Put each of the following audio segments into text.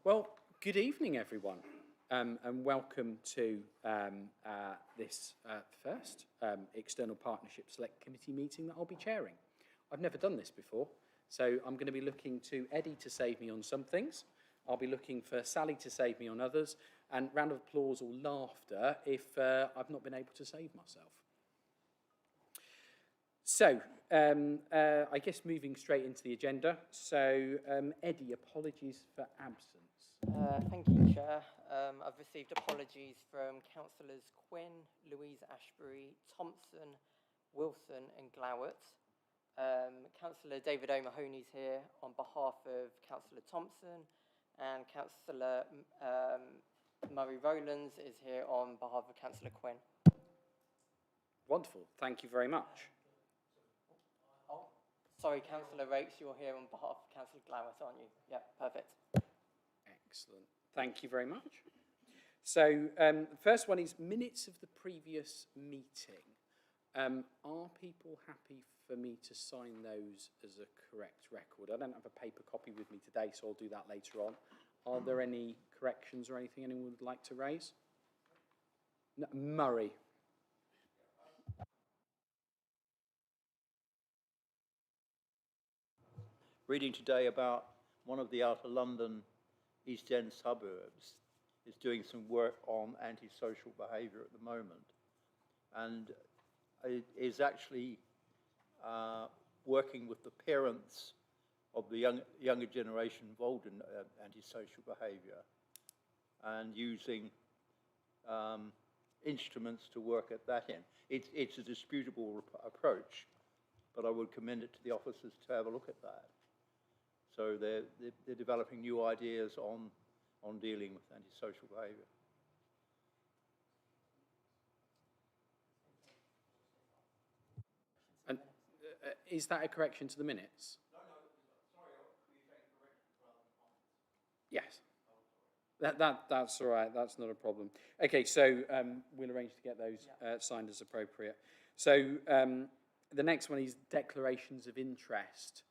Well, good evening, everyone, and welcome to this first External Partnership Select Committee meeting that I'll be chairing. I've never done this before, so I'm going to be looking to Eddie to save me on some things. I'll be looking for Sally to save me on others, and round of applause or laughter if I've not been able to save myself. So, I guess moving straight into the agenda. So, Eddie, apologies for absence. Thank you, Chair. I've received apologies from Councillors Quinn, Louise Ashbury, Thompson, Wilson and Glowett. Councillor David O'Mahony's here on behalf of Councillor Thompson, and Councillor Murray Rowlands is here on behalf of Councillor Quinn. Wonderful, thank you very much. Oh, sorry, Councillor Rakes, you're here on behalf of Councillor Glowett, aren't you? Yeah, perfect. Excellent, thank you very much. So, the first one is minutes of the previous meeting. Are people happy for me to sign those as a correct record? I don't have a paper copy with me today, so I'll do that later on. Are there any corrections or anything anyone would like to raise? No, Murray. Reading today about one of the outer London East End suburbs is doing some work on antisocial behaviour at the moment, and it is actually working with the parents of the younger generation involved in antisocial behaviour and using instruments to work at that end. It's a disputable approach, but I would commend it to the officers to have a look at that. So they're developing new ideas on dealing with antisocial behaviour. And is that a correction to the minutes? No, sorry, you're saying corrections rather than comments. Yes. That's all right, that's not a problem. Okay, so we'll arrange to get those signed as appropriate. So the next one is declarations of interest.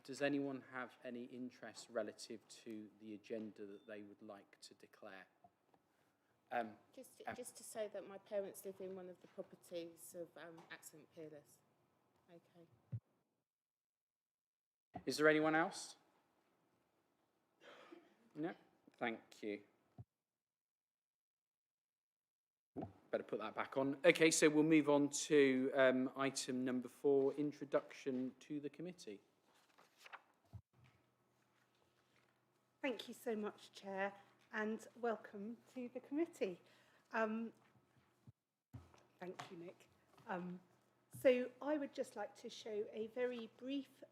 Does anyone have any interest relative to the agenda that they would like to declare? Just to say that my parents live in one of the properties of Accident Peerless. Okay. Is there anyone else? No? Thank you. Better put that back on. Okay, so we'll move on to item number 4, introduction to the committee. Thank you so much, Chair, and welcome to the committee. Thank you, Nick. So I would just like to show a very brief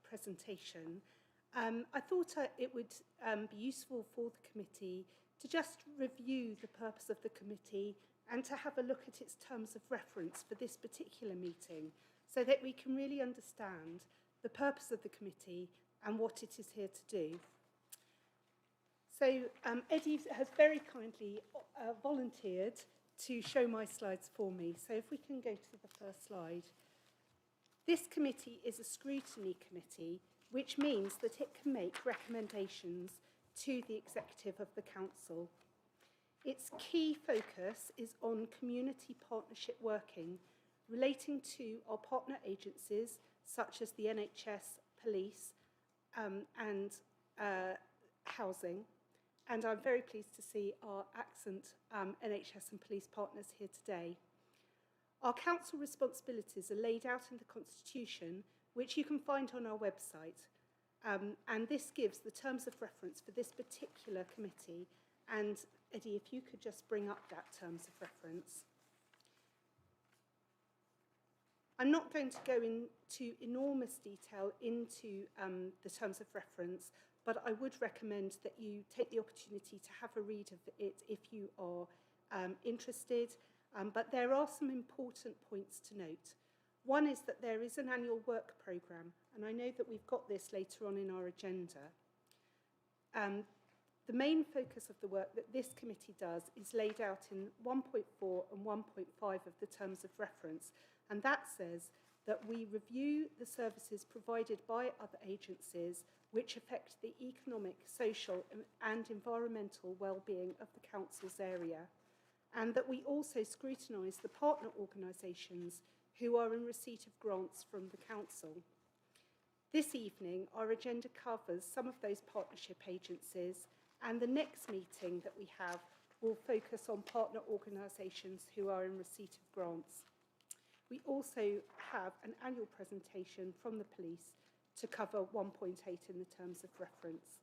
presentation. I thought it would be useful for the committee to just review the purpose of the committee and to have a look at its terms of reference for this particular meeting so that we can really understand the purpose of the committee and what it is here to do. So Eddie has very kindly volunteered to show my slides for me. So if we can go to the first slide. This committee is a scrutiny committee, which means that it can make recommendations to the executive of the council. Its key focus is on community partnership working relating to our partner agencies such as the NHS, police and housing. And I'm very pleased to see our Accent NHS and police partners here today. Our council responsibilities are laid out in the Constitution, which you can find on our website. And this gives the terms of reference for this particular committee. And Eddie, if you could just bring up that terms of reference. I'm not going to go into enormous detail into the terms of reference, but I would recommend that you take the opportunity to have a read of it if you are interested. But there are some important points to note. One is that there is an annual work programme, and I know that we've got this later on in our agenda. The main focus of the work that this committee does is laid out in 1.4 and 1.5 of the terms of reference, and that says that we review the services provided by other agencies which affect the economic, social and environmental well-being of the Council's area, and that we also scrutinise the partner organisations who are in receipt of grants from the Council. This evening, our agenda covers some of those partnership agencies, and the next meeting that we have will focus on partner organisations who are in receipt of grants. We also have an annual presentation from the police to cover 1.8 in the terms of reference.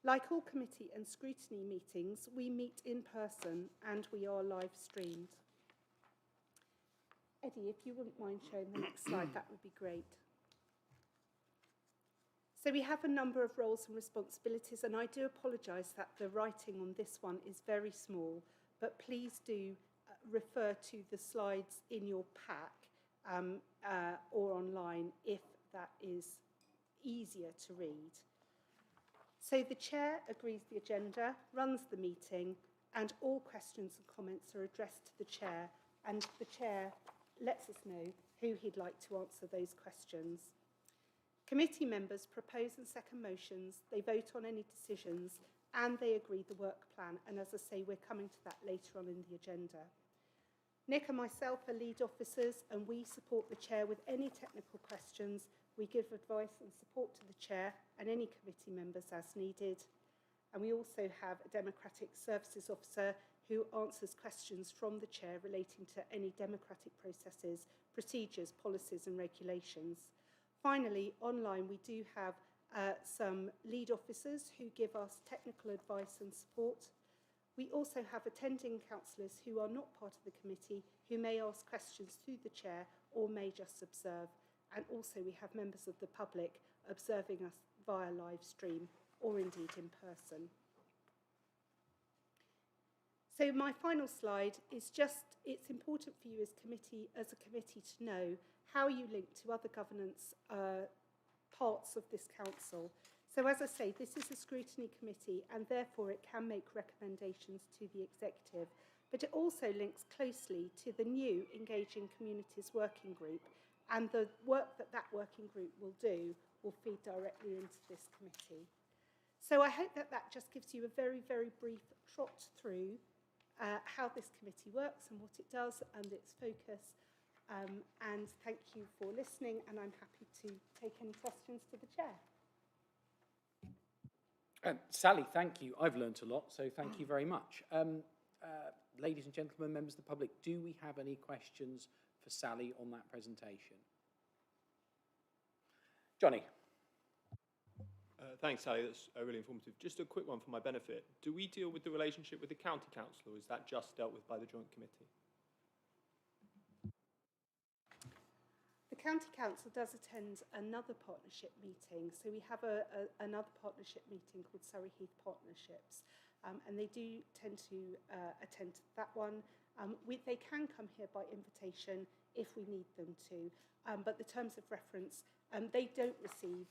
Like all committee and scrutiny meetings, we meet in person and we are live streamed. Eddie, if you wouldn't mind showing the next slide, that would be great. So we have a number of roles and responsibilities, and I do apologise that the writing on this one is very small, but please do refer to the slides in your pack or online if that is easier to read. So the chair agrees the agenda, runs the meeting, and all questions and comments are addressed to the chair, and the chair lets us know who he'd like to answer those questions. Committee members propose and second motions, they vote on any decisions, and they agree the work plan. And as I say, we're coming to that later on in the agenda. Nick and myself are lead officers, and we support the chair with any technical questions. We give advice and support to the chair and any committee members as needed. And we also have a democratic services officer who answers questions from the chair relating to any democratic processes, procedures, policies and regulations. Finally, online we do have some lead officers who give us technical advice and support. We also have attending councillors who are not part of the committee who may ask questions through the chair or may just observe. And also we have members of the public observing us via live stream or indeed in person. So my final slide is just, it's important for you as a committee to know how you link to other governance parts of this council. So as I say, this is a scrutiny committee and therefore it can make recommendations to the executive, but it also links closely to the new Engaging Communities Working Group, and the work that that working group will do will feed directly into this committee. So I hope that that just gives you a very, very brief trot through how this committee works and what it does and its focus. And thank you for listening, and I'm happy to take any questions to the chair. Sally, thank you. I've learnt a lot, so thank you very much. Ladies and gentlemen, members of the public, do we have any questions for Sally on that presentation? Johnny. Thanks, Sally. That's really informative. Just a quick one for my benefit. Do we deal with the relationship with the county council, or is that just dealt with by the joint committee? The County Council does attend another partnership meeting. So we have another partnership meeting called Surrey Heath Partnerships, and they do tend to attend that one. They can come here by invitation if we need them to, but the terms of reference, they don't receive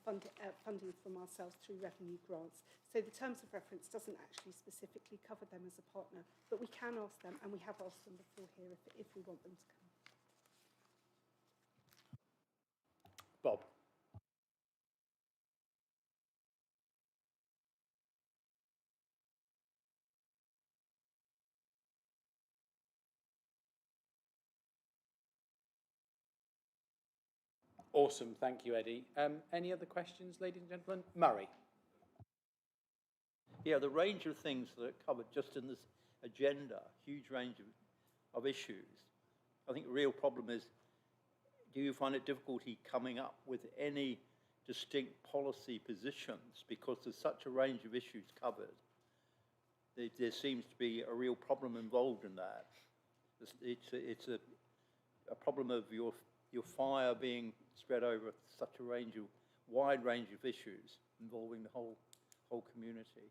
funding from ourselves through revenue grants. So the terms of reference doesn't actually specifically cover them as a partner, but we can ask them, and we have asked them before here if we want them to come. Bob. Awesome, thank you, Eddie. Any other questions, ladies and gentlemen? Murray. Yeah, the range of things that are covered just in this agenda, huge range of issues. I think the real problem is, do you find it difficulty coming up with any distinct policy positions because there's such a range of issues covered? There seems to be a real problem involved in that. It's a problem of your fire being spread over such a wide range of issues involving the whole community.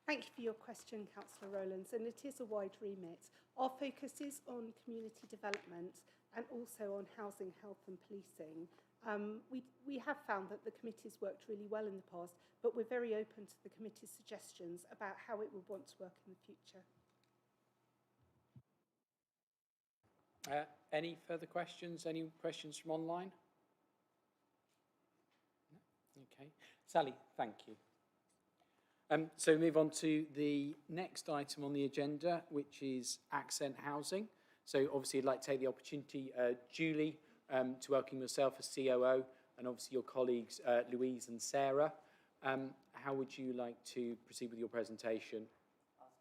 Thank you for your question, Councillor Rowlands, and it is a wide remit. Our focus is on community development and also on housing, health and policing. We have found that the committee's worked really well in the past, but we're very open to the committee's suggestions about how it would want to work in the future. Any further questions? Any questions from online? No? Okay. Sally, thank you. So we move on to the next item on the agenda, which is Accent Housing. So obviously I'd like to take the opportunity, Julie, to welcome yourself as COO, and obviously your colleagues, Louise and Sarah. How would you like to proceed with your presentation? I was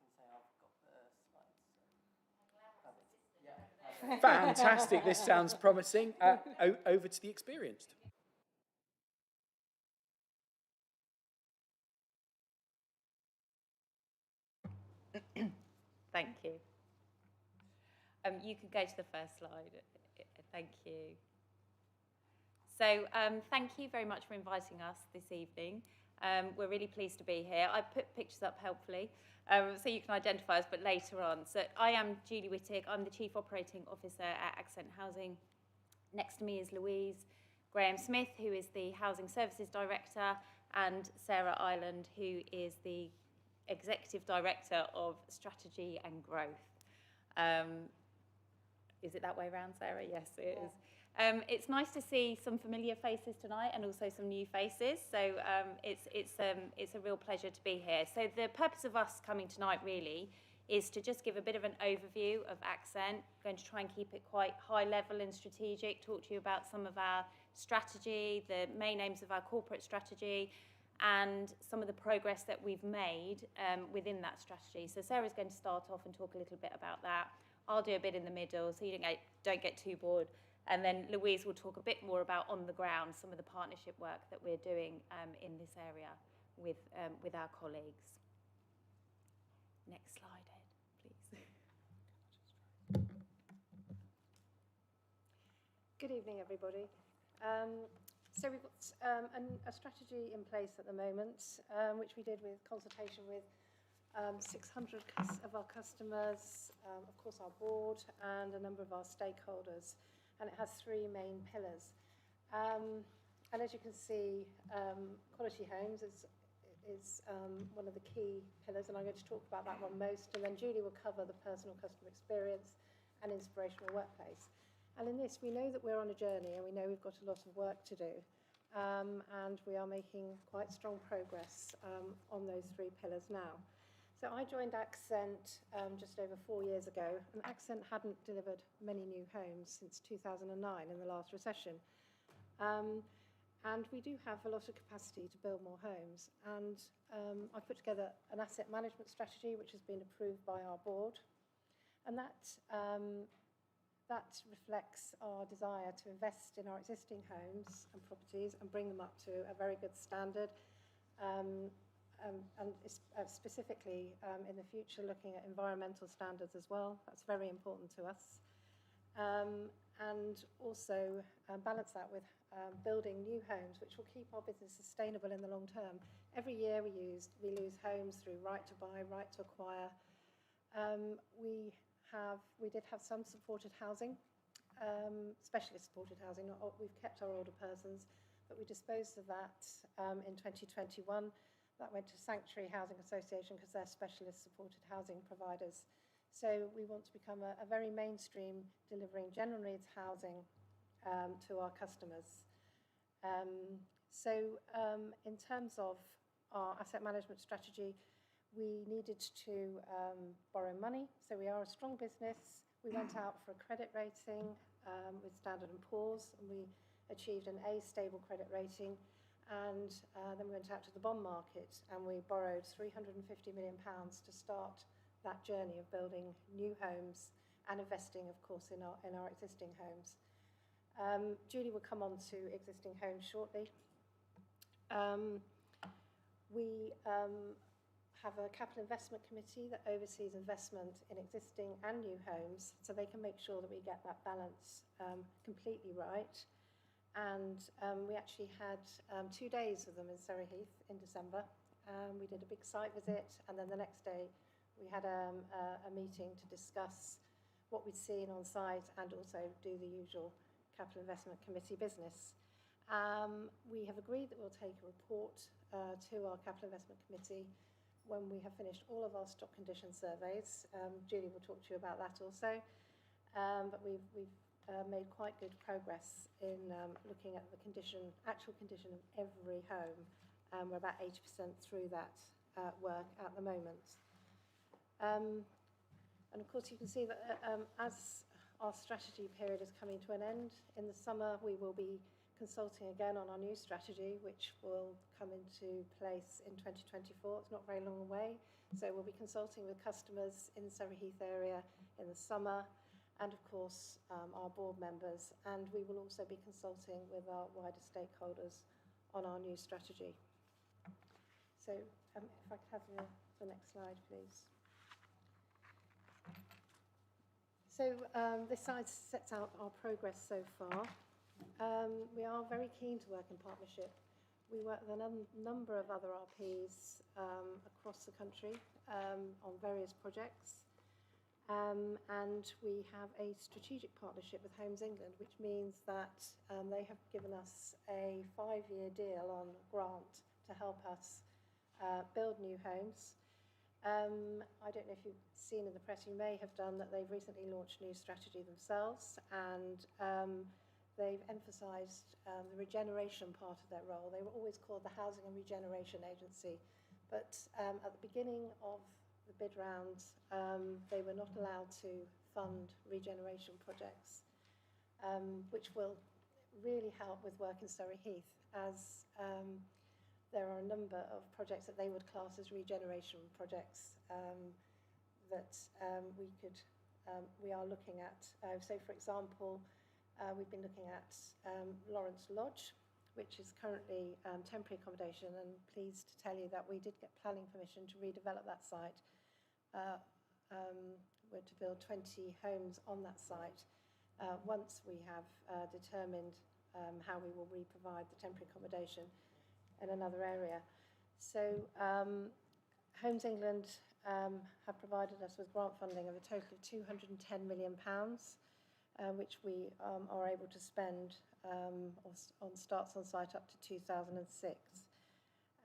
going to say I've got the slides. Fantastic, this sounds promising. Over to the experienced. Thank you. You can go to the first slide. Thank you. So thank you very much for inviting us this evening. We're really pleased to be here. I put pictures up helpfully so you can identify us, but later on. So I am Julie Whittick. I'm the Chief Operating Officer at Accent Housing. Next to me is Louise Graham Smith, who is the Housing Services Director, and Sarah Ireland, who is the Executive Director of Strategy and Growth. Is it that way around, Sarah? Yes, it is. It's nice to see some familiar faces tonight and also some new faces. So it's a real pleasure to be here. So the purpose of us coming tonight really is to just give a bit of an overview of Accent. I'm going to try and keep it quite high level and strategic, talk to you about some of our strategy, the main aims of our corporate strategy, and some of the progress that we've made within that strategy. So Sarah's going to start off and talk a little bit about that. I'll do a bit in the middle so you don't get too bored. And then Louise will talk a bit more about on the ground, some of the partnership work that we're doing in this area with our colleagues. Next slide, Ed, please. Good evening, everybody. So we've got a strategy in place at the moment, which we did with consultation with 600 of our customers, of course our board, and a number of our stakeholders. And it has three main pillars. And as you can see, quality homes is one of the key pillars, and I'm going to talk about that one most, and then Julie will cover the personal customer experience and inspirational workplace. And in this, we know that we're on a journey, and we know we've got a lot of work to do, and we are making quite strong progress on those three pillars now. So I joined Accent just over 4 years ago, and Accent hadn't delivered many new homes since 2009 in the last recession. And we do have a lot of capacity to build more homes. And I put together an asset management strategy, which has been approved by our board. And that reflects our desire to invest in our existing homes and properties and bring them up to a very good standard. And specifically in the future looking at environmental standards as well. That's very important to us. And also balance that with building new homes, which will keep our business sustainable in the long term. Every year we lose homes through right to buy, right to acquire. We did have some supported housing, specialist supported housing. We've kept our older persons, but we disposed of that in 2021. That went to Sanctuary Housing Association because they're specialist supported housing providers. So we want to become a very mainstream delivering general needs housing to our customers. In terms of our asset management strategy, we needed to borrow money. So we are a strong business. We went out for a credit rating with Standard & Poor's, and we achieved an A stable credit rating. And then we went out to the bond market and we borrowed £350 million to start that journey of building new homes and investing, of course, in our existing homes. Julie will come on to existing homes shortly. We have a capital investment committee that oversees investment in existing and new homes, so they can make sure that we get that balance completely right. And we actually had 2 days with them in Surrey Heath in December. We did a big site visit, and then the next day we had a meeting to discuss what we'd seen on site and also do the usual capital investment committee business. We have agreed that we'll take a report to our Capital Investment Committee when we have finished all of our stock condition surveys. Julie will talk to you about that also. But we've made quite good progress in looking at the actual condition of every home. We're about 80% through that work at the moment. And of course, you can see that as our strategy period is coming to an end, in the summer we will be consulting again on our new strategy, which will come into place in 2024. It's not very long away. So we'll be consulting with customers in the Surrey Heath area in the summer, and of course our board members. And we will also be consulting with our wider stakeholders on our new strategy. So if I could have the next slide, please. So this slide sets out our progress so far. We are very keen to work in partnership. We work with a number of other RPs across the country on various projects. And we have a strategic partnership with Homes England, which means that they have given us a 5-year deal on grant to help us build new homes. I don't know if you've seen in the press, you may have done, that they've recently launched a new strategy themselves, and they've emphasised the regeneration part of their role. They were always called the Housing and Regeneration Agency, but at the beginning of the bid round, they were not allowed to fund regeneration projects, which will really help with work in Surrey Heath, as there are a number of projects that they would class as regeneration projects that we are looking at. So, for example, we've been looking at Lawrence Lodge, which is currently temporary accommodation, and pleased to tell you that we did get planning permission to redevelop that site. We're to build 20 homes on that site once we have determined how we will re-provide the temporary accommodation in another area. So Homes England have provided us with grant funding of a total of £210 million, which we are able to spend on starts on site up to 2006.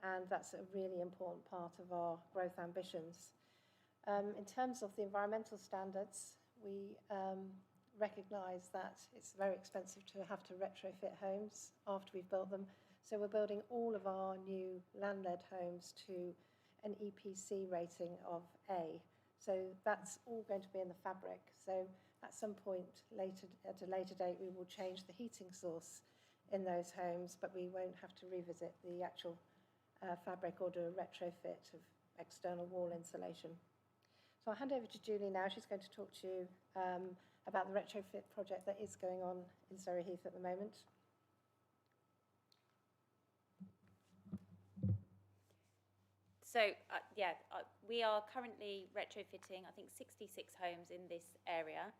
And that's a really important part of our growth ambitions. In terms of the environmental standards, we recognise that it's very expensive to have to retrofit homes after we've built them. So we're building all of our new land-led homes to an EPC rating of A. So that's all going to be in the fabric. So at some point at a later date, we will change the heating source in those homes, but we won't have to revisit the actual fabric or do a retrofit of external wall insulation. So I'll hand over to Julie now. She's going to talk to you about the retrofit project that is going on in Surrey Heath at the moment. So, we are currently retrofitting, I think, 66 homes in this area.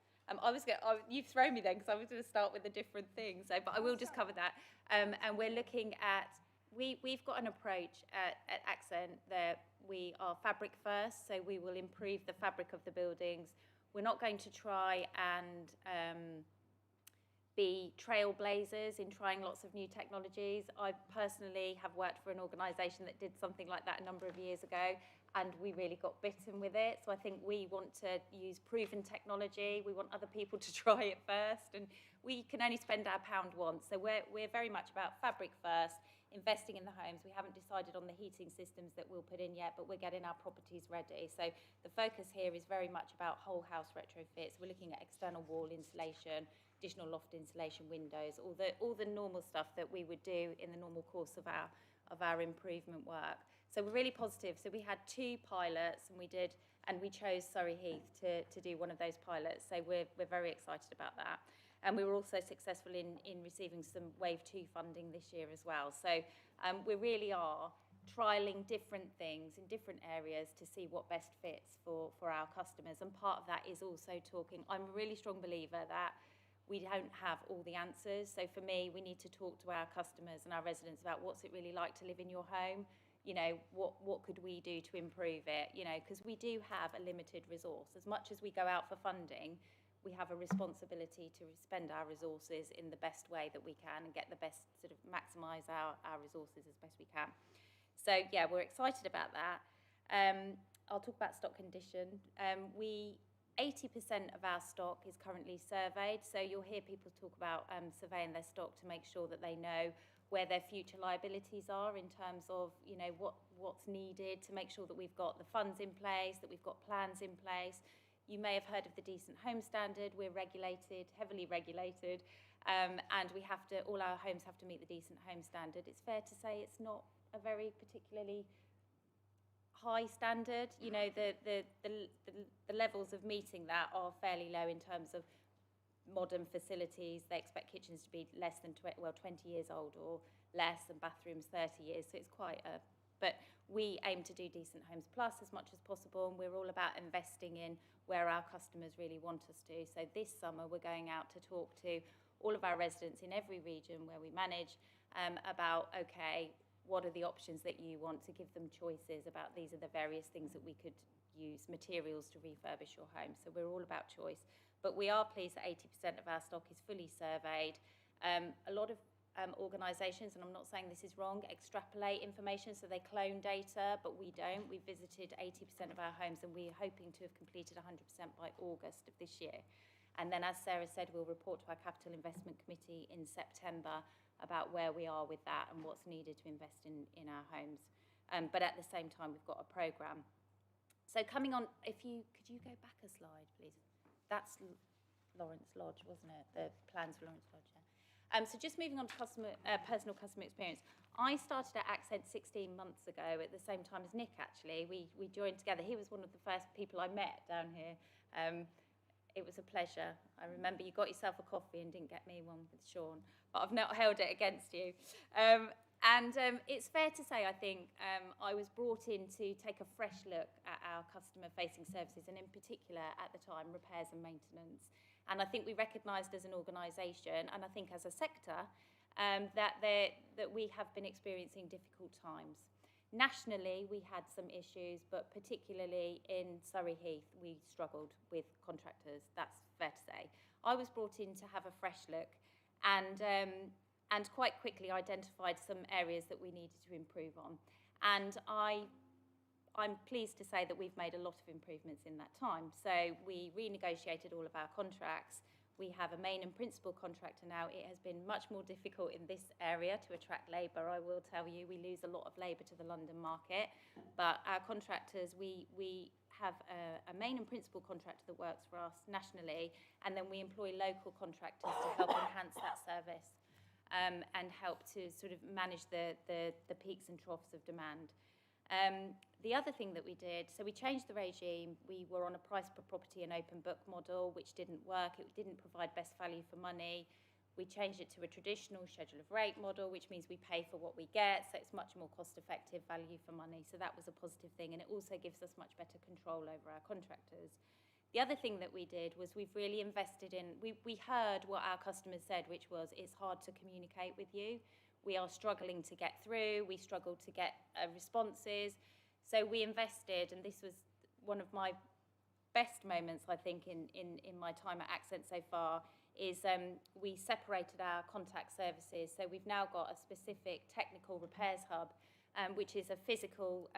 You've thrown me then, because I was going to start with a different thing, but I will just cover that. And we're looking at, we've got an approach at Accent that we are fabric first, so we will improve the fabric of the buildings. We're not going to try and be trailblazers in trying lots of new technologies. I personally have worked for an organisation that did something like that a number of years ago, and we really got bitten with it. So I think we want to use proven technology. We want other people to try it first, and we can only spend our pound once. So we're very much about fabric first, investing in the homes. We haven't decided on the heating systems that we'll put in yet, but we're getting our properties ready. So the focus here is very much about whole house retrofits. We're looking at external wall insulation, additional loft insulation, windows, all the normal stuff that we would do in the normal course of our improvement work. So we're really positive. So we had 2 pilots, and we chose Surrey Heath to do one of those pilots. So we're very excited about that. And we were also successful in receiving some Wave 2 funding this year as well. So we really are trialling different things in different areas to see what best fits for our customers. And part of that is also talking. I'm a really strong believer that we don't have all the answers. So for me, we need to talk to our customers and our residents about what's it really like to live in your home. You know, what could we do to improve it? You know, because we do have a limited resource. As much as we go out for funding, we have a responsibility to spend our resources in the best way that we can and get the best, sort of maximise our resources as best we can. So yeah, we're excited about that. I'll talk about stock condition. 80% of our stock is currently surveyed, so you'll hear people talk about surveying their stock to make sure that they know where their future liabilities are in terms of, you know, what's needed to make sure that we've got the funds in place, that we've got plans in place. You may have heard of the Decent Home Standard. We're regulated, heavily regulated, and all our homes have to meet the Decent Home Standard. It's fair to say it's not a very particularly high standard. You know, the levels of meeting that are fairly low in terms of modern facilities. They expect kitchens to be less than 20 years old or less, and bathrooms 30 years. So it's quite a... But we aim to do Decent Homes Plus as much as possible, and we're all about investing in where our customers really want us to. So this summer we're going out to talk to all of our residents in every region where we manage about, okay, what are the options that you want, to give them choices about these are the various things that we could use, materials to refurbish your home. So we're all about choice. But we are pleased that 80% of our stock is fully surveyed. A lot of organisations, and I'm not saying this is wrong, extrapolate information, so they clone data, but we don't. We visited 80% of our homes, and we're hoping to have completed 100% by August of this year. And then, as Sarah said, we'll report to our Capital Investment Committee in September about where we are with that and what's needed to invest in our homes. But at the same time, we've got a programme. So coming on, could you go back a slide, please? That's Lawrence Lodge, wasn't it? The plans for Lawrence Lodge, yeah. So just moving on to personal customer experience. I started at Accent 16 months ago at the same time as Nick, actually. We joined together. He was one of the first people I met down here. It was a pleasure. I remember you got yourself a coffee and didn't get me one with Sean, but I've not held it against you. It's fair to say, I think, I was brought in to take a fresh look at our customer-facing services, and in particular, at the time, repairs and maintenance. And I think we recognised as an organisation, and I think as a sector, that we have been experiencing difficult times. Nationally, we had some issues, but particularly in Surrey Heath, we struggled with contractors. That's fair to say. I was brought in to have a fresh look, and quite quickly identified some areas that we needed to improve on. And I'm pleased to say that we've made a lot of improvements in that time. So we renegotiated all of our contracts. We have a main and principal contractor now. It has been much more difficult in this area to attract labour. I will tell you, we lose a lot of labour to the London market. But our contractors, we have a main and principal contractor that works for us nationally, and then we employ local contractors to help enhance that service and help to sort of manage the peaks and troughs of demand. The other thing that we did, so we changed the regime. We were on a price per property and open book model, which didn't work. It didn't provide best value for money. We changed it to a traditional schedule of rate model, which means we pay for what we get, so it's much more cost-effective value for money. So that was a positive thing, and it also gives us much better control over our contractors. The other thing that we did was we've really invested in, we heard what our customers said, which was, it's hard to communicate with you. We are struggling to get through. We struggled to get responses. So we invested, and this was one of my best moments, I think, in my time at Accent so far, is we separated our contact services. So we've now got a specific technical repairs hub, which is a physical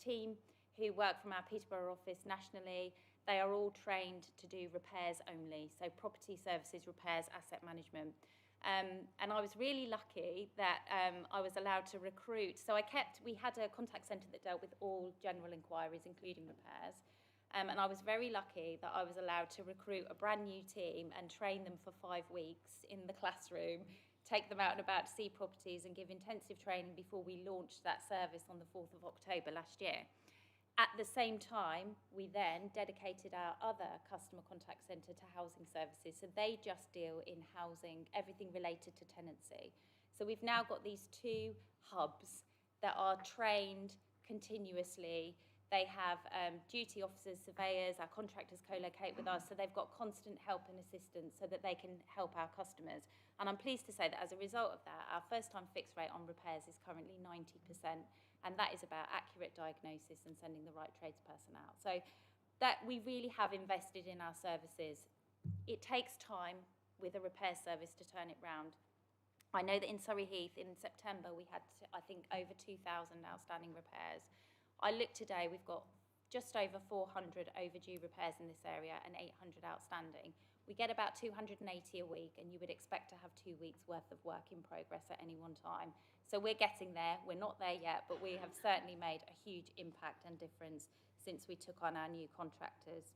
team who work from our Peterborough office nationally. They are all trained to do repairs only, so property services, repairs, asset management. And I was really lucky that I was allowed to recruit. So we had a contact centre that dealt with all general inquiries, including repairs. And I was very lucky that I was allowed to recruit a brand new team and train them for 5 weeks in the classroom, take them out and about to see properties and give intensive training before we launched that service on the 4th of October last year. At the same time, we then dedicated our other customer contact centre to housing services. So they just deal in housing, everything related to tenancy. So we've now got these 2 hubs that are trained continuously. They have duty officers, surveyors, our contractors co-locate with us, so they've got constant help and assistance so that they can help our customers. And I'm pleased to say that as a result of that, our first-time fixed rate on repairs is currently 90%. And that is about accurate diagnosis and sending the right tradesperson out. So that we really have invested in our services it takes time with a repair service to turn it round. I know that in Surrey Heath in September we had, I think, over 2,000 outstanding repairs. I looked today, we've got just over 400 overdue repairs in this area and 800 outstanding. We get about 280 a week, and you would expect to have 2 weeks worth of work in progress at any one time. So we're getting there. We're not there yet, but we have certainly made a huge impact and difference since we took on our new contractors.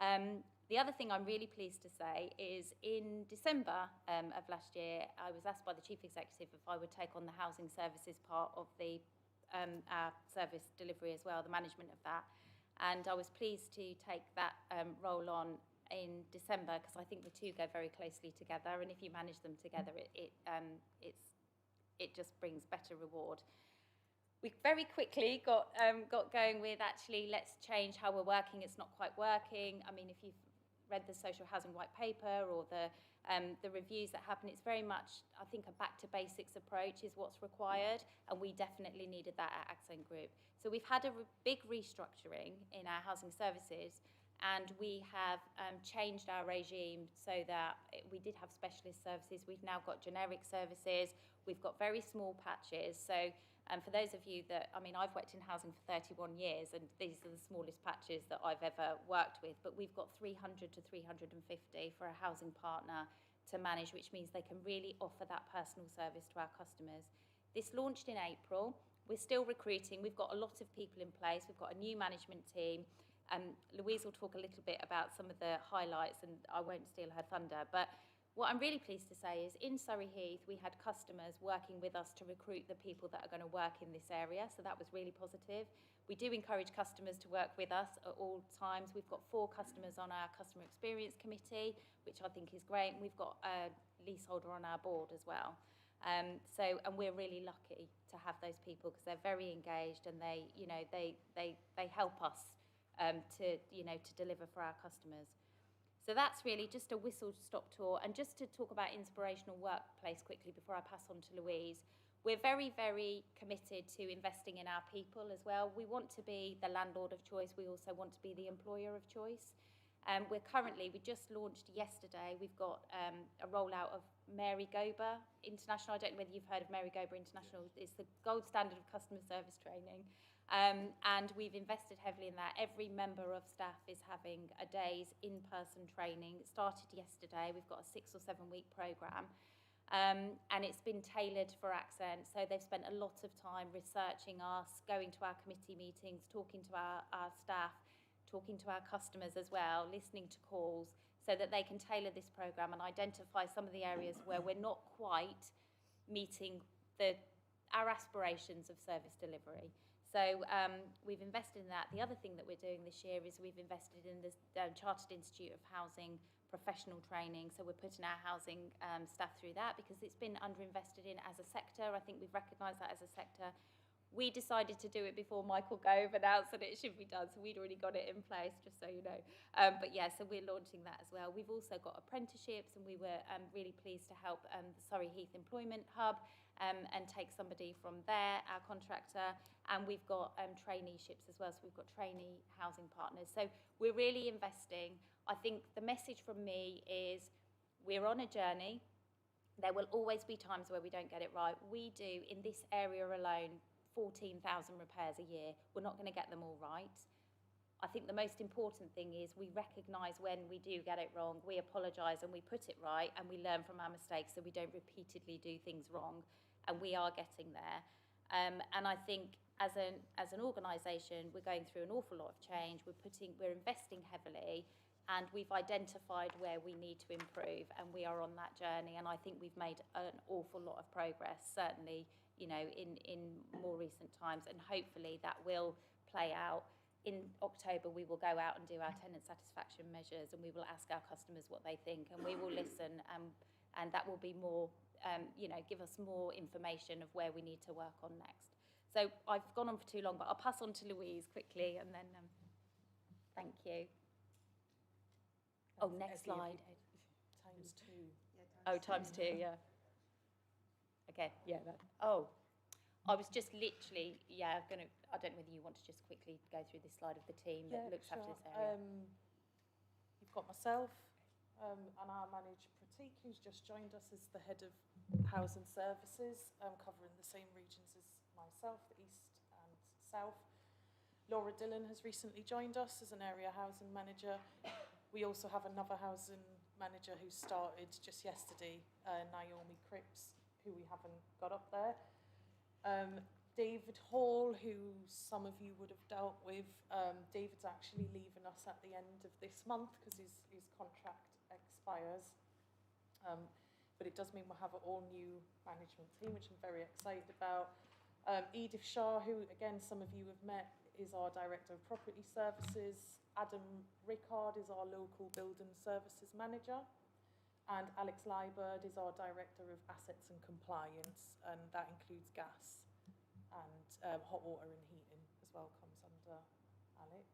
The other thing I'm really pleased to say is in December of last year, I was asked by the Chief Executive if I would take on the housing services part of the our service delivery as well, the management of that. And I was pleased to take that role on in December because I think the two go very closely together, and if you manage them together, it just brings better reward. We very quickly got going with actually let's change how we're working. It's not quite working. I mean, if you've read the social housing white paper or the reviews that happen, it's very much, I think, a back to basics approach is what's required, and we definitely needed that at Accent Group. So we've had a big restructuring in our housing services, and we have changed our regime so that we did have specialist services. We've now got generic services. We've got very small patches. So for those of you that, I mean, I've worked in housing for 31 years, and these are the smallest patches that I've ever worked with, but we've got 300 to 350 for a housing partner to manage, which means they can really offer that personal service to our customers. This launched in April. We're still recruiting. We've got a lot of people in place. We've got a new management team. Louise will talk a little bit about some of the highlights, and I won't steal her thunder, but what I'm really pleased to say is in Surrey Heath, we had customers working with us to recruit the people that are going to work in this area, so that was really positive. We do encourage customers to work with us at all times. We've got 4 customers on our customer experience committee, which I think is great, and we've got a leaseholder on our board as well. And we're really lucky to have those people because they're very engaged, and they help us to deliver for our customers. So that's really just a whistle-stop tour. And just to talk about inspirational workplace quickly before I pass on to Louise, we're very, very committed to investing in our people as well. We want to be the landlord of choice. We also want to be the employer of choice. We just launched yesterday, we've got a rollout of Mary Gober International. I don't know whether you've heard of Mary Gober International. It's the gold standard of customer service training. And we've invested heavily in that. Every member of staff is having a day's in-person training. It started yesterday. We've got a 6 or 7 week programme. And it's been tailored for Accent. So they've spent a lot of time researching us, going to our committee meetings, talking to our staff, talking to our customers as well, listening to calls, so that they can tailor this programme and identify some of the areas where we're not quite meeting our aspirations of service delivery. So we've invested in that. The other thing that we're doing this year is we've invested in the Chartered Institute of Housing professional training. So we're putting our housing staff through that because it's been underinvested in as a sector. I think we've recognised that as a sector. We decided to do it before Michael Gove announced that it should be done, so we'd already got it in place, just so you know. But yeah, so we're launching that as well. We've also got apprenticeships, and we were really pleased to help the Surrey Heath Employment Hub and take somebody from there, our contractor. And we've got traineeships as well, so we've got trainee housing partners. So we're really investing. I think the message from me is we're on a journey. There will always be times where we don't get it right. We do, in this area alone, 14,000 repairs a year. We're not going to get them all right. I think the most important thing is we recognise when we do get it wrong, we apologise and we put it right, and we learn from our mistakes so we don't repeatedly do things wrong, and we are getting there. And I think as an organisation, we're going through an awful lot of change. We're investing heavily, and we've identified where we need to improve, and we are on that journey. And I think we've made an awful lot of progress, certainly, in more recent times, and hopefully that will play out. In October, we will go out and do our tenant satisfaction measures, and we will ask our customers what they think, and we will listen, and that will be more, give us more information of where we need to work on next. So I've gone on for too long, but I'll pass on to Louise quickly, and then thank you. Oh, next slide. Times 2. Oh, times 2, yeah. Okay, yeah. I was just literally, I don't know whether you want to just quickly go through this slide of the team that looks after this area. You've got myself, and I manage Pratik, who's just joined us as the head of housing services, covering the same regions as myself, the east and south. Laura Dillon has recently joined us as an area housing manager. We also have another housing manager who started just yesterday, Naomi Cripps, who we haven't got up there. David Hall, who some of you would have dealt with. David's actually leaving us at the end of this month because his contract expires. But it does mean we'll have an all-new management team, which I'm very excited about. Edith Shah, who, again, some of you have met, is our Director of Property Services. Adam Rickard is our local building services manager. And Alex Liebird is our Director of Assets and Compliance, and that includes gas and hot water and heating as well comes under Alex.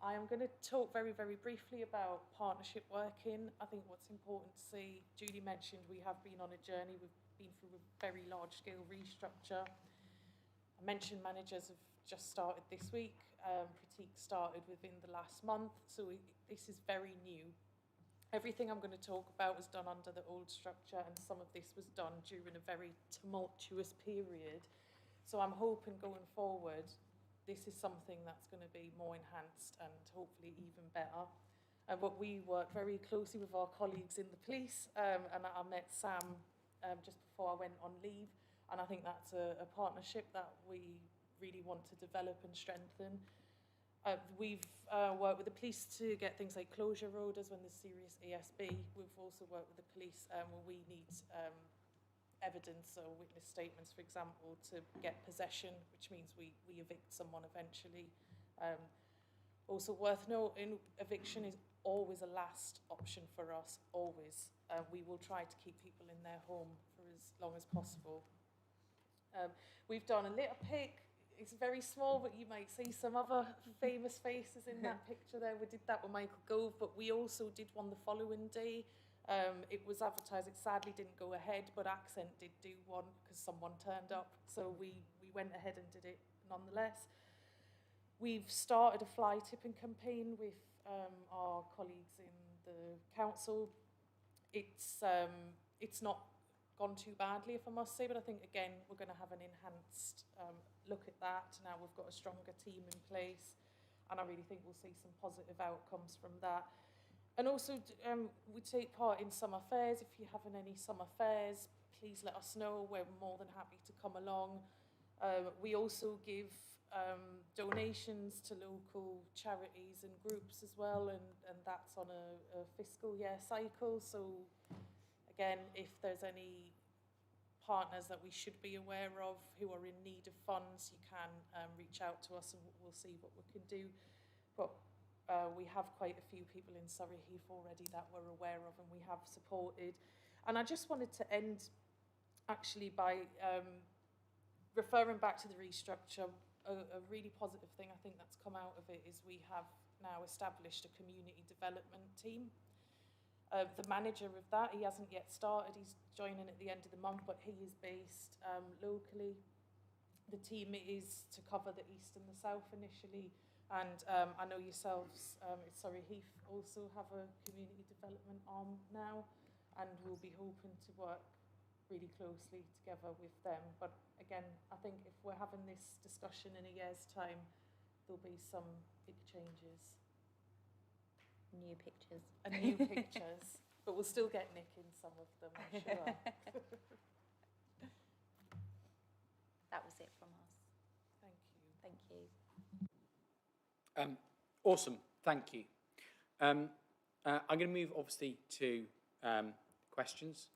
I am going to talk very, very briefly about partnership working. I think what's important to see, Judy mentioned we have been on a journey. We've been through a very large-scale restructure. I mentioned managers have just started this week. Pratik started within the last month, so this is very new. Everything I'm going to talk about was done under the old structure, and some of this was done during a very tumultuous period. So I'm hoping going forward, this is something that's going to be more enhanced and hopefully even better. But we work very closely with our colleagues in the police, and I met Sam just before I went on leave, and I think that's a partnership that we really want to develop and strengthen. We've worked with the police to get things like closure orders when there's serious ESB. We've also worked with the police when we need evidence or witness statements, for example, to get possession, which means we evict someone eventually. Also worth noting, eviction is always a last option for us, always. We will try to keep people in their home for as long as possible. We've done a litter pick. It's very small, but you might see some other famous faces in that picture there. We did that with Michael Gove, but we also did one the following day. It was advertised, it sadly didn't go ahead, but Accent did do one because someone turned up. So we went ahead and did it nonetheless. We've started a fly tipping campaign with our colleagues in the council. It's not gone too badly, if I must say, but I think, again, we're going to have an enhanced look at that. Now we've got a stronger team in place, and I really think we'll see some positive outcomes from that. And also, we take part in summer fairs. If you're having any summer fairs, please let us know. We're more than happy to come along. We also give donations to local charities and groups as well, and that's on a fiscal year cycle. So again, if there's any partners that we should be aware of who are in need of funds, you can reach out to us and we'll see what we can do. But we have quite a few people in Surrey Heath already that we're aware of and we have supported. And I just wanted to end actually by referring back to the restructure. A really positive thing I think that's come out of it is we have now established a community development team. The manager of that, he hasn't yet started, he's joining at the end of the month, but he is based locally. The team is to cover the east and the south initially, and I know yourselves at Surrey Heath also have a community development arm now, and we'll be hoping to work really closely together with them. But again, I think if we're having this discussion in a year's time, there'll be some big changes. New pictures. And new pictures, but we'll still get Nick in some of them, I'm sure. That was it from us. Thank you. Thank you. Awesome, thank you. I'm going to move obviously to questions.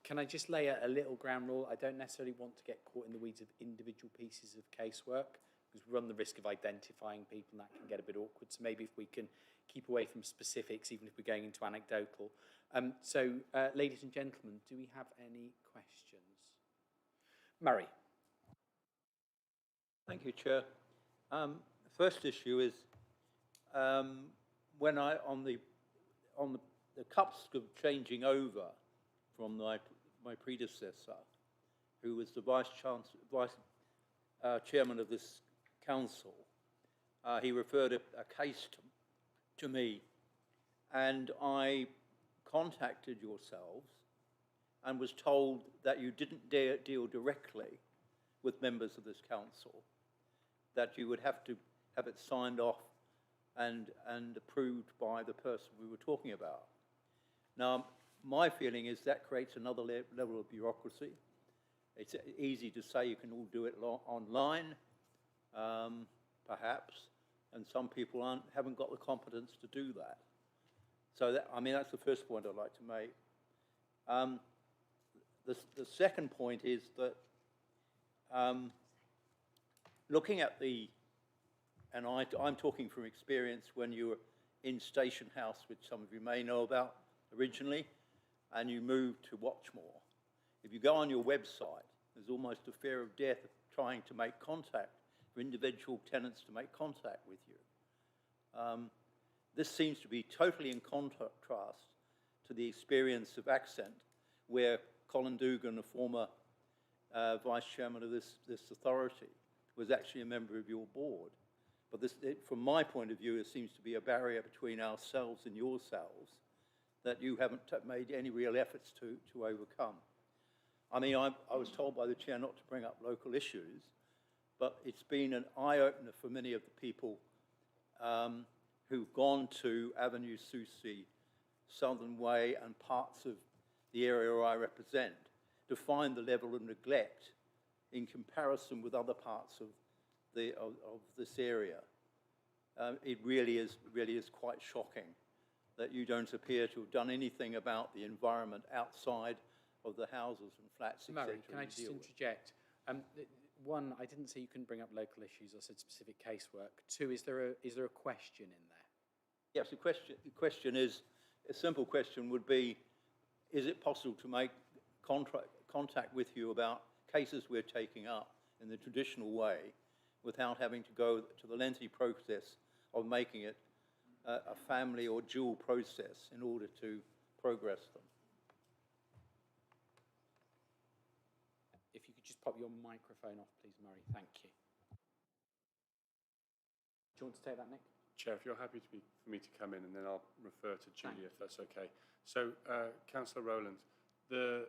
Can I just lay a little ground rule? I don't necessarily want to get caught in the weeds of individual pieces of casework because we run the risk of identifying people and that can get a bit awkward. So maybe if we can keep away from specifics, even if we're going into anecdotal. So, ladies and gentlemen, do we have any questions? Murray. Thank you, Chair. First issue is when on the cusp of changing over from my predecessor, who was the vice chairman of this council, he referred a case to me, and I contacted yourselves and was told that you didn't dare deal directly with members of this council, that you would have to have it signed off and approved by the person we were talking about. Now, my feeling is that creates another level of bureaucracy. It's easy to say you can all do it online, perhaps, and some people haven't got the competence to do that. So, that's the first point I'd like to make. The second point is that looking at and I'm talking from experience when you were in Station House, which some of you may know about originally, and you moved to Watchmore. If you go on your website, there's almost a fear of death of trying to make contact, for individual tenants to make contact with you. This seems to be totally in contrast to the experience of Accent, where Colin Dugan, a former vice chairman of this authority, was actually a member of your board. But from my point of view, it seems to be a barrier between ourselves and yourselves that you haven't made any real efforts to overcome. I was told by the chair not to bring up local issues, but it's been an eye-opener for many of the people who've gone to Avenue Sucy, Southern Way, and parts of the area I represent, to find the level of neglect in comparison with other parts of this area. It really is quite shocking that you don't appear to have done anything about the environment outside of the houses and flats, etc. Murray, can I just interject? One, I didn't say you couldn't bring up local issues. I said specific casework. Two, is there a question in there? Yes, the question is, a simple question would be, is it possible to make contact with you about cases we're taking up in the traditional way without having to go to the lengthy process of making it a family or dual process in order to progress them? If you could just pop your microphone off, please, Murray. Thank you. Do you want to take that, Nick? Chair, if you're happy for me to come in, and then I'll refer to Julie, if that's okay. So, Councillor Rowland, the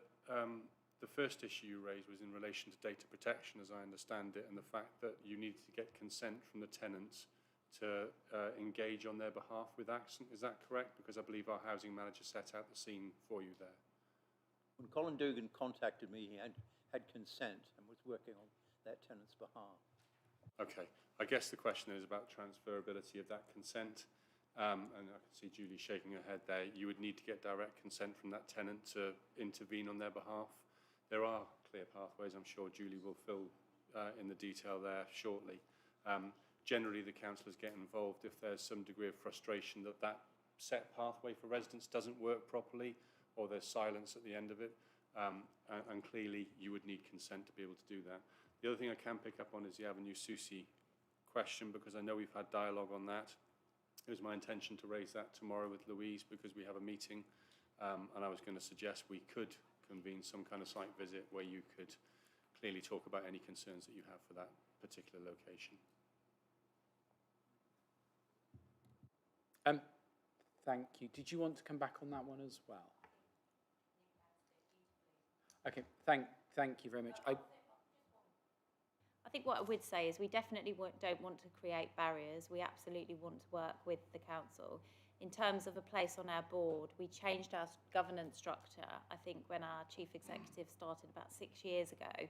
first issue you raised was in relation to data protection, as I understand it, and the fact that you needed to get consent from the tenants to engage on their behalf with Accent. Is that correct? Because I believe our housing manager set out the scene for you there. When Colin Dugan contacted me, he had consent and was working on that tenant's behalf. Okay. I guess the question is about transferability of that consent. And I can see Julie shaking her head there. You would need to get direct consent from that tenant to intervene on their behalf. There are clear pathways. I'm sure Julie will fill in the detail there shortly. Generally, the councillors get involved if there's some degree of frustration that that set pathway for residents doesn't work properly, or there's silence at the end of it. And clearly, you would need consent to be able to do that. The other thing I can pick up on is the Avenue Sucy question, because I know we've had dialogue on that. It was my intention to raise that tomorrow with Louise, because we have a meeting, and I was going to suggest we could convene some kind of site visit where you could clearly talk about any concerns that you have for that particular location. Thank you. Did you want to come back on that one as well? Okay, thank you very much. I think what I would say is we definitely don't want to create barriers. We absolutely want to work with the council. In terms of a place on our board, we changed our governance structure, I think, when our chief executive started about 6 years ago.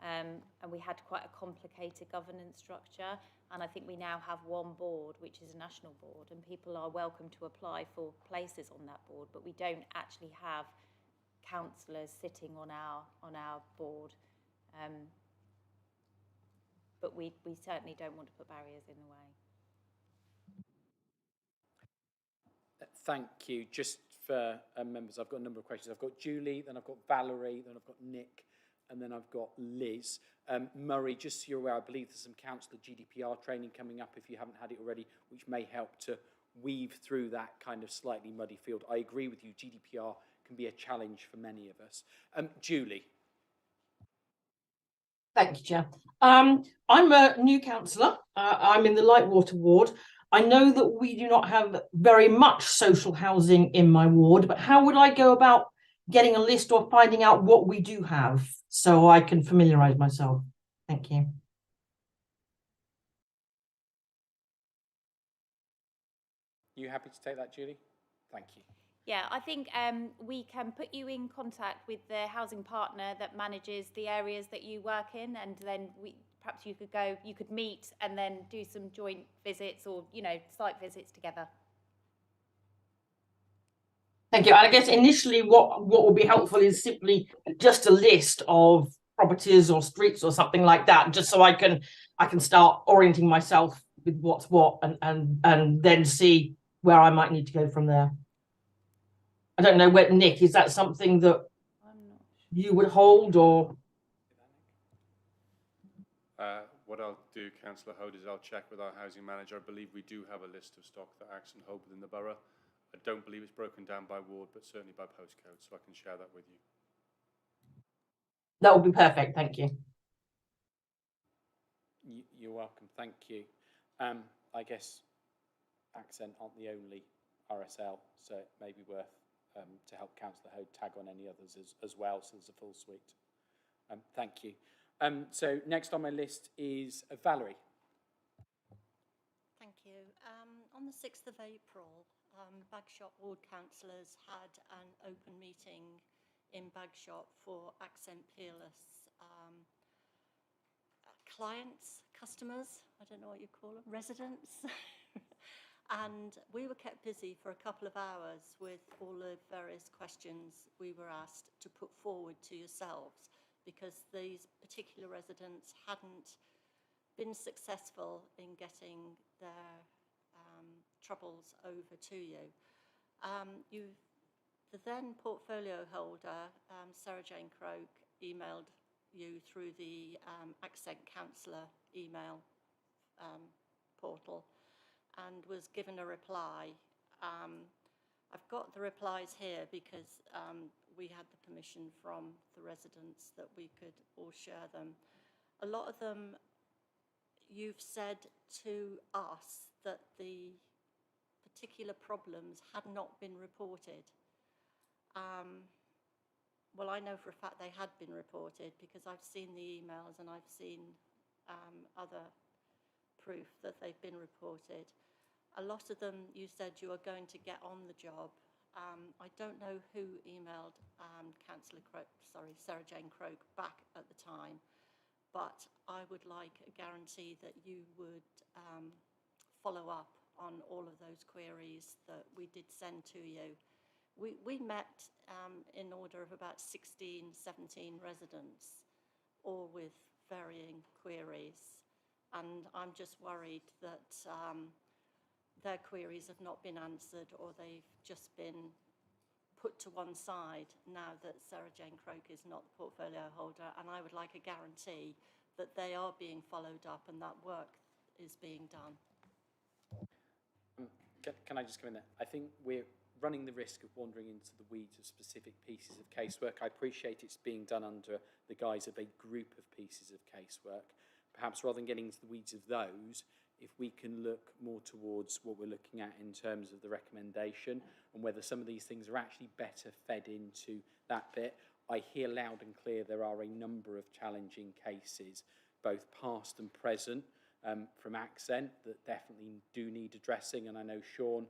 And we had quite a complicated governance structure. And I think we now have one board, which is a national board, and people are welcome to apply for places on that board. But we don't actually have councillors sitting on our board. But we certainly don't want to put barriers in the way. Thank you. Just for members, I've got a number of questions. I've got Julie, then I've got Valerie, then I've got Nick, and then I've got Liz. Murray, just so you're aware, I believe there's some councillor GDPR training coming up, if you haven't had it already, which may help to weave through that kind of slightly muddy field. I agree with you, GDPR can be a challenge for many of us. Julie. Thank you, Chair. I'm a new councillor. I'm in the Lightwater ward. I know that we do not have very much social housing in my ward, but how would I go about getting a list or finding out what we do have so I can familiarise myself? Thank you. You happy to take that, Julie? Thank you. Yeah, I think we can put you in contact with the housing partner that manages the areas that you work in, and then perhaps you could meet and then do some joint visits or, site visits together. Thank you. And I guess initially what will be helpful is simply just a list of properties or streets or something like that, just so I can start orienting myself with what's what and then see where I might need to go from there. I don't know where, Nick, is that something that you would hold or? What I'll do, Councillor Hode, is I'll check with our housing manager. I believe we do have a list of stock that Axon hold within the borough. I don't believe it's broken down by ward, but certainly by postcode, so I can share that with you. That would be perfect, thank you. You're welcome, thank you. I guess Accent aren't the only RSL, so it may be worth to help Councillor Hode tag on any others as well, so there's a full suite. Thank you. So next on my list is Valerie. Thank you. On the 6th of April, Bagshot Ward Councillors had an open meeting in Bagshot for Accent Peerless clients, customers, I don't know what you call them, residents. And we were kept busy for a couple of hours with all the various questions we were asked to put forward to yourselves, because these particular residents hadn't been successful in getting their troubles over to you. The then portfolio holder, Sarah Jane Croak, emailed you through the Accent Councillor email portal and was given a reply. I've got the replies here because we had the permission from the residents that we could all share them. A lot of them, you've said to us that the particular problems had not been reported. Well, I know for a fact they had been reported because I've seen the emails and I've seen other proof that they've been reported. A lot of them, you said you are going to get on the job. I don't know who emailed Sarah Jane Croak back at the time, but I would like a guarantee that you would follow up on all of those queries that we did send to you. We met in order of about 16, 17 residents, all with varying queries. And I'm just worried that their queries have not been answered, or they've just been put to one side now that Sarah Jane Croak is not the portfolio holder. And I would like a guarantee that they are being followed up and that work is being done. Can I just come in there? I think we're running the risk of wandering into the weeds of specific pieces of casework. I appreciate it's being done under the guise of a group of pieces of casework. Perhaps rather than getting into the weeds of those, if we can look more towards what we're looking at in terms of the recommendation and whether some of these things are actually better fed into that bit. I hear loud and clear there are a number of challenging cases, both past and present, from Accent that definitely do need addressing. And I know, Sean,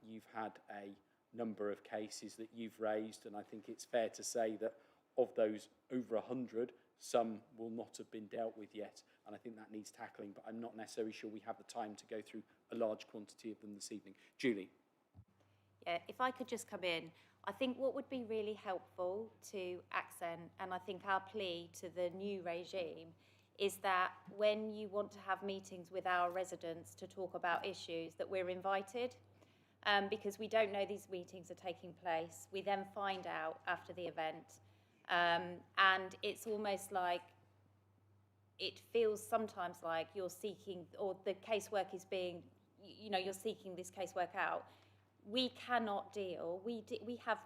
you've had a number of cases that you've raised, and I think it's fair to say that of those over 100, some will not have been dealt with yet, and I think that needs tackling, but I'm not necessarily sure we have the time to go through a large quantity of them this evening. Julie. Yeah, if I could just come in, I think what would be really helpful to Accent, and I think our plea to the new regime, is that when you want to have meetings with our residents to talk about issues, that we're invited, because we don't know these meetings are taking place. We then find out after the event, and it's almost like, it feels sometimes like you're seeking, or the casework is being, you're seeking this casework out. We cannot deal, we have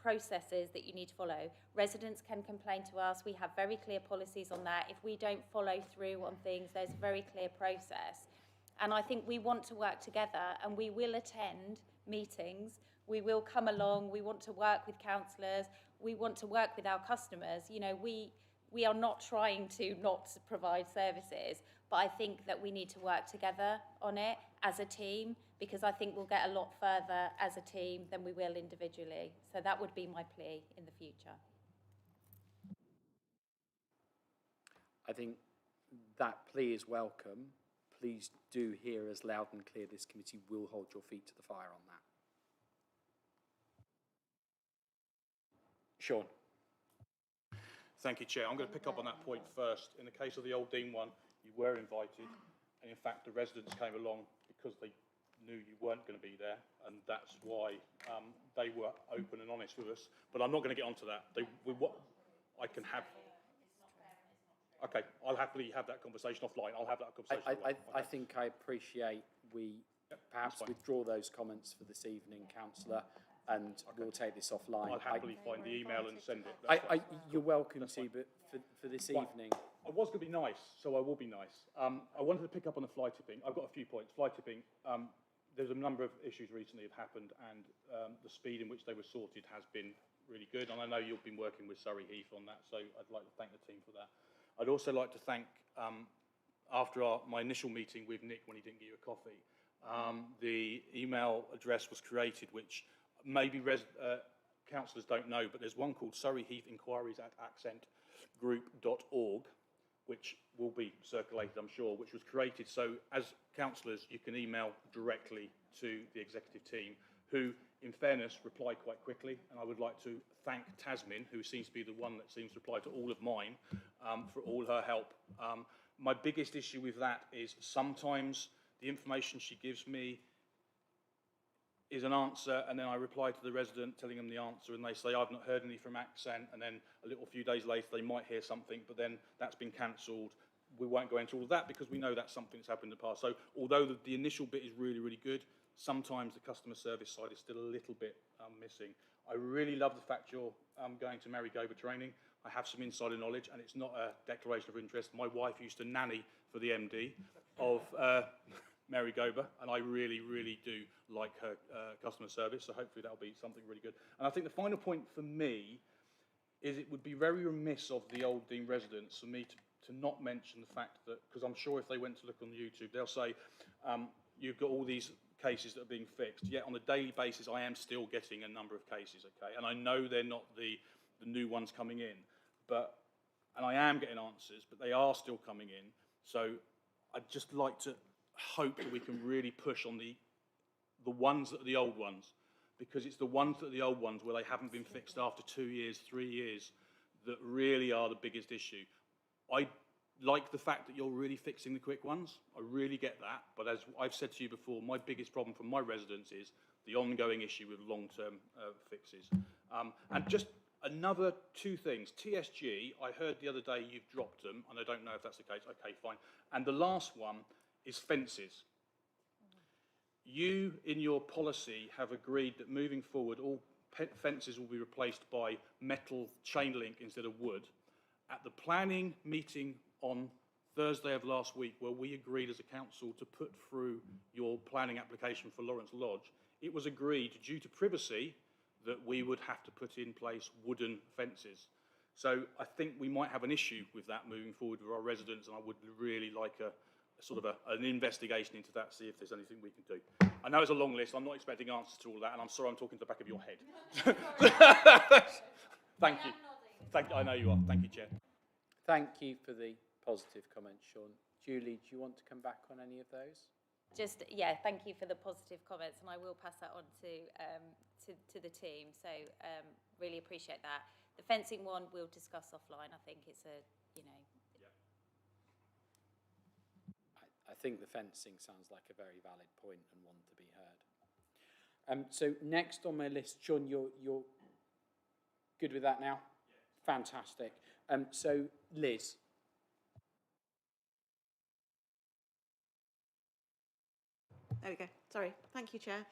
processes that you need to follow. Residents can complain to us, we have very clear policies on that. If we don't follow through on things, there's a very clear process. And I think we want to work together, and we will attend meetings. We will come along. We want to work with councillors. We want to work with our customers. You know, we are not trying to not provide services, but I think that we need to work together on it as a team, because I think we'll get a lot further as a team than we will individually. So that would be my plea in the future. I think that plea is welcome. Please do hear us loud and clear. This committee will hold your feet to the fire on that. Sean. Thank you, Chair. I'm going to pick up on that point first. In the case of the Old Dean one, you were invited, and in fact the residents came along because they knew you weren't going to be there, and that's why they were open and honest with us. But I'm not going to get onto that. I can have... Okay, I'll happily have that conversation offline. I'll have that conversation offline. I think I appreciate we perhaps withdraw those comments for this evening, Councillor, and we'll take this offline. I'll happily find the email and send it. You're welcome to, but for this evening... I was going to be nice, so I will be nice. I wanted to pick up on the fly tipping. I've got a few points. Fly tipping, there's a number of issues recently have happened, and the speed in which they were sorted has been really good. And I know you've been working with Surrey Heath on that, so I'd like to thank the team for that. I'd also like to thank, after my initial meeting with Nick when he didn't get you a coffee, the email address was created, which maybe councillors don't know, but there's one called Surrey Heath Inquiries at accentgroup.org, which will be circulated, I'm sure, which was created so as councillors you can email directly to the executive team, who, in fairness, reply quite quickly. And I would like to thank Tasmin, who seems to be the one that seems to reply to all of mine, for all her help. My biggest issue with that is sometimes the information she gives me is an answer, and then I reply to the resident telling them the answer, and they say, I've not heard any from Accent, and then a few days later they might hear something, but then that's been cancelled. We won't go into all of that because we know that's something that's happened in the past. So although the initial bit is really, really good, sometimes the customer service side is still a little bit missing. I really love the fact you're going to Marigoba training. I have some insider knowledge, and it's not a declaration of interest. My wife used to nanny for the MD of Marigoba, and I really, really do like her customer service, so hopefully that'll be something really good. And I think the final point for me is it would be very remiss of the Old Dean residents for me to not mention the fact that, because I'm sure if they went to look on YouTube, they'll say, you've got all these cases that are being fixed, yet on a daily basis I am still getting a number of cases, okay? And I know they're not the new ones coming in, and I am getting answers, but they are still coming in. So I'd just like to hope that we can really push on the ones that are the old ones, because it's the ones that are the old ones where they haven't been fixed after 2 years, 3 years, that really are the biggest issue. I like the fact that you're really fixing the quick ones. I really get that. But as I've said to you before, my biggest problem from my residents is the ongoing issue with long-term fixes. And just another 2 things. TSG, I heard the other day you've dropped them, and I don't know if that's the case. Okay, fine. And the last one is fences. You, in your policy, have agreed that moving forward, all fences will be replaced by metal chain link instead of wood. At the planning meeting on Thursday of last week, where we agreed as a council to put through your planning application for Lawrence Lodge, it was agreed, due to privacy, that we would have to put in place wooden fences. So I think we might have an issue with that moving forward with our residents, and I would really like an investigation into that, see if there's anything we can do. I know it's a long list. I'm not expecting answers to all that, and I'm sorry I'm talking to the back of your head. Thank you. I know you are. Thank you, Chair. Thank you for the positive comments, Sean. Julie, do you want to come back on any of those? Thank you for the positive comments, and I will pass that on to the team. So really appreciate that. The fencing one we'll discuss offline. I think it's I think the fencing sounds like a very valid point and one to be heard. So next on my list, Sean, you're good with that now? Yeah. Fantastic. So Liz. There we go. Sorry. Thank you, Chair.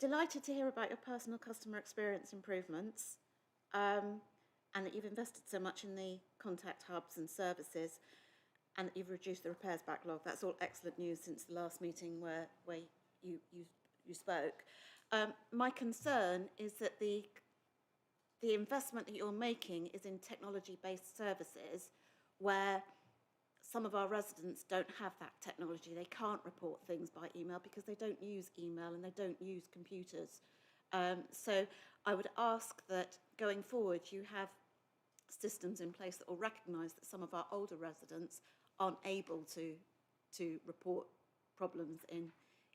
Delighted to hear about your personal customer experience improvements and that you've invested so much in the contact hubs and services. and that you've reduced the repairs backlog. That's all excellent news since the last meeting where you spoke. My concern is that the investment that you're making is in technology-based services where some of our residents don't have that technology. They can't report things by email because they don't use email and they don't use computers. So I would ask that going forward you have systems in place that will recognise that some of our older residents aren't able to report problems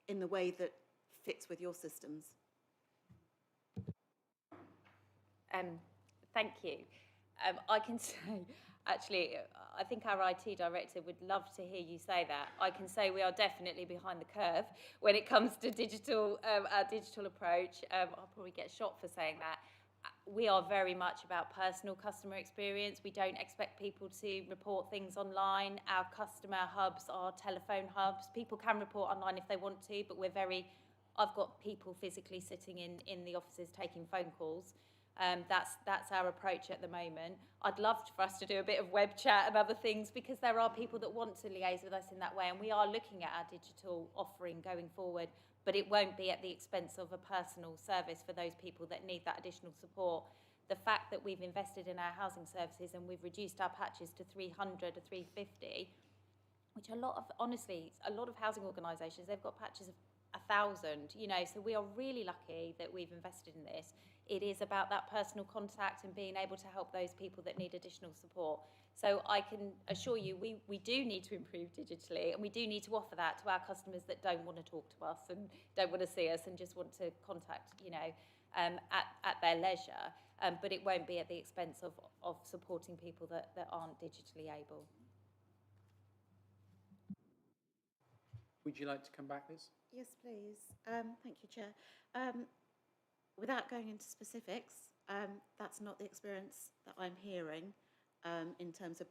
in the way that fits with your systems. Thank you. I can say, actually, I think our IT director would love to hear you say that. I can say we are definitely behind the curve when it comes to digital, our digital approach. I'll probably get shot for saying that. We are very much about personal customer experience. We don't expect people to report things online. Our customer hubs are telephone hubs. People can report online if they want to, but I've got people physically sitting in the offices taking phone calls. That's our approach at the moment. I'd love for us to do a bit of web chat and other things because there are people that want to liaise with us in that way, and we are looking at our digital offering going forward, but it won't be at the expense of a personal service for those people that need that additional support. The fact that we've invested in our housing services and we've reduced our patches to 300 or 350, which honestly, a lot of housing organisations, they've got patches of 1,000, so we are really lucky that we've invested in this. It is about that personal contact and being able to help those people that need additional support. So I can assure you we do need to improve digitally, and we do need to offer that to our customers that don't want to talk to us and don't want to see us and just want to contact, at their leisure. But it won't be at the expense of supporting people that aren't digitally able. Would you like to come back, Liz? Yes, please. Thank you, Chair. Without going into specifics, that's not the experience that I'm hearing in terms of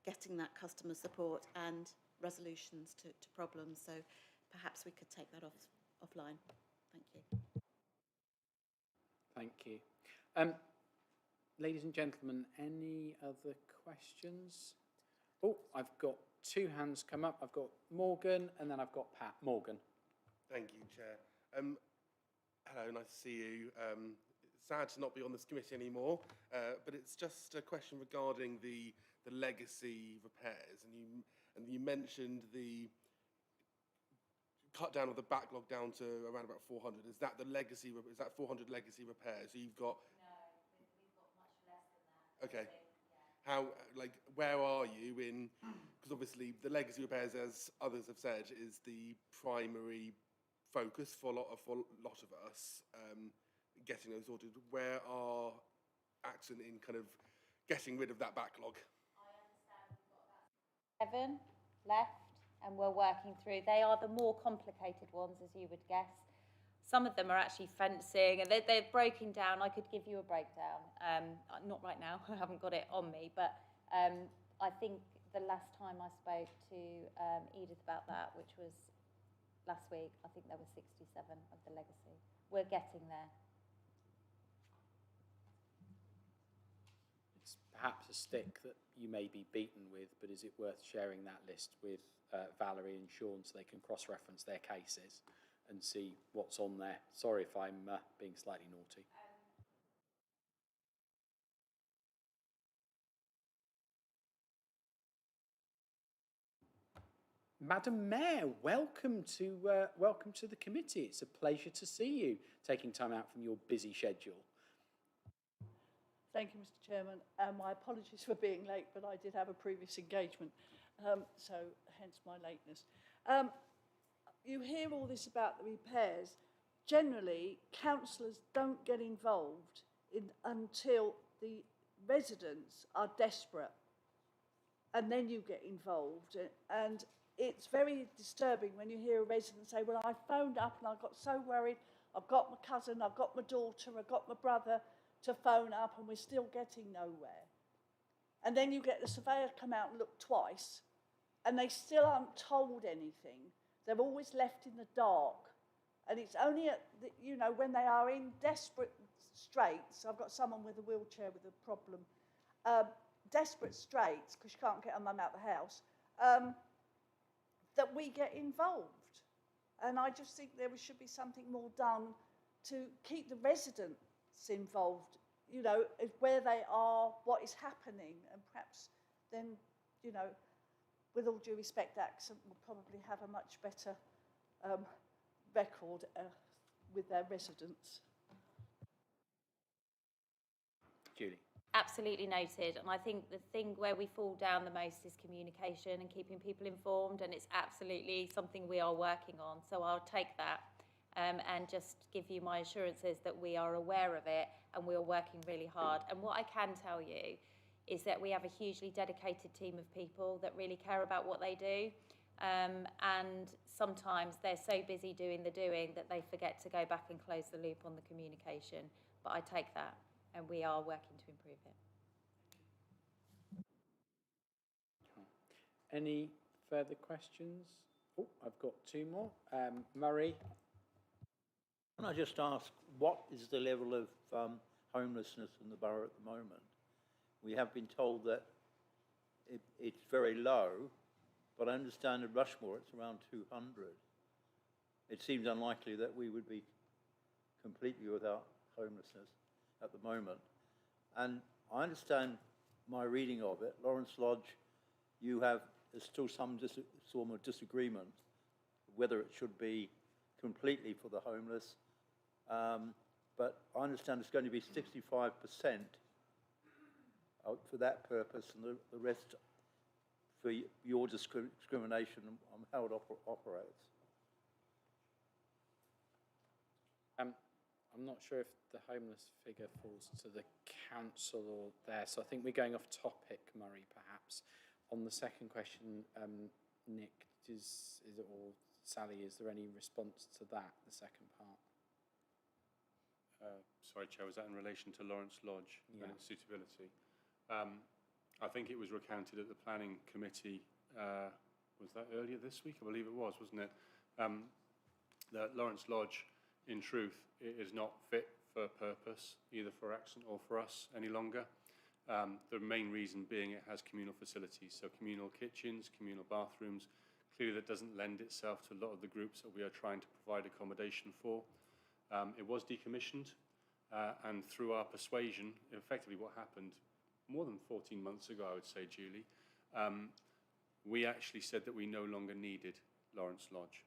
getting that customer support and resolutions to problems. So perhaps we could take that offline. Thank you. Thank you. Ladies and gentlemen, any other questions? Oh, I've got two hands come up. I've got Morgan and then I've got Pat. Morgan. Thank you, Chair. Hello, nice to see you. Sad to not be on this committee anymore, but it's just a question regarding the legacy repairs, and you mentioned the cut down of the backlog down to around about 400. Is that the legacy? Is that 400 legacy repairs? So you've got. No, we've got much less than that. Okay. How, where are you in? Because obviously the legacy repairs, as others have said, is the primary focus for a lot of us. Getting those sorted. Where are Accent in kind of getting rid of that backlog? I understand we've got about 7 left, and we're working through. They are the more complicated ones, as you would guess. Some of them are actually fencing, and they're broken down. I could give you a breakdown. Not right now. I haven't got it on me, but I think the last time I spoke to Edith about that, which was last week, I think there were 67 of the legacy. We're getting there. It's perhaps a stick that you may be beaten with, but is it worth sharing that list with Valerie and Sean so they can cross-reference their cases and see what's on there? Sorry if I'm being slightly naughty. Madam Mayor, welcome to the committee. It's a pleasure to see you, taking time out from your busy schedule. Thank you, Mr. Chairman. My apologies for being late, but I did have a previous engagement, so hence my lateness. You hear all this about the repairs. Generally, councillors don't get involved until the residents are desperate, and then you get involved. And it's very disturbing when you hear a resident say, well, I phoned up and I got so worried. I've got my cousin, I've got my daughter, I've got my brother to phone up, and we're still getting nowhere. And then you get the surveyor come out and look twice, and they still aren't told anything. They're always left in the dark. And it's only when they are in desperate straits. I've got someone with a wheelchair with a problem. Desperate straits, because she can't get her mum out of the house. that we get involved. And I just think there should be something more done to keep the residents involved, you know, where they are, what is happening, and perhaps then, you know, with all due respect, Accent will probably have a much better record with their residents. Julie. Absolutely noted. And I think the thing where we fall down the most is communication and keeping people informed. And it's absolutely something we are working on. So I'll take that and just give you my assurances that we are aware of it and we are working really hard. And what I can tell you is that we have a hugely dedicated team of people that really care about what they do. And sometimes they're so busy doing the doing that they forget to go back and close the loop on the communication. But I take that, and we are working to improve it. Any further questions? Oh, I've got two more. Murray. Can I just ask, what is the level of homelessness in the borough at the moment? We have been told that it's very low, but I understand at Rushmore it's around 200. It seems unlikely that we would be completely without homelessness at the moment. And I understand my reading of it, Lawrence Lodge, there's still some form of disagreement whether it should be completely for the homeless. But I understand it's going to be 65% for that purpose, and the rest for your discrimination on how it operates. I'm not sure if the homeless figure falls to the council or there, so I think we're going off topic, Murray, perhaps. On the second question, Nick, is it, or Sally, is there any response to that, the second part? Sorry, Chair, was that in relation to Lawrence Lodge and its suitability? I think it was recounted at the planning committee, was that earlier this week? I believe it was, wasn't it? That Lawrence Lodge, in truth, it is not fit for purpose, either for Accent or for us any longer. The main reason being it has communal facilities, so communal kitchens, communal bathrooms. Clearly that doesn't lend itself to a lot of the groups that we are trying to provide accommodation for. It was decommissioned, and through our persuasion, effectively what happened more than 14 months ago, I would say, Julie, we actually said that we no longer needed Lawrence Lodge.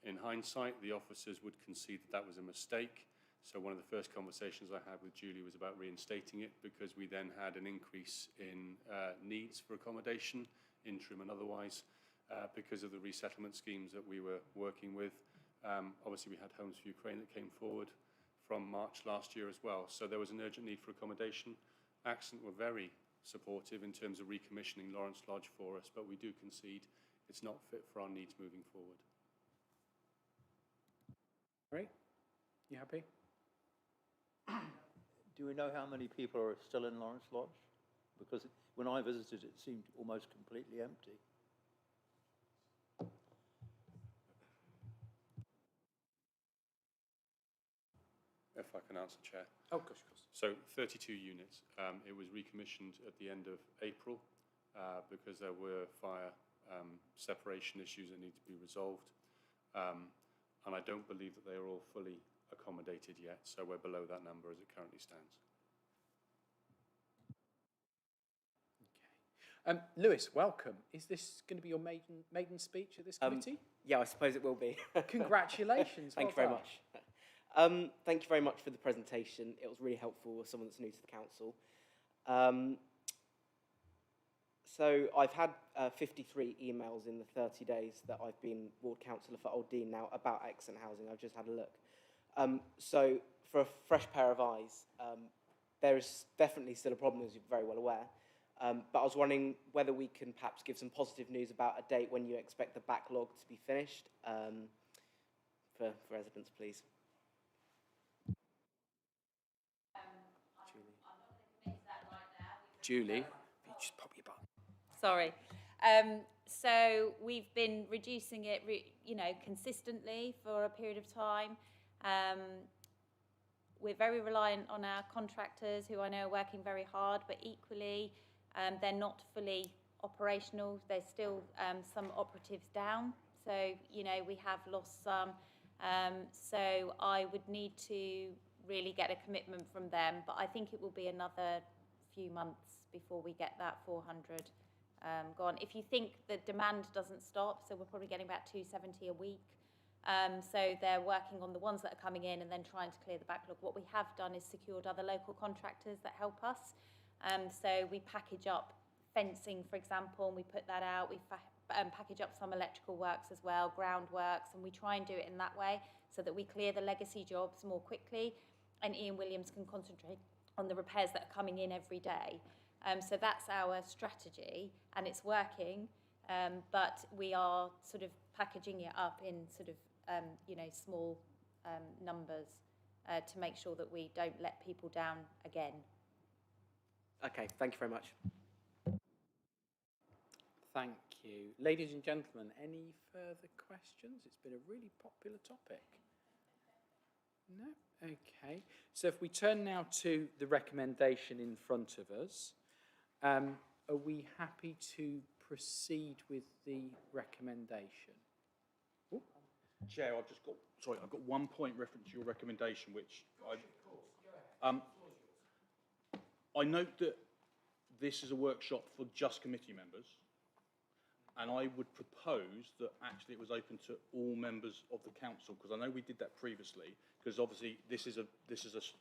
In hindsight, the officers would concede that that was a mistake. So one of the first conversations I had with Julie was about reinstating it, because we then had an increase in needs for accommodation, interim and otherwise, because of the resettlement schemes that we were working with. Obviously, we had Homes for Ukraine that came forward from March last year as well. So there was an urgent need for accommodation. Accent were very supportive in terms of recommissioning Lawrence Lodge for us, but we do concede it's not fit for our needs moving forward. Right? You happy? Do we know how many people are still in Lawrence Lodge? Because when I visited, it seemed almost completely empty. If I can answer, Chair. Oh, gosh, of course. So 32 units. It was recommissioned at the end of April because there were fire separation issues that need to be resolved. And I don't believe that they are all fully accommodated yet, so we're below that number as it currently stands. Okay. Lewis, welcome. Is this going to be your maiden speech at this committee? Yeah, I suppose it will be. Congratulations. Thank you very much. Thank you very much for the presentation. It was really helpful as someone that's new to the council. So I've had 53 emails in the 30 days that I've been ward councillor for Old Dean now about Accent Housing. I've just had a look. So for a fresh pair of eyes, there is definitely still a problem, as you're very well aware. But I was wondering whether we can perhaps give some positive news about a date when you expect the backlog to be finished for residents, please. Julie, just pop your button. Sorry. So we've been reducing it, consistently for a period of time. We're very reliant on our contractors, who I know are working very hard, but equally, they're not fully operational. There's still some operatives down, so you know we have lost some. So I would need to really get a commitment from them, but I think it will be another few months before we get that 400 gone. If you think the demand doesn't stop, so we're probably getting about 270 a week. So they're working on the ones that are coming in and then trying to clear the backlog. What we have done is secured other local contractors that help us. So we package up fencing, for example, and we put that out. We package up some electrical works as well, groundworks, and we try and do it in that way so that we clear the legacy jobs more quickly and Ian Williams can concentrate on the repairs that are coming in every day. So that's our strategy and it's working, but we are sort of packaging it up in sort of, small numbers to make sure that we don't let people down again. Okay, thank you very much. Thank you. Ladies and gentlemen, any further questions? It's been a really popular topic. No? Okay. So if we turn now to the recommendation in front of us, are we happy to proceed with the recommendation? Ooh. Chair, I've got one point reference to your recommendation, which I note that this is a workshop for just committee members, and I would propose that actually it was open to all members of the council, because I know we did that previously, because obviously this is a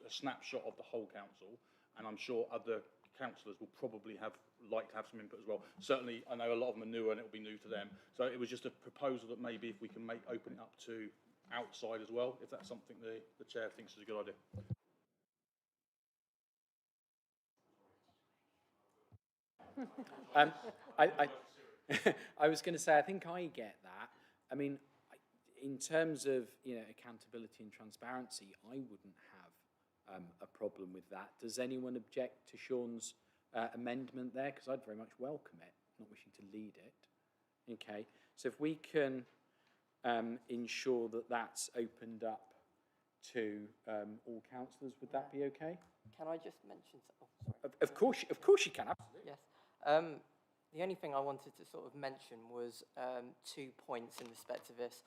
snapshot of the whole council, and I'm sure other councillors will probably like to have some input as well. Certainly, I know a lot of them are newer and it will be new to them. So it was just a proposal that maybe if we can open it up to outside as well, if that's something the chair thinks is a good idea. I was going to say, I think I get that. I mean, in terms of accountability and transparency, I wouldn't have a problem with that. Does anyone object to Sean's amendment there? Because I'd very much welcome it, not wishing to lead it. Okay, so if we can ensure that that's opened up to all councillors, would that be okay? Can I just mention? Oh, sorry. Of course you can. Absolutely. Yes. The only thing I wanted to sort of mention was 2 points in respect to this.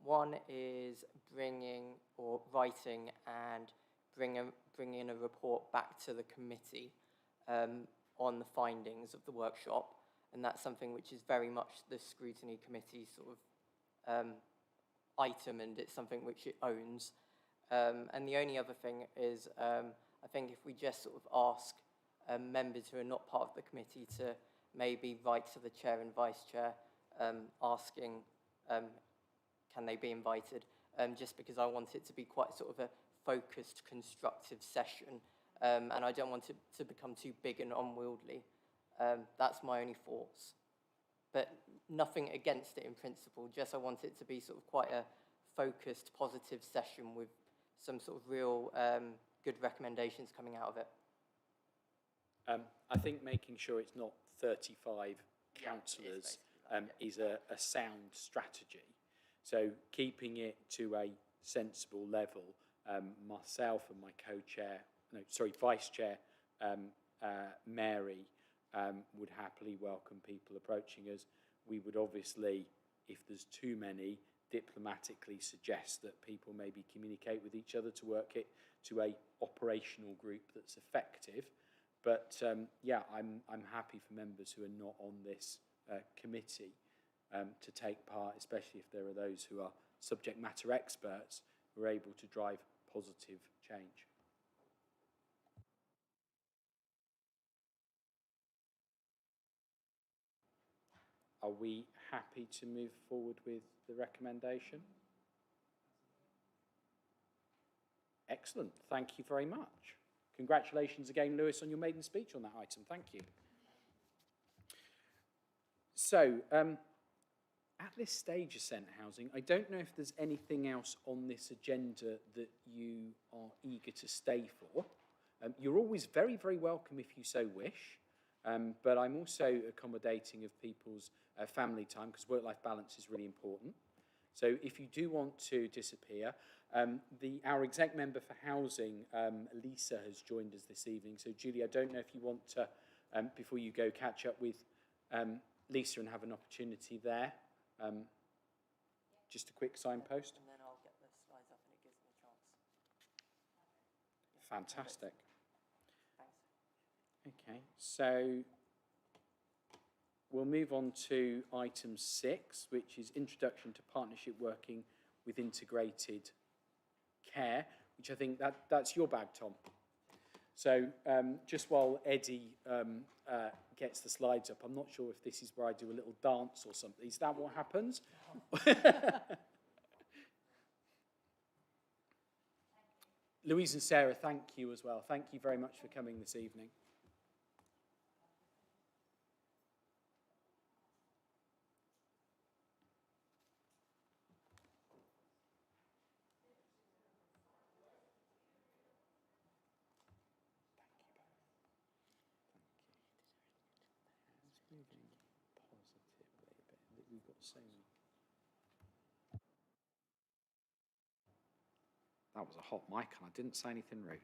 One is writing and bringing a report back to the committee on the findings of the workshop, and that's something which is very much the scrutiny committee sort of item, and it's something which it owns. And the only other thing is, I think if we just sort of ask members who are not part of the committee to maybe write to the chair and vice chair asking can they be invited, just because I want it to be quite sort of a focused, constructive session, and I don't want it to become too big and unwieldy. That's my only thoughts. But nothing against it in principle, just I want it to be sort of quite a focused, positive session with some sort of real good recommendations coming out of it. I think making sure it's not 35 councillors is a sound strategy. So keeping it to a sensible level, myself and my vice chair, Mary, would happily welcome people approaching us. We would obviously, if there's too many, diplomatically suggest that people maybe communicate with each other to work it to a operational group that's effective. But yeah, I'm happy for members who are not on this committee to take part, especially if there are those who are subject matter experts who are able to drive positive change. Are we happy to move forward with the recommendation? Excellent. Thank you very much. Congratulations again, Lewis, on your maiden speech on that item. Thank you. So, at this stage, Ascent Housing, I don't know if there's anything else on this agenda that you are eager to stay for. You're always very, very welcome if you so wish, but I'm also accommodating of people's family time, because work-life balance is really important. So if you do want to disappear, our exec member for housing, Lisa, has joined us this evening. So Julie, I don't know if you want to, before you go, catch up with Lisa and have an opportunity there. Just a quick signpost. And then I'll get the slides up and it gives me a chance. Fantastic. Thanks. Okay, so we'll move on to item 6, which is introduction to partnership working with integrated care, which I think that's your bag, Tom. So just while Eddie gets the slides up, I'm not sure if this is where I do a little dance or something. Is that what happens? Louise and Sarah, thank you as well. Thank you very much for coming this evening. Moving positively, but we've got so many. That was a hot mic and I didn't say anything rude.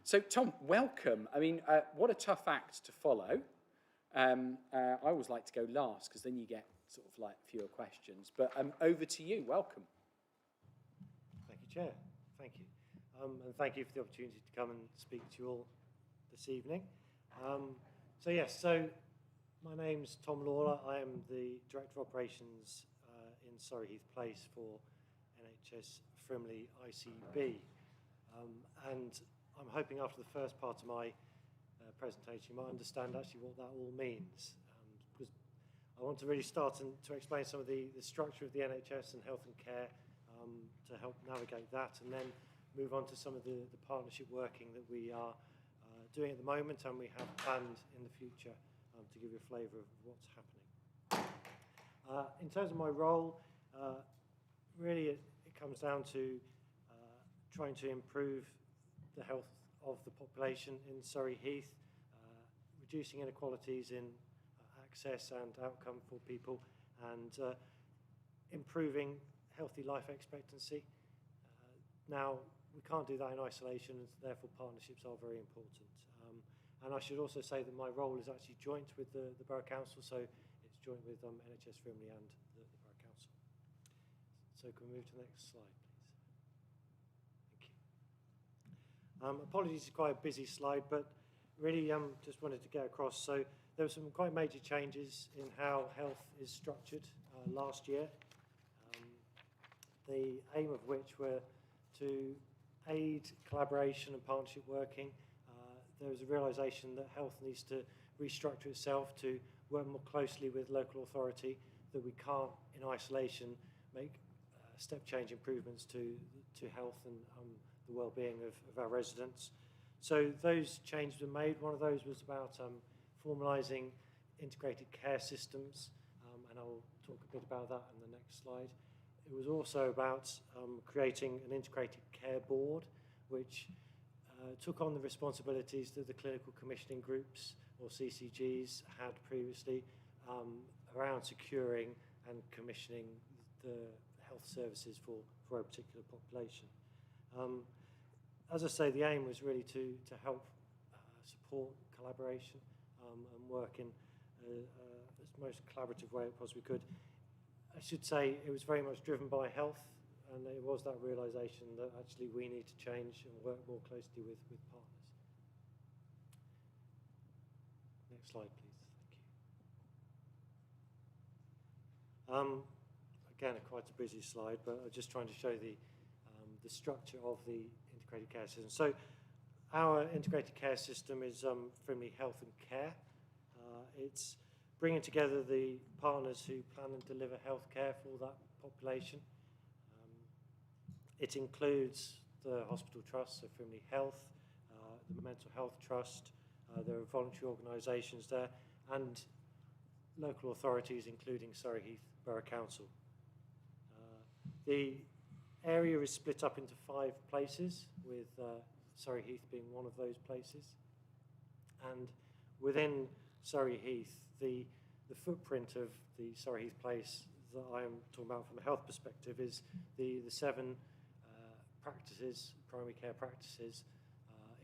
So Tom, welcome. I mean, what a tough act to follow. I always like to go last because then you get sort of like fewer questions. But over to you. Welcome. Thank you, Chair. Thank you. And thank you for the opportunity to come and speak to you all this evening. So my name's Tom Lawler. I am the Director of Operations in Surrey Heath Place for NHS Frimley ICB. And I'm hoping after the first part of my presentation you might understand actually what that all means. Because I want to really start to explain some of the structure of the NHS and health and care to help navigate that, and then move on to some of the partnership working that we are doing at the moment and we have planned in the future to give you a flavour of what's happening. In terms of my role, really it comes down to trying to improve the health of the population in Surrey Heath, reducing inequalities in access and outcome for people, and improving healthy life expectancy. Now, we can't do that in isolation, and therefore partnerships are very important. And I should also say that my role is actually joint with the Borough Council, so it's joint with NHS Frimley and the Borough Council. So can we move to the next slide, please? Thank you. Apologies, it's quite a busy slide, but really just wanted to get across. So there were some quite major changes in how health is structured last year, the aim of which were to aid collaboration and partnership working. There was a realisation that health needs to restructure itself to work more closely with local authority, that we can't in isolation make step change improvements to health and the well-being of our residents. So those changes were made. One of those was about formalising integrated care systems, and I'll talk a bit about that in the next slide. It was also about creating an integrated care board, which took on the responsibilities that the clinical commissioning groups, or CCGs, had previously around securing and commissioning the health services for a particular population. As I say, the aim was really to help support collaboration and work in as most collaborative way it possibly could. I should say it was very much driven by health, and it was that realisation that actually we need to change and work more closely with partners. Next slide, please. Thank you. Again, quite a busy slide, but I'm just trying to show the structure of the integrated care system. So our integrated care system is Frimley Health and Care. It's bringing together the partners who plan and deliver healthcare for that population. It includes the hospital trust, so Frimley Health, the Mental Health Trust, there are voluntary organisations there, and local authorities, including Surrey Heath Borough Council. The area is split up into 5 places, with Surrey Heath being one of those places. And within Surrey Heath, the footprint of the Surrey Heath place that I am talking about from a health perspective is the 7 practices, primary care practices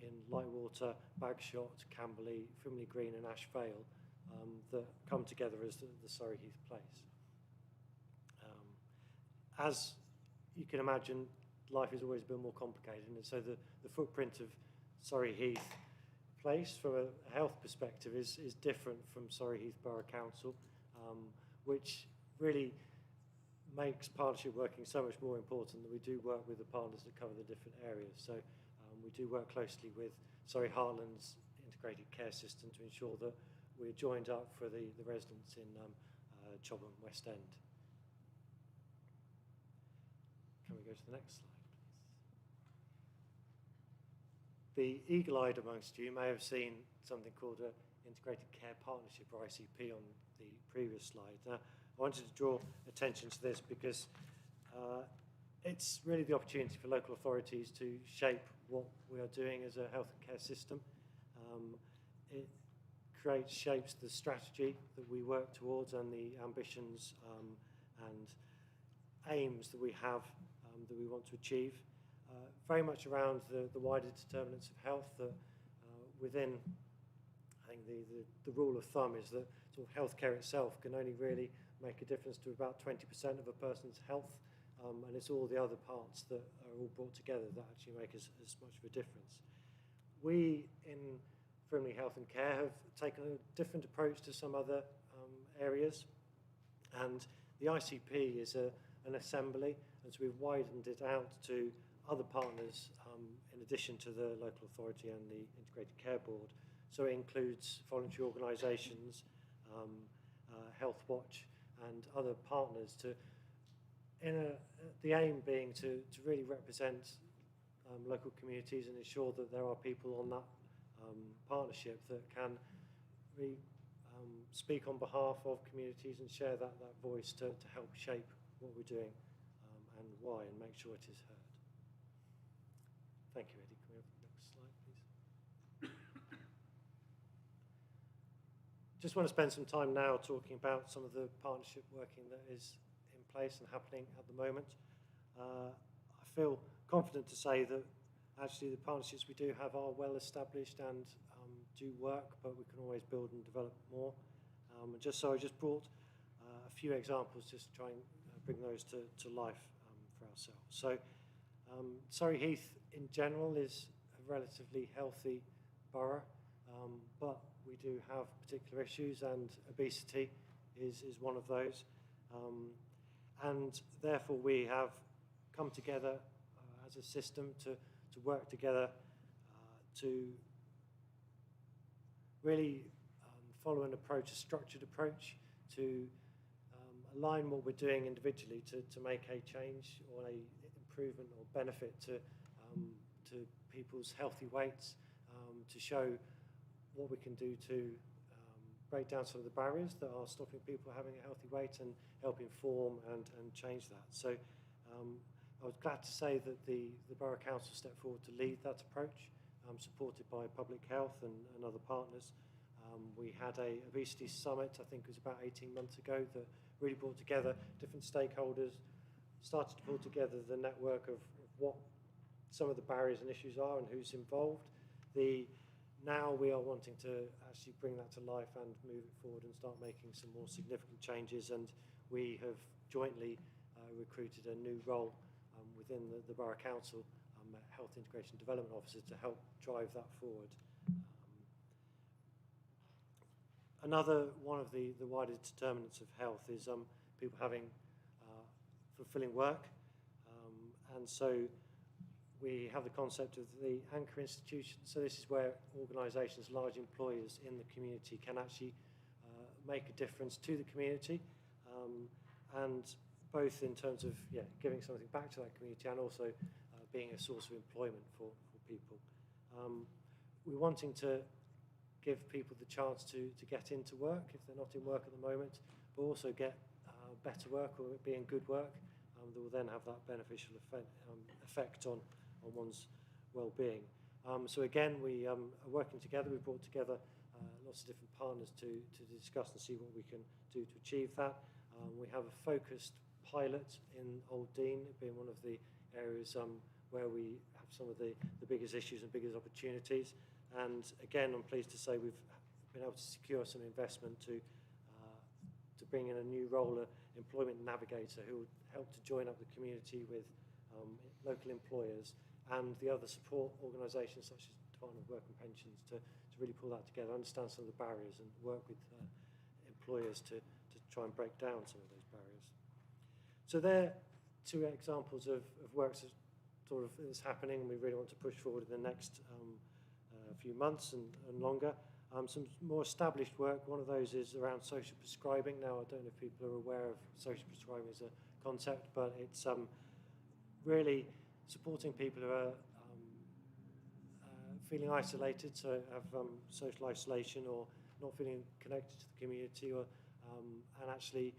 in Lightwater, Bagshot, Camberley, Frimley Green and Ash Vale that come together as the Surrey Heath place. As you can imagine, life has always been more complicated, and so the footprint of Surrey Heath place from a health perspective is different from Surrey Heath Borough Council, which really makes partnership working so much more important that we do work with the partners that cover the different areas. So we do work closely with Surrey Heartland's integrated care system to ensure that we're joined up for the residents in Chobham West End. Can we go to the next slide, please? The eagle-eyed amongst you may have seen something called an Integrated Care Partnership, or ICP, on the previous slide. Now, I wanted to draw attention to this because it's really the opportunity for local authorities to shape what we are doing as a health and care system. It shapes the strategy that we work towards and the ambitions and aims that we have that we want to achieve. Very much around the wider determinants of health that within, I think the rule of thumb is that sort of healthcare itself can only really make a difference to about 20% of a person's health, and it's all the other parts that are all brought together that actually make as much of a difference. We in Frimley Health and Care have taken a different approach to some other areas, and the ICP is an assembly, and so we've widened it out to other partners in addition to the local authority and the Integrated Care Board. So it includes voluntary organisations, Health Watch and other partners the aim being to really represent local communities and ensure that there are people on that partnership that can really speak on behalf of communities and share that voice to help shape what we're doing and why, and make sure it is heard. Thank you, Eddie. Can we have the next slide, please? Just want to spend some time now talking about some of the partnership working that is in place and happening at the moment. I feel confident to say that actually the partnerships we do have are well established and do work, but we can always build and develop more. I just brought a few examples just to try and bring those to life for ourselves. So Surrey Heath in general is a relatively healthy borough, but we do have particular issues, and obesity is one of those. And therefore we have come together as a system to work together to really follow an approach, a structured approach, to align what we're doing individually to make a change or a improvement or benefit to people's healthy weights, to show what we can do to break down some of the barriers that are stopping people having a healthy weight and help inform and change that. So I was glad to say that the Borough Council stepped forward to lead that approach, supported by Public Health and other partners. We had a obesity summit, I think it was about 18 months ago, that really brought together different stakeholders, started to pull together the network of what some of the barriers and issues are and who's involved. Now we are wanting to actually bring that to life and move it forward and start making some more significant changes, and we have jointly recruited a new role within the Borough Council, Health Integration Development Officer, to help drive that forward. Another one of the wider determinants of health is people having fulfilling work, and so we have the concept of the anchor institution. So this is where organisations, large employers in the community can actually make a difference to the community, and both in terms of giving something back to that community and also being a source of employment for people. We're wanting to give people the chance to get into work if they're not in work at the moment, but also get better work or be in good work that will then have that beneficial effect on one's well-being. So again, we are working together. We've brought together lots of different partners to discuss and see what we can do to achieve that. We have a focused pilot in Old Dean, being one of the areas where we have some of the biggest issues and biggest opportunities. And again, I'm pleased to say we've been able to secure some investment to bring in a new role, an employment navigator, who will help to join up the community with local employers and the other support organisations such as Department of Work and Pensions to really pull that together, understand some of the barriers and work with employers to try and break down some of those barriers. So there are two examples of work that sort of is happening, and we really want to push forward in the next few months and longer. Some more established work, one of those is around social prescribing. Now, I don't know if people are aware of social prescribing as a concept, but it's really supporting people who are feeling isolated, so have social isolation or not feeling connected to the community, or and actually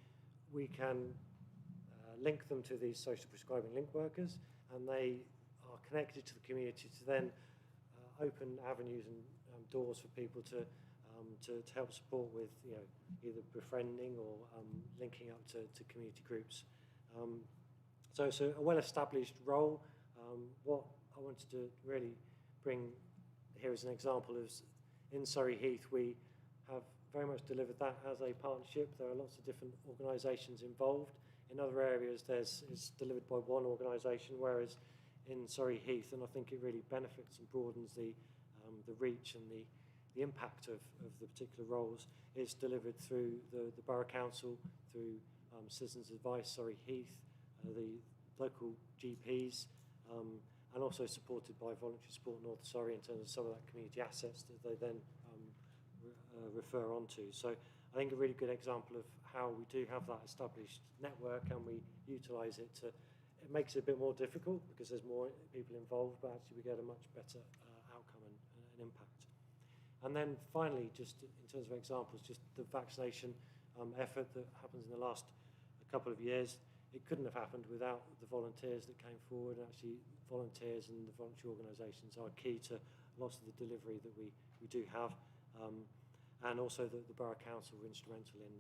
we can link them to these social prescribing link workers, and they are connected to the community to then open avenues and doors for people to help support with, you know, either befriending or linking up to community groups. So it's a well-established role. What I wanted to really bring here as an example is in Surrey Heath we have very much delivered that as a partnership. There are lots of different organisations involved. In other areas it's delivered by one organisation, whereas in Surrey Heath, and I think it really benefits and broadens the reach and the impact of the particular roles, is delivered through the Borough Council, through Citizens Advice Surrey Heath, the local GPs, and also supported by Voluntary Support North Surrey in terms of some of that community assets that they then refer on to. So I think a really good example of how we do have that established network and we utilise it to, it makes it a bit more difficult because there's more people involved, but actually we get a much better outcome and impact. And then finally, just in terms of examples, just the vaccination effort that happens in the last couple of years. It couldn't have happened without the volunteers that came forward, and actually volunteers and the voluntary organisations are key to lots of the delivery that we do have. And also the Borough Council were instrumental in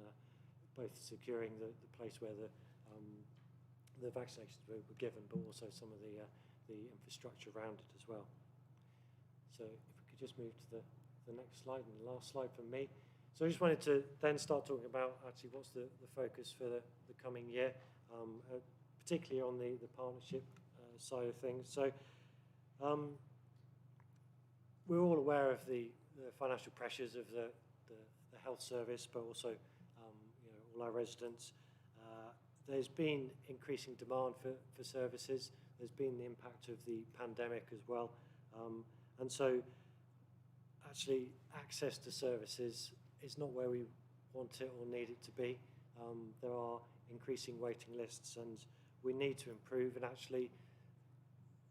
both securing the place where the vaccinations were given, but also some of the infrastructure around it as well. So if we could just move to the next slide, and the last slide for me. So I just wanted to then start talking about actually what's the focus for the coming year, particularly on the partnership side of things. So we're all aware of the financial pressures of the health service, but also you know, all our residents. There's been increasing demand for services. There's been the impact of the pandemic as well. And so actually access to services is not where we want it or need it to be. There are increasing waiting lists and we need to improve, and actually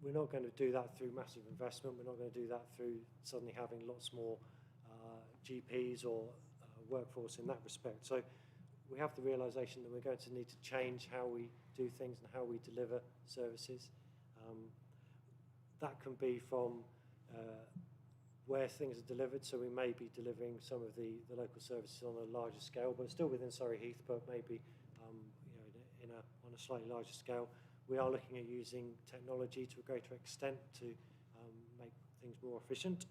we're not going to do that through massive investment. We're not going to do that through suddenly having lots more GPs or workforce in that respect. So we have the realisation that we're going to need to change how we do things and how we deliver services. That can be from where things are delivered, so we may be delivering some of the local services on a larger scale, but still within Surrey Heath, but maybe you know, on a slightly larger scale. We are looking at using technology to a greater extent to make things more efficient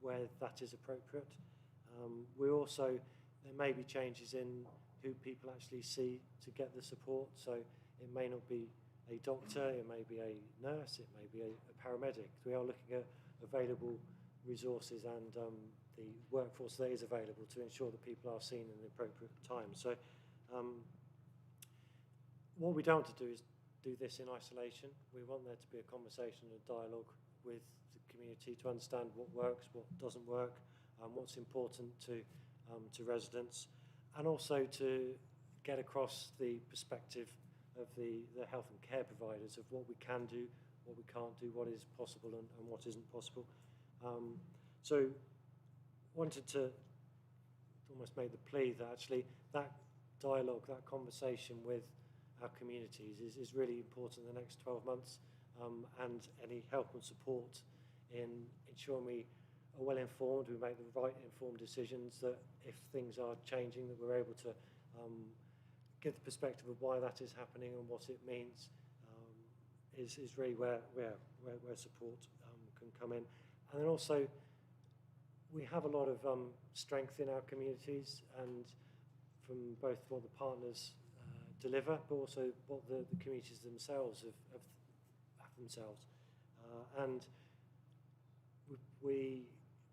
where that is appropriate. We also, there may be changes in who people actually see to get the support, so it may not be a doctor, it may be a nurse, it may be a paramedic. We are looking at available resources and the workforce that is available to ensure that people are seen in the appropriate time. So what we don't want to do is do this in isolation. We want there to be a conversation and a dialogue with the community to understand what works, what doesn't work, what's important to residents, and also to get across the perspective of the health and care providers of what we can do, what we can't do, what is possible and what isn't possible. So wanted to almost make the plea that actually that dialogue, that conversation with our communities is really important in the next 12 months, and any help and support in ensuring we are well informed, we make the right informed decisions, that if things are changing, that we're able to give the perspective of why that is happening and what it means, is really where support can come in. And then also, we have a lot of strength in our communities, and from both what the partners deliver, but also what the communities themselves have themselves. And we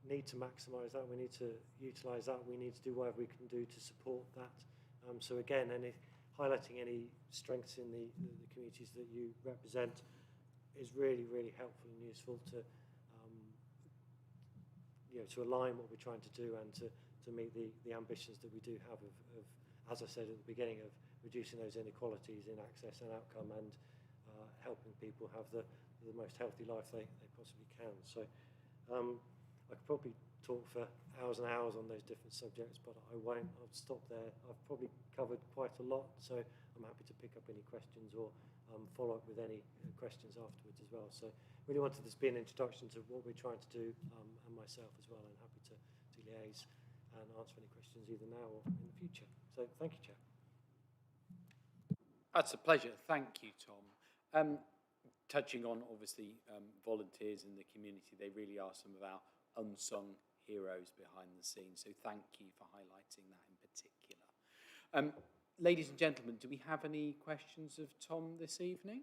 need to maximise that, we need to utilise that, we need to do whatever we can do to support that. So again, highlighting any strengths in the communities that you represent is really, really helpful and useful to to align what we're trying to do and to meet the ambitions that we do have of, as I said at the beginning, of reducing those inequalities in access and outcome, and helping people have the most healthy life they possibly can. So I could probably talk for hours and hours on those different subjects, but I won't. I'll stop there. I've probably covered quite a lot, so I'm happy to pick up any questions or follow up with any questions afterwards as well. So really wanted this to be an introduction to what we're trying to do, and myself as well, and happy to liaise and answer any questions either now or in the future. So thank you, Chair. That's a pleasure. Thank you, Tom. Touching on, obviously, volunteers in the community, they really are some of our unsung heroes behind the scenes. So thank you for highlighting that in particular. Ladies and gentlemen, do we have any questions of Tom this evening?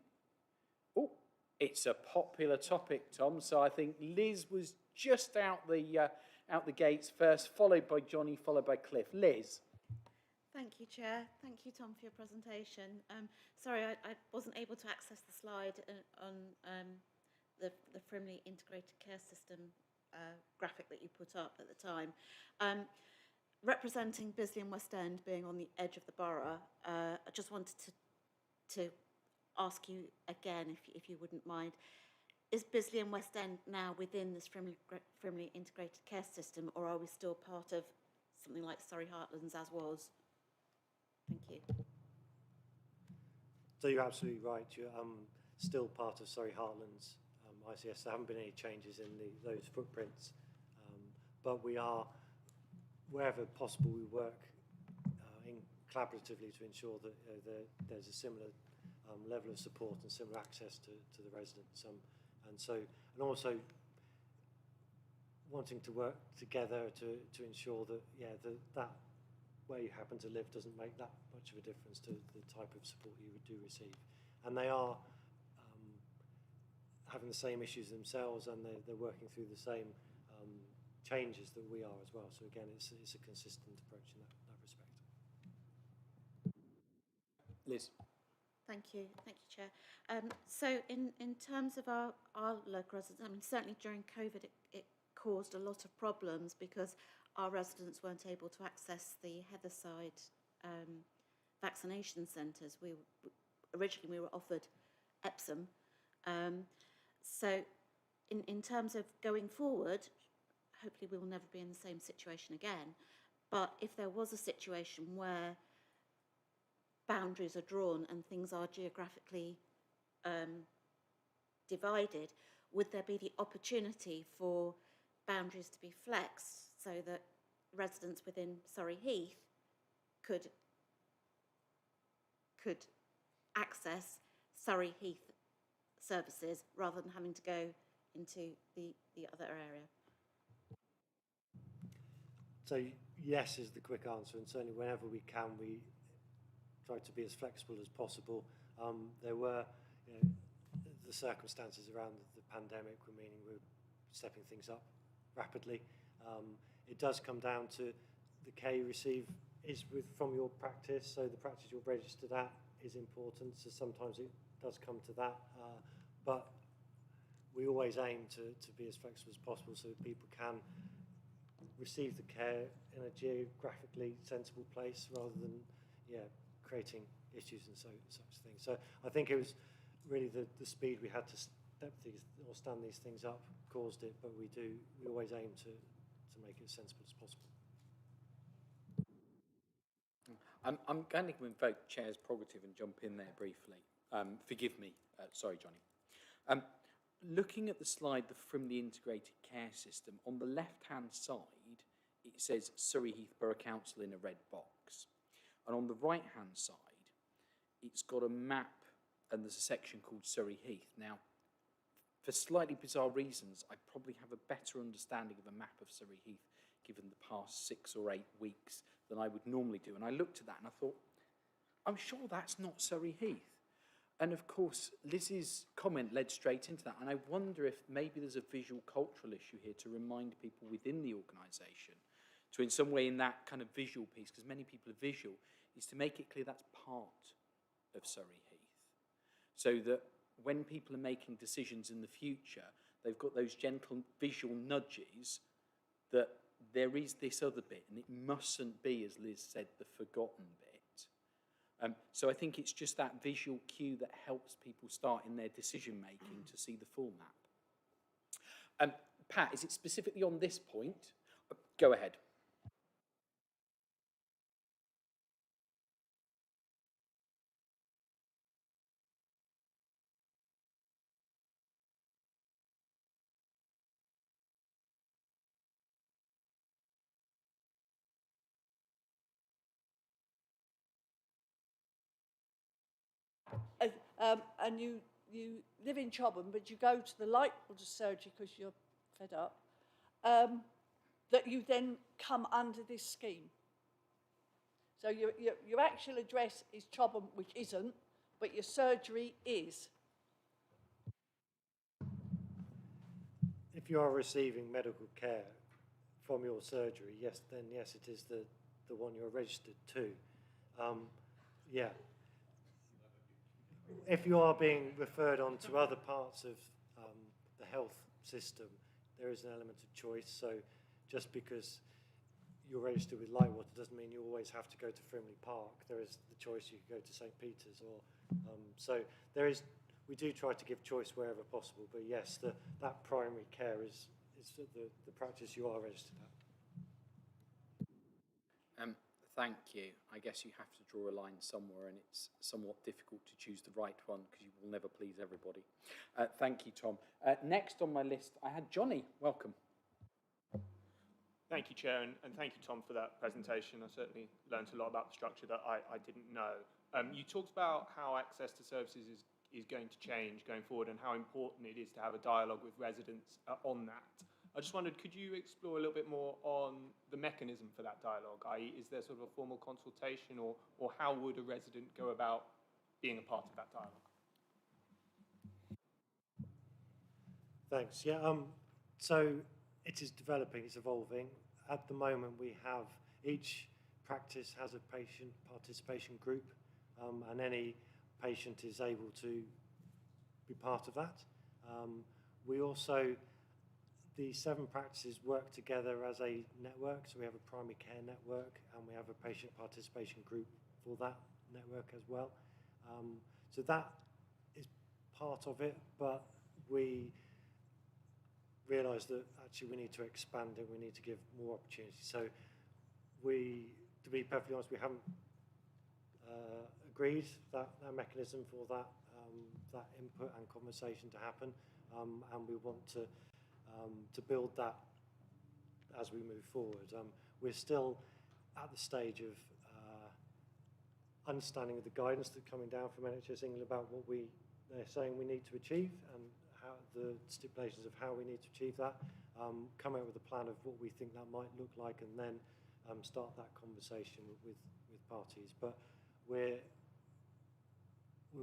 Oh, it's a popular topic, Tom. So I think Liz was just out the gates first, followed by Johnny, followed by Cliff. Liz. Thank you, Chair. Thank you, Tom, for your presentation. Sorry, I wasn't able to access the slide on the Frimley Integrated Care System graphic that you put up at the time. Representing Bisley and West End being on the edge of the borough, I just wanted to ask you again, if you wouldn't mind, is Bisley and West End now within this Frimley Integrated Care System, or are we still part of something like Surrey Heartlands as was? Thank you. So you're absolutely right. You're still part of Surrey Heartlands ICS. There haven't been any changes in those footprints, but we are, wherever possible, we work collaboratively to ensure that there's a similar level of support and similar access to the residents, and also wanting to work together to ensure that that where you happen to live doesn't make that much of a difference to the type of support you do receive. And they are having the same issues themselves, and they're working through the same changes that we are as well. So again, it's a consistent approach in that respect. Liz. Thank you, Chair. So in terms of our local residents, I mean, certainly during COVID, it caused a lot of problems because our residents weren't able to access the Heatherside vaccination centres. Originally we were offered Epsom. So in terms of going forward, hopefully we will never be in the same situation again. But if there was a situation where boundaries are drawn and things are geographically divided, would there be the opportunity for boundaries to be flexed so that residents within Surrey Heath could access Surrey Heath services rather than having to go into the other area? So yes is the quick answer, and certainly whenever we can, we try to be as flexible as possible. There were the circumstances around the pandemic were meaning we're stepping things up rapidly. It does come down to the care you receive is from your practice, so the practice you're registered at is important, so sometimes it does come to that, but we always aim to be as flexible as possible so that people can receive the care in a geographically sensible place rather than creating issues and such things. So I think it was really the speed we had to stand these things up caused it, but we always aim to make it as sensible as possible. I'm going to invoke Chair's prerogative and jump in there briefly. Forgive me. Sorry, Johnny. looking at the slide from the integrated care system, on the left-hand side, it says Surrey Heath Borough Council in a red box. And on the right-hand side, it's got a map and there's a section called Surrey Heath. Now, for slightly bizarre reasons, I probably have a better understanding of a map of Surrey Heath given the past 6 or 8 weeks than I would normally do. And I looked at that and I thought, I'm sure that's not Surrey Heath. And of course, Liz's comment led straight into that. And I wonder if maybe there's a visual cultural issue here to remind people within the organisation to, in some way, in that kind of visual piece, because many people are visual, is to make it clear that's part of Surrey Heath. So that when people are making decisions in the future, they've got those gentle visual nudges that there is this other bit, and it mustn't be, as Liz said, the forgotten bit. So I think it's just that visual cue that helps people start in their decision-making to see the full map. Pat, is it specifically on this point? Go ahead. And you live in Chobham, but you go to the Lightwater surgery because you're fed up, that you then come under this scheme. So your actual address is Chobham, which isn't, but your surgery is. If you are receiving medical care from your surgery, yes, then yes, it is the one you're registered to. Yeah. If you are being referred on to other parts of the health system, there is an element of choice. So just because you're registered with Lightwater doesn't mean you always have to go to Frimley Park. There is the choice, you could go to St. Peter's, or so there is. We do try to give choice wherever possible, but yes, that primary care is the practice you are registered at. Thank you. I guess you have to draw a line somewhere, and it's somewhat difficult to choose the right one because you will never please everybody. Thank you, Tom. Next on my list, I had Johnny. Welcome. Thank you, Chair, and thank you, Tom, for that presentation. I certainly learned a lot about the structure that I didn't know. You talked about how access to services is going to change going forward and how important it is to have a dialogue with residents on that. I just wondered, could you explore a little bit more on the mechanism for that dialogue? I.e., is there sort of a formal consultation, or how would a resident go about being a part of that dialogue? Thanks. Yeah. So it is developing. It's evolving. At the moment, we have each practice has a patient participation group, and any patient is able to be part of that. We also, the 7 practices work together as a network, so we have a primary care network and we have a patient participation group for that network as well. So that is part of it, but we realise that actually we need to expand it, we need to give more opportunities. So to be perfectly honest, we haven't agreed that mechanism for that input and conversation to happen, and we want to build that as we move forward. We're still at the stage of understanding of the guidance that's coming down from NHS England about what they're saying we need to achieve and how the stipulations of how we need to achieve that, come out with a plan of what we think that might look like, and then start that conversation with parties. But we're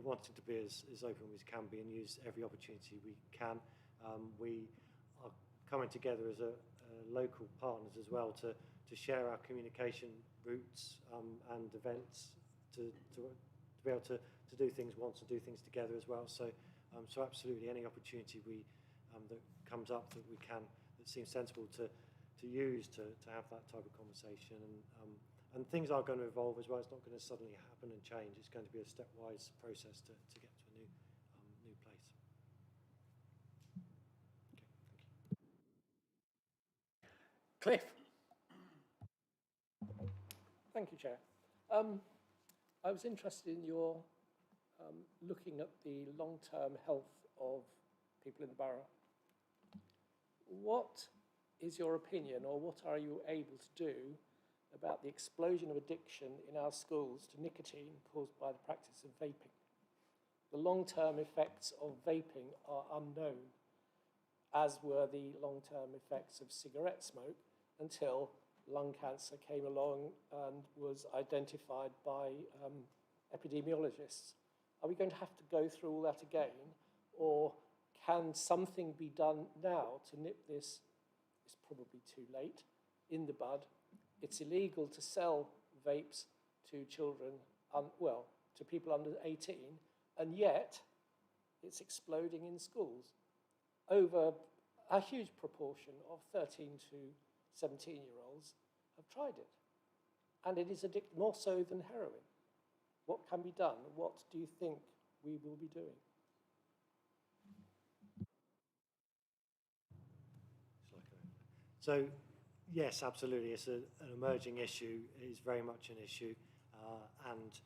wanting to be as open as we can be and use every opportunity we can. We are coming together as local partners as well to share our communication routes and events to be able to do things once and do things together as well. So absolutely any opportunity that comes up that we can, that seems sensible to use to have that type of conversation. And things are going to evolve as well. It's not going to suddenly happen and change. It's going to be a stepwise process to get to a new place. Cliff. Thank you, Chair. I was interested in your looking at the long-term health of people in the borough. What is your opinion, or what are you able to do about the explosion of addiction in our schools to nicotine caused by the practice of vaping? The long-term effects of vaping are unknown, as were the long-term effects of cigarette smoke, until lung cancer came along and was identified by epidemiologists. Are we going to have to go through all that again, or can something be done now to nip this? It's probably too late, in the bud. It's illegal to sell vapes to children, to people under 18, and yet it's exploding in schools. Over a huge proportion of 13 to 17-year-olds have tried it, and it is more so than heroin. What can be done? What do you think we will be doing? So, yes, absolutely. It's an emerging issue. It is very much an issue, and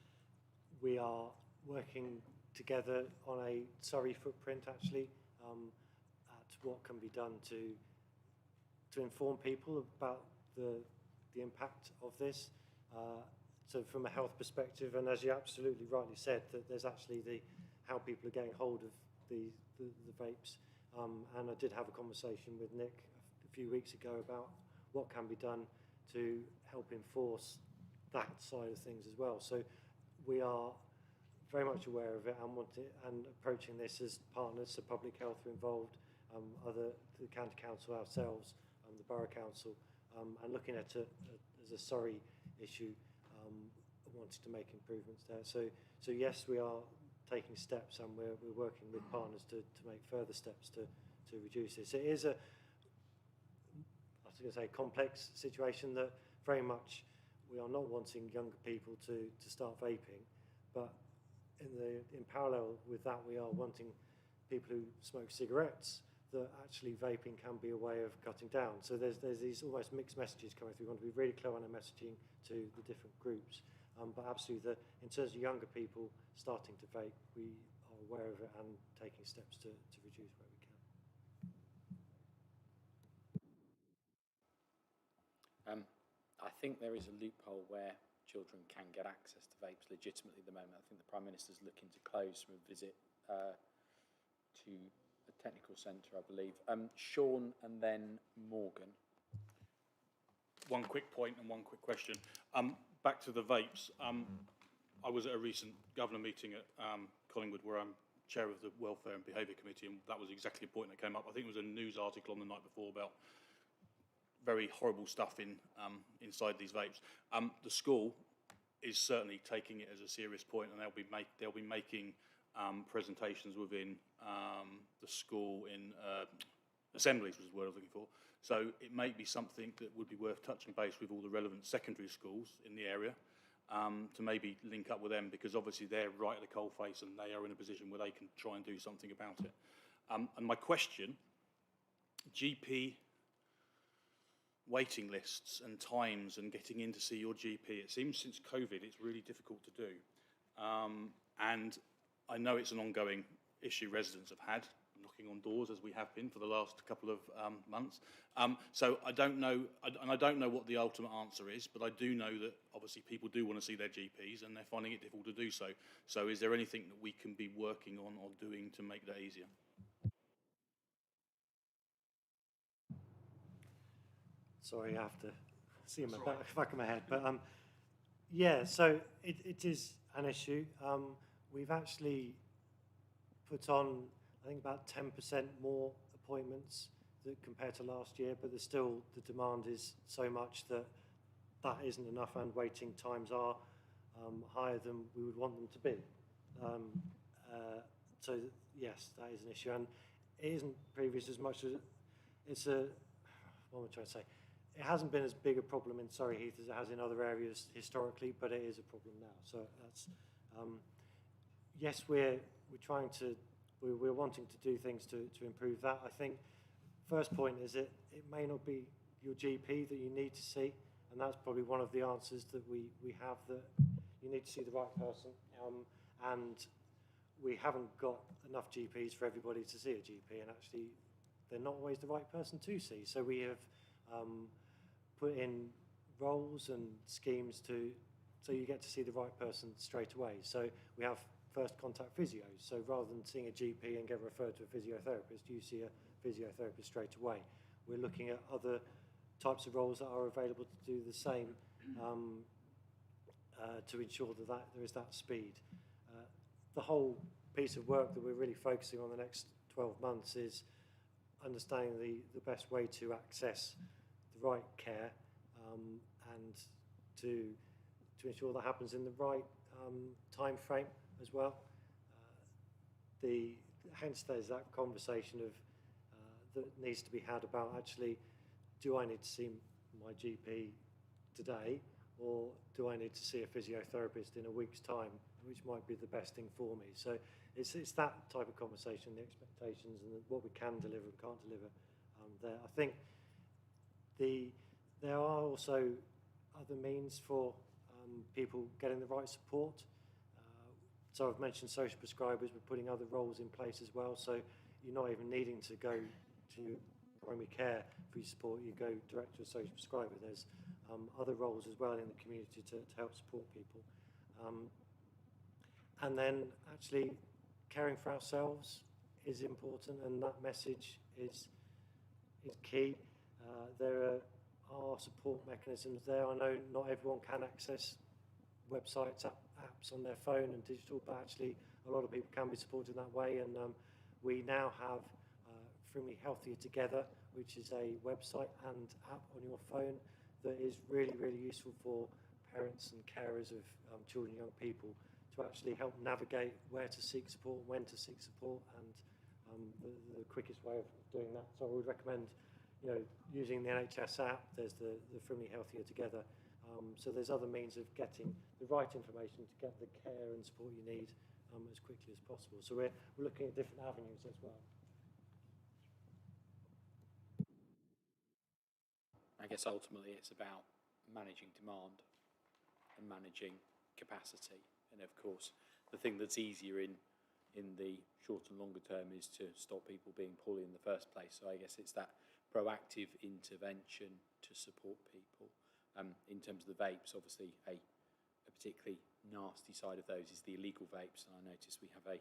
we are working together on a Surrey footprint, actually, at what can be done to inform people about the impact of this. So from a health perspective, and as you absolutely rightly said, that there's actually how people are getting hold of the vapes. And I did have a conversation with Nick a few weeks ago about what can be done to help enforce that side of things as well. So we are very much aware of it and approaching this as partners. So Public Health are involved, the County Council ourselves, the Borough Council, and looking at it as a Surrey issue, wanting to make improvements there. So yes, we are taking steps, and we're working with partners to make further steps to reduce this. It is I was going to say, complex situation that very much we are not wanting younger people to start vaping, but in parallel with that, we are wanting people who smoke cigarettes that actually vaping can be a way of cutting down. So there's these almost mixed messages coming through. We want to be really clear on our messaging to the different groups. But absolutely, in terms of younger people starting to vape, we are aware of it and taking steps to reduce where we can. I think there is a loophole where children can get access to vapes legitimately at the moment. I think the Prime Minister's looking to close from a visit to a technical centre, I believe. Sean and then Morgan. One quick point and one quick question. Back to the vapes. I was at a recent governor meeting at Collingwood where I'm chair of the Welfare and Behaviour Committee, and that was exactly the point that came up. I think it was a news article on the night before about very horrible stuff inside these vapes. The school is certainly taking it as a serious point, and they'll be making presentations within the school in assemblies was the word I was looking for. So it may be something that would be worth touching base with all the relevant secondary schools in the area to maybe link up with them, because obviously they're right at the coalface and they are in a position where they can try and do something about it. And my question, GP waiting lists and times and getting in to see your GP, it seems since COVID it's really difficult to do. And I know it's an ongoing issue residents have had, knocking on doors as we have been for the last couple of months. So I don't know, and I don't know what the ultimate answer is, but I do know that obviously people do want to see their GPs and they're finding it difficult to do so. So is there anything that we can be working on or doing to make that easier? Sorry, I have to see in the back of my head. But yeah, so it is an issue. We've actually put on, I think, about 10% more appointments compared to last year, but there's still, the demand is so much that isn't enough, and waiting times are higher than we would want them to be. So yes, that is an issue, and it isn't previous as much as it's a, what am I trying to say? It hasn't been as big a problem in Surrey Heath as it has in other areas historically, but it is a problem now. So that's, yes, we're wanting to do things to improve that. I think first point is it may not be your GP that you need to see, and that's probably one of the answers that we have, that you need to see the right person. And we haven't got enough GPs for everybody to see a GP, and actually they're not always the right person to see. So we have put in roles and schemes so you get to see the right person straight away. So we have first contact physios. So rather than seeing a GP and get referred to a physiotherapist, you see a physiotherapist straight away. We're looking at other types of roles that are available to do the same to ensure that there is that speed. The whole piece of work that we're really focusing on the next 12 months is understanding the best way to access the right care and to ensure that happens in the right time frame as well. Hence there's that conversation of that needs to be had about actually, do I need to see my GP today, or do I need to see a physiotherapist in a week's time, which might be the best thing for me? So it's that type of conversation, the expectations and what we can deliver and can't deliver there. I think there are also other means for people getting the right support. So I've mentioned social prescribers, we're putting other roles in place as well, so you're not even needing to go to primary care for your support, you go direct to a social prescriber. There's other roles as well in the community to help support people. And then actually caring for ourselves is important, and that message is key. There are support mechanisms there. I know not everyone can access websites, apps on their phone and digital, but actually a lot of people can be supported that way, and we now have Frimley Healthier Together, which is a website and app on your phone that is really, really useful for parents and carers of children and young people to actually help navigate where to seek support, when to seek support, and the quickest way of doing that. So I would recommend, using the NHS app. There's the Frimley Healthier Together. So there's other means of getting the right information to get the care and support you need as quickly as possible. So we're looking at different avenues as well. I guess ultimately it's about managing demand and managing capacity. And of course, the thing that's easier in the short and longer term is to stop people being poorly in the first place. So I guess it's that proactive intervention to support people. In terms of the vapes, obviously a particularly nasty side of those is the illegal vapes. And I notice we have a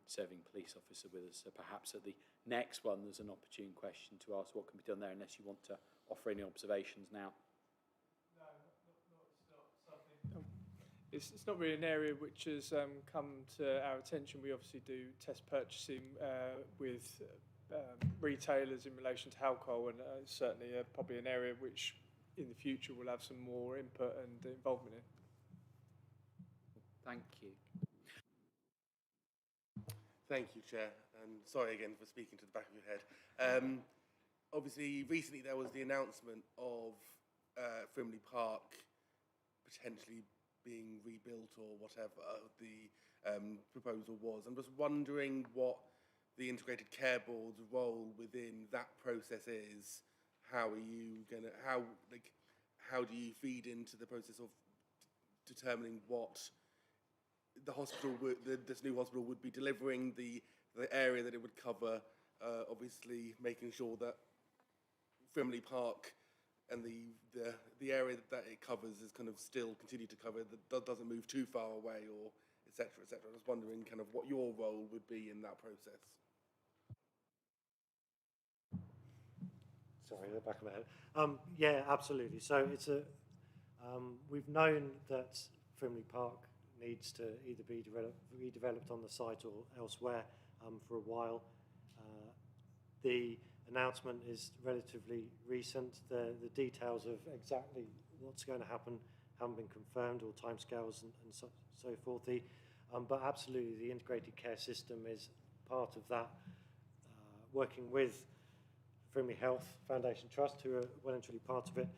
serving police officer with us. So perhaps at the next one, there's an opportune question to ask what can be done there, unless you want to offer any observations now. It's not really an area which has come to our attention. We obviously do test purchasing with retailers in relation to alcohol, and it's certainly probably an area which in the future we'll have some more input and involvement in. Thank you. Thank you, Chair, and sorry again for speaking to the back of your head. Obviously, recently there was the announcement of Frimley Park potentially being rebuilt or whatever the proposal was. I'm just wondering what the Integrated Care Board's role within that process is. How are you going to, how do you feed into the process of determining what the hospital this new hospital would be delivering, the area that it would cover, obviously making sure that Frimley Park and the area that it covers is kind of still continue to cover, that doesn't move too far away, or et cetera, et cetera. I was wondering kind of what your role would be in that process. Sorry, the back of my head. Yeah, absolutely. So it's we've known that Frimley Park needs to either be redeveloped on the site or elsewhere for a while. The announcement is relatively recent. The details of exactly what's going to happen haven't been confirmed, or timescales and so forth. But absolutely, the integrated care system is part of that, working with Frimley Health Foundation Trust, who are well and truly part of it,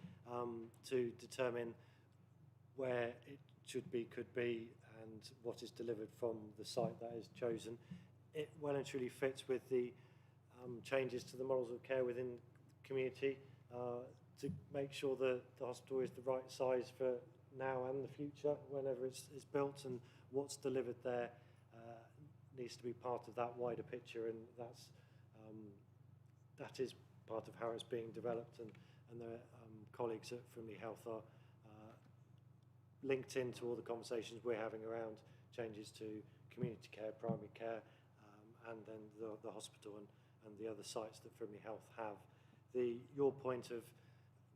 to determine where it should be, could be, and what is delivered from the site that is chosen. It well and truly fits with the changes to the models of care within the community to make sure that the hospital is the right size for now and the future, whenever it's built, and what's delivered there needs to be part of that wider picture, and that is part of how it's being developed, and the colleagues at Frimley Health are linked into all the conversations we're having around changes to community care, primary care, and then the hospital and the other sites that Frimley Health have. Your point of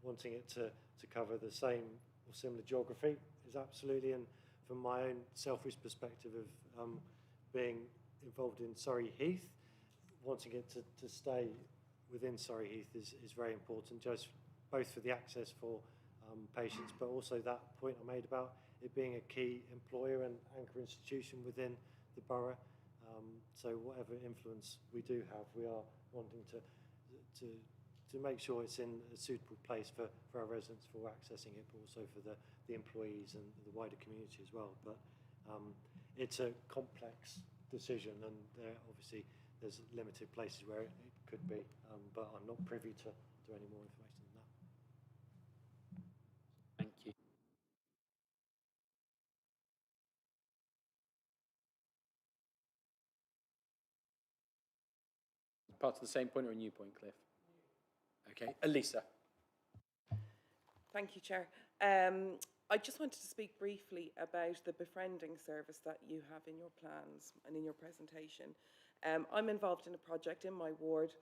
wanting it to cover the same or similar geography is absolutely, and from my own selfish perspective of being involved in Surrey Heath, wanting it to stay within Surrey Heath is very important, just both for the access for patients, but also that point I made about it being a key employer and anchor institution within the borough. So whatever influence we do have, we are wanting to make sure it's in a suitable place for our residents for accessing it, but also for the employees and the wider community as well. But it's a complex decision, and obviously there's limited places where it could be, but I'm not privy to any more information than that. Thank you. Part of the same point or a new point, Cliff? Okay, Elisa. Thank you, Chair. I just wanted to speak briefly about the befriending service that you have in your plans and in your presentation. I'm involved in a project in my ward,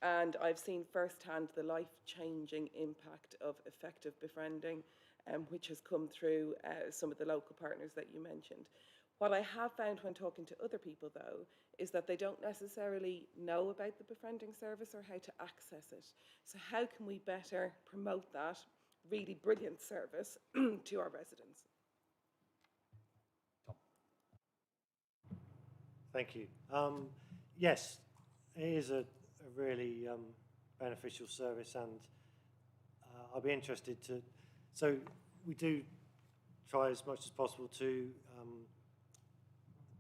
and I've seen firsthand the life-changing impact of effective befriending, which has come through some of the local partners that you mentioned. What I have found when talking to other people, though, is that they don't necessarily know about the befriending service or how to access it. So how can we better promote that really brilliant service to our residents? Thank you. Yes, it is a really beneficial service, and I'll be interested to... So we do try as much as possible to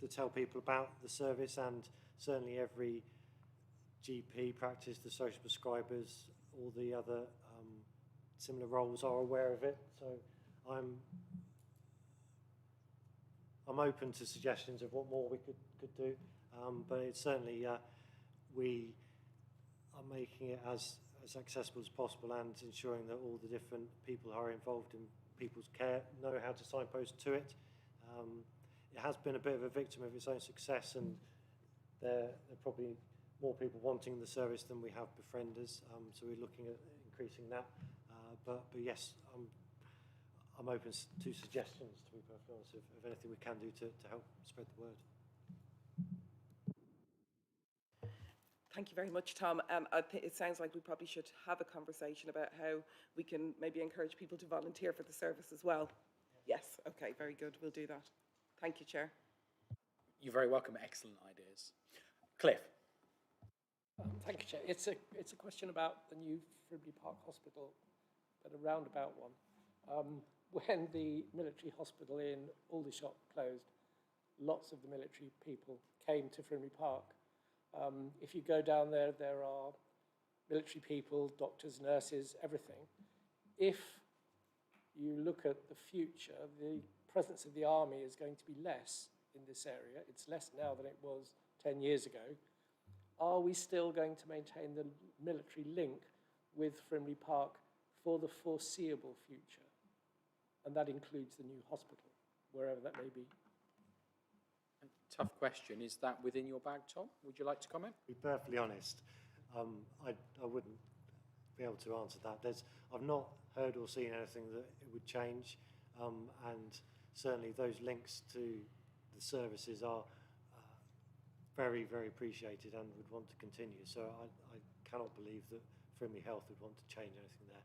tell people about the service, and certainly every GP practice, the social prescribers, all the other similar roles are aware of it. So I'm open to suggestions of what more we could do, but it's certainly we are making it as accessible as possible and ensuring that all the different people who are involved in people's care know how to signpost to it. It has been a bit of a victim of its own success, and there are probably more people wanting the service than we have befrienders, so we're looking at increasing that. But yes, I'm open to suggestions, to be perfectly honest, of anything we can do to help spread the word. Thank you very much, Tom. It sounds like we probably should have a conversation about how we can maybe encourage people to volunteer for the service as well. Yes, okay, very good. We'll do that. Thank you, Chair. You're very welcome. Excellent ideas. Cliff. Thank you, Chair. It's a question about the new Frimley Park Hospital, but a roundabout one. When the military hospital in Aldershot closed, lots of the military people came to Frimley Park. If you go down there, there are military people, doctors, nurses, everything. If you look at the future, the presence of the army is going to be less in this area. It's less now than it was 10 years ago. Are we still going to maintain the military link with Frimley Park for the foreseeable future? And that includes the new hospital, wherever that may be. Tough question. Is that within your bag, Tom? Would you like to comment? To be perfectly honest, I wouldn't be able to answer that. I've not heard or seen anything that it would change, and certainly those links to the services are very, very appreciated and would want to continue. So I cannot believe that Frimley Health would want to change anything there.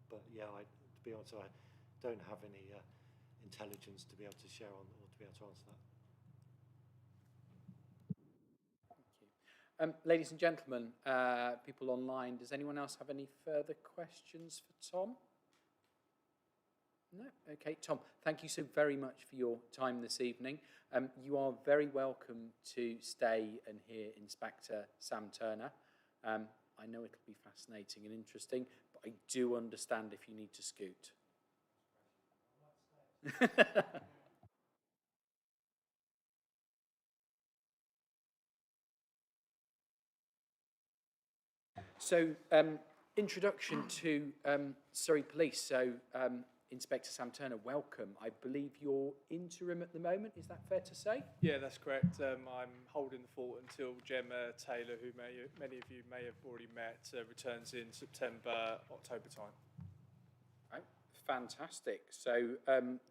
But yeah, to be honest, I don't have any intelligence to be able to share on or to be able to answer that. Ladies and gentlemen, people online, does anyone else have any further questions for Tom? No? Okay, Tom, thank you so very much for your time this evening. You are very welcome to stay and hear Inspector Sam Turner. I know it'll be fascinating and interesting, but I do understand if you need to scoot. So, introduction to Surrey Police. So, Inspector Sam Turner, welcome. I believe you're interim at the moment. Is that fair to say? Yeah, that's correct. I'm holding the fort until Gemma Taylor, who many of you may have already met, returns in September, October time. Right, fantastic. So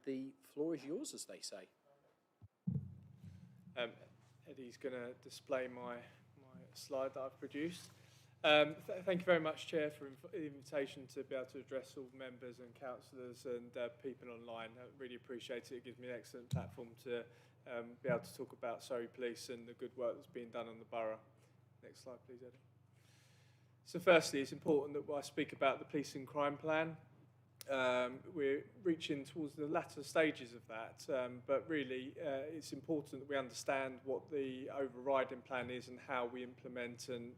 the floor is yours, as they say. Eddie's going to display my slide that I've produced. Thank you very much, Chair, for the invitation to be able to address all members and councillors and people online. I really appreciate it. It gives me an excellent platform to be able to talk about Surrey Police and the good work that's being done on the borough. Next slide, please, Eddie. So firstly, it's important that I speak about the policing crime plan. We're reaching towards the latter stages of that, but really it's important that we understand what the overriding plan is and how we implement and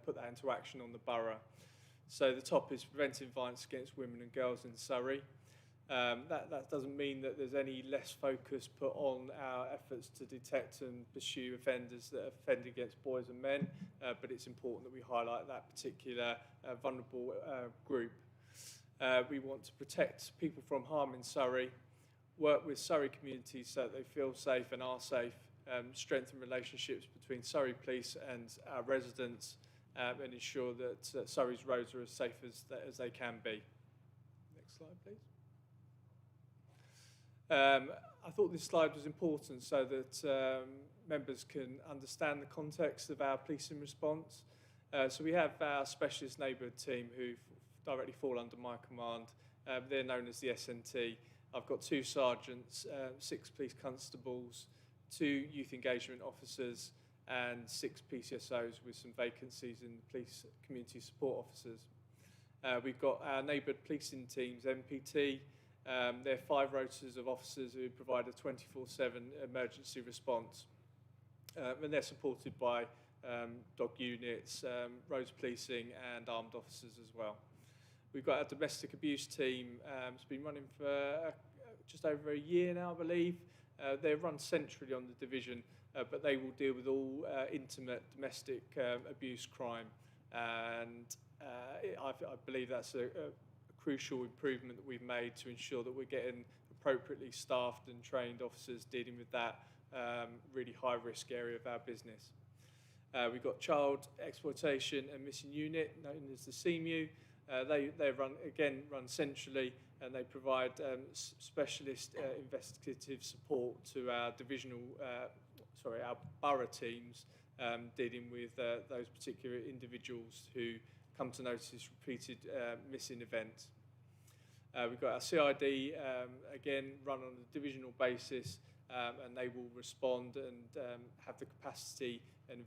put that into action on the borough. So the top is preventing violence against women and girls in Surrey. That doesn't mean that there's any less focus put on our efforts to detect and pursue offenders that offend against boys and men, but it's important that we highlight that particular vulnerable group. We want to protect people from harm in Surrey, work with Surrey communities so that they feel safe and are safe, strengthen relationships between Surrey Police and our residents, and ensure that Surrey's roads are as safe as they can be. Next slide, please. I thought this slide was important so that members can understand the context of our policing response. So we have our specialist neighbourhood team who directly fall under my command. They're known as the SNT. I've got 2 sergeants, 6 police constables, 2 youth engagement officers, and 6 PCSOs with some vacancies in police community support officers. We've got our neighbourhood policing teams, MPT. They're 5 rotas of officers who provide a 24/7 emergency response. And they're supported by dog units, roads policing, and armed officers as well. We've got our domestic abuse team. It's been running for just over a year now, I believe. They're run centrally on the division, but they will deal with all intimate domestic abuse crime. And I believe that's a crucial improvement that we've made to ensure that we're getting appropriately staffed and trained officers dealing with that really high-risk area of our business. We've got child exploitation and missing unit, known as the CMU. They run centrally, and they provide specialist investigative support to our our borough teams dealing with those particular individuals who come to notice repeated missing events. We've got our CID, again, run on a divisional basis, and they will respond and have the capacity and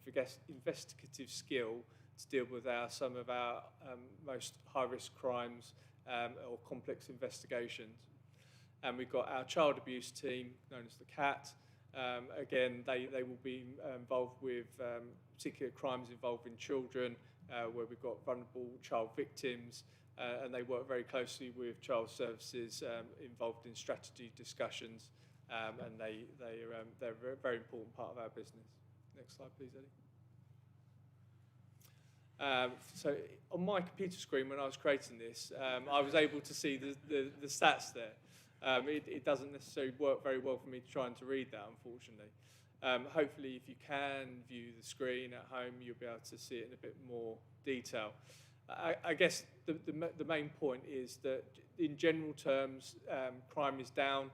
investigative skill to deal with some of our most high-risk crimes or complex investigations. And we've got our child abuse team, known as the CAT. Again, they will be involved with particular crimes involving children, where we've got vulnerable child victims, and they work very closely with child services involved in strategy discussions, and they're a very important part of our business. Next slide, please, Eddie. So on my computer screen, when I was creating this, I was able to see the stats there. It doesn't necessarily work very well for me trying to read that, unfortunately. Hopefully, if you can view the screen at home, you'll be able to see it in a bit more detail. I guess the main point is that in general terms, crime is down.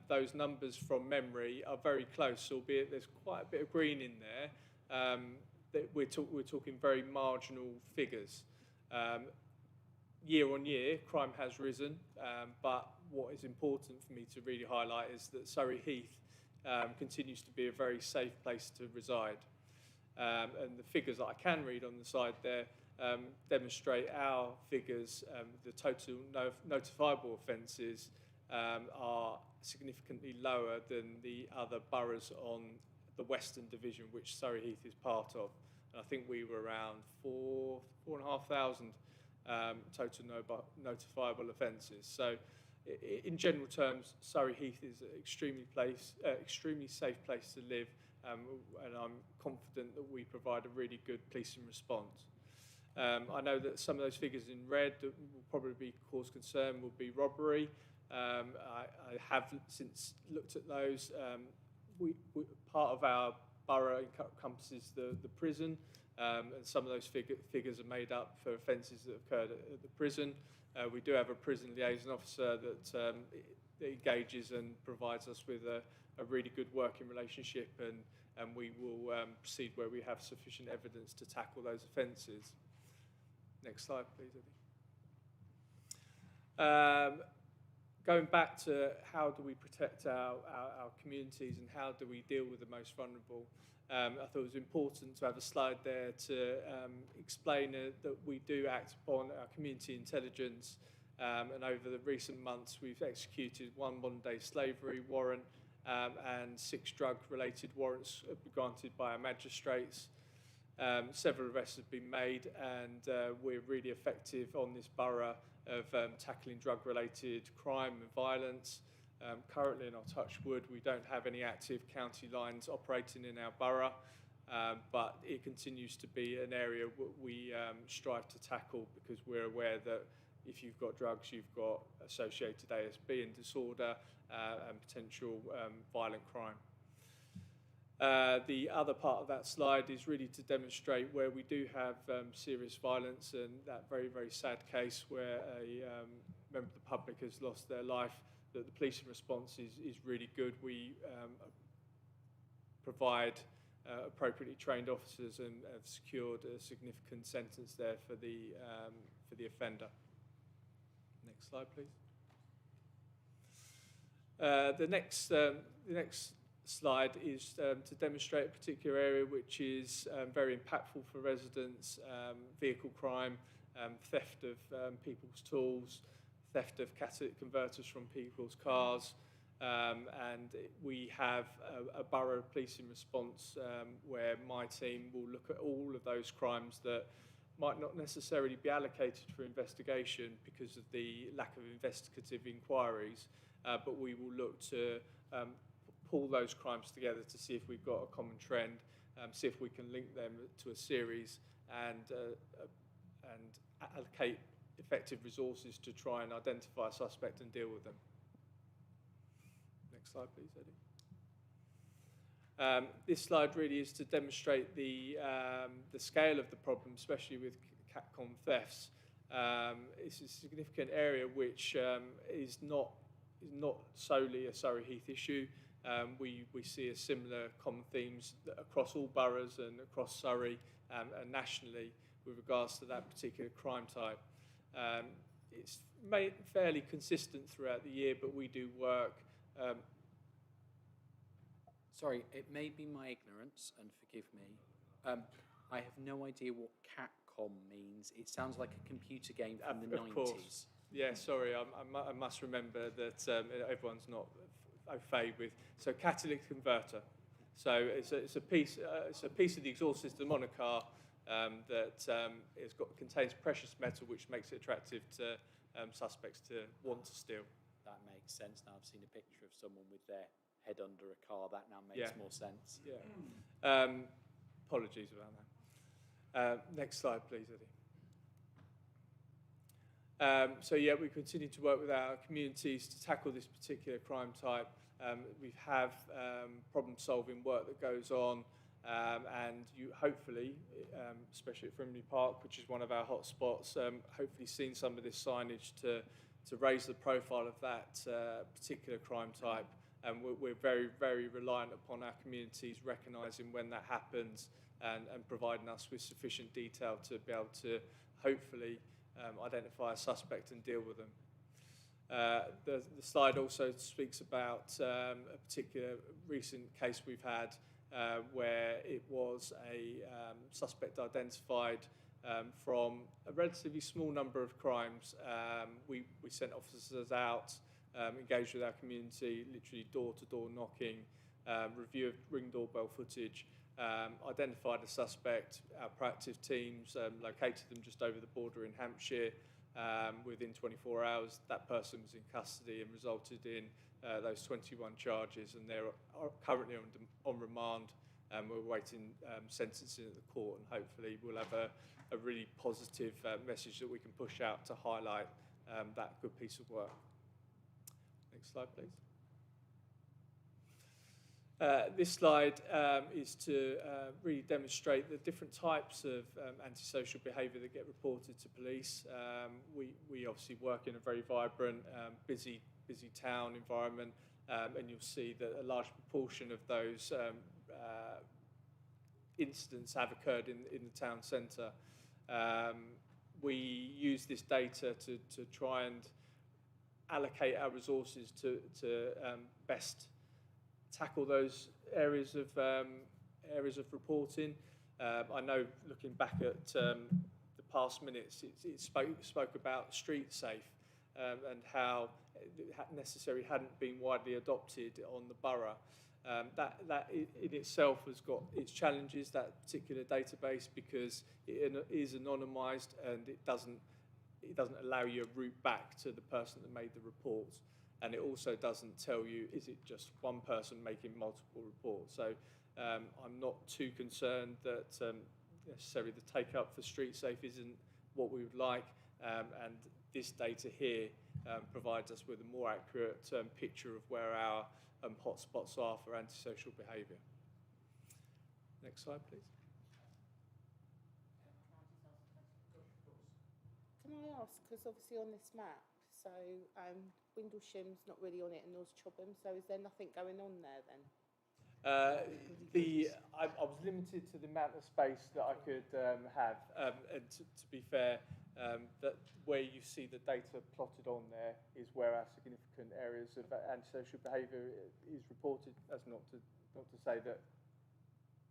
Those numbers from memory are very close, albeit there's quite a bit of green in there. We're talking very marginal figures. Year on year, crime has risen, but what is important for me to really highlight is that Surrey Heath continues to be a very safe place to reside. And the figures that I can read on the side there demonstrate our figures. The total notifiable offences are significantly lower than the other boroughs on the Western Division, which Surrey Heath is part of. And I think we were around 4,500 total notifiable offences. So in general terms, Surrey Heath is an extremely safe place to live, and I'm confident that we provide a really good policing response. I know that some of those figures in red that will probably be cause concern will be robbery. I have since looked at those. Part of our borough encompasses the prison, and some of those figures are made up for offences that occurred at the prison. We do have a prison liaison officer that engages and provides us with a really good working relationship, and we will proceed where we have sufficient evidence to tackle those offences. Next slide, please, Eddie. Going back to how do we protect our communities and how do we deal with the most vulnerable, I thought it was important to have a slide there to explain that we do act upon our community intelligence, and over the recent months we've executed 1 modern-day slavery warrant and 6 drug-related warrants granted by our magistrates. Several arrests have been made, and we're really effective on this borough of tackling drug-related crime and violence. Currently, and I'll touch wood, we don't have any active county lines operating in our borough, but it continues to be an area we strive to tackle, because we're aware that if you've got drugs, you've got associated ASB and disorder and potential violent crime. The other part of that slide is really to demonstrate where we do have serious violence, and that very, very sad case where a member of the public has lost their life, that the policing response is really good. We provide appropriately trained officers and have secured a significant sentence there for the offender. Next slide, please. The next slide is to demonstrate a particular area which is very impactful for residents: vehicle crime, theft of people's tools, theft of catalytic converters from people's cars, and we have a borough policing response where my team will look at all of those crimes that might not necessarily be allocated for investigation because of the lack of investigative inquiries, but we will look to pull those crimes together to see if we've got a common trend, see if we can link them to a series, and allocate effective resources to try and identify a suspect and deal with them. Next slide, please, Eddie. This slide really is to demonstrate the scale of the problem, especially with CATCOM thefts. It's a significant area which is not solely a Surrey Heath issue. We see a similar common themes across all boroughs and across Surrey and nationally with regards to that particular crime type. It's fairly consistent throughout the year, but we do work. Sorry, it may be my ignorance, and forgive me. I have no idea what CATCOM means. It sounds like a computer game from the 90s. Course. Yeah, sorry, I must remember that everyone's not au fait with. So catalytic converter. So it's a piece of the exhaust system on a car that contains precious metal, which makes it attractive to suspects to want to steal. That makes sense. Now I've seen a picture of someone with their head under a car. That now makes more sense. Yeah. Apologies about that. Next slide, please, Eddie. So yeah, we continue to work with our communities to tackle this particular crime type. We have problem-solving work that goes on, and you hopefully, especially at Frimley Park, which is one of our hot spots, hopefully seen some of this signage to raise the profile of that particular crime type. And we're very, very reliant upon our communities recognising when that happens and providing us with sufficient detail to be able to hopefully identify a suspect and deal with them. The slide also speaks about a particular recent case we've had where it was a suspect identified from a relatively small number of crimes. We sent officers out, engaged with our community, literally door-to-door knocking, review of Ring doorbell footage, identified a suspect. Our proactive teams located them just over the border in Hampshire. Within 24 hours, that person was in custody and resulted in those 21 charges, and they're currently on remand We're awaiting sentencing at the court, and hopefully we'll have a really positive message that we can push out to highlight that good piece of work. Next slide, please. This slide is to really demonstrate the different types of antisocial behaviour that get reported to police. We obviously work in a very vibrant, busy town environment, and you'll see that a large proportion of those incidents have occurred in the town centre. We use this data to try and allocate our resources to best tackle those areas of reporting. I know, looking back at the past minutes, it spoke about Street Safe and how it necessarily hadn't been widely adopted on the borough. That in itself has got its challenges, that particular database, because it is anonymised and it doesn't allow you a route back to the person that made the report. And it also doesn't tell you, is it just one person making multiple reports? So I'm not too concerned that necessarily the take-up for Street Safe isn't what we would like, and this data here provides us with a more accurate picture of where our hotspots are for antisocial behaviour. Next slide, please. Can I ask, because obviously on this map, so Windlesham's not really on it and North Chobham, so is there nothing going on there then? I was limited to the amount of space that I could have, and to be fair, that where you see the data plotted on there is where our significant areas of antisocial behaviour is reported. That's not to say that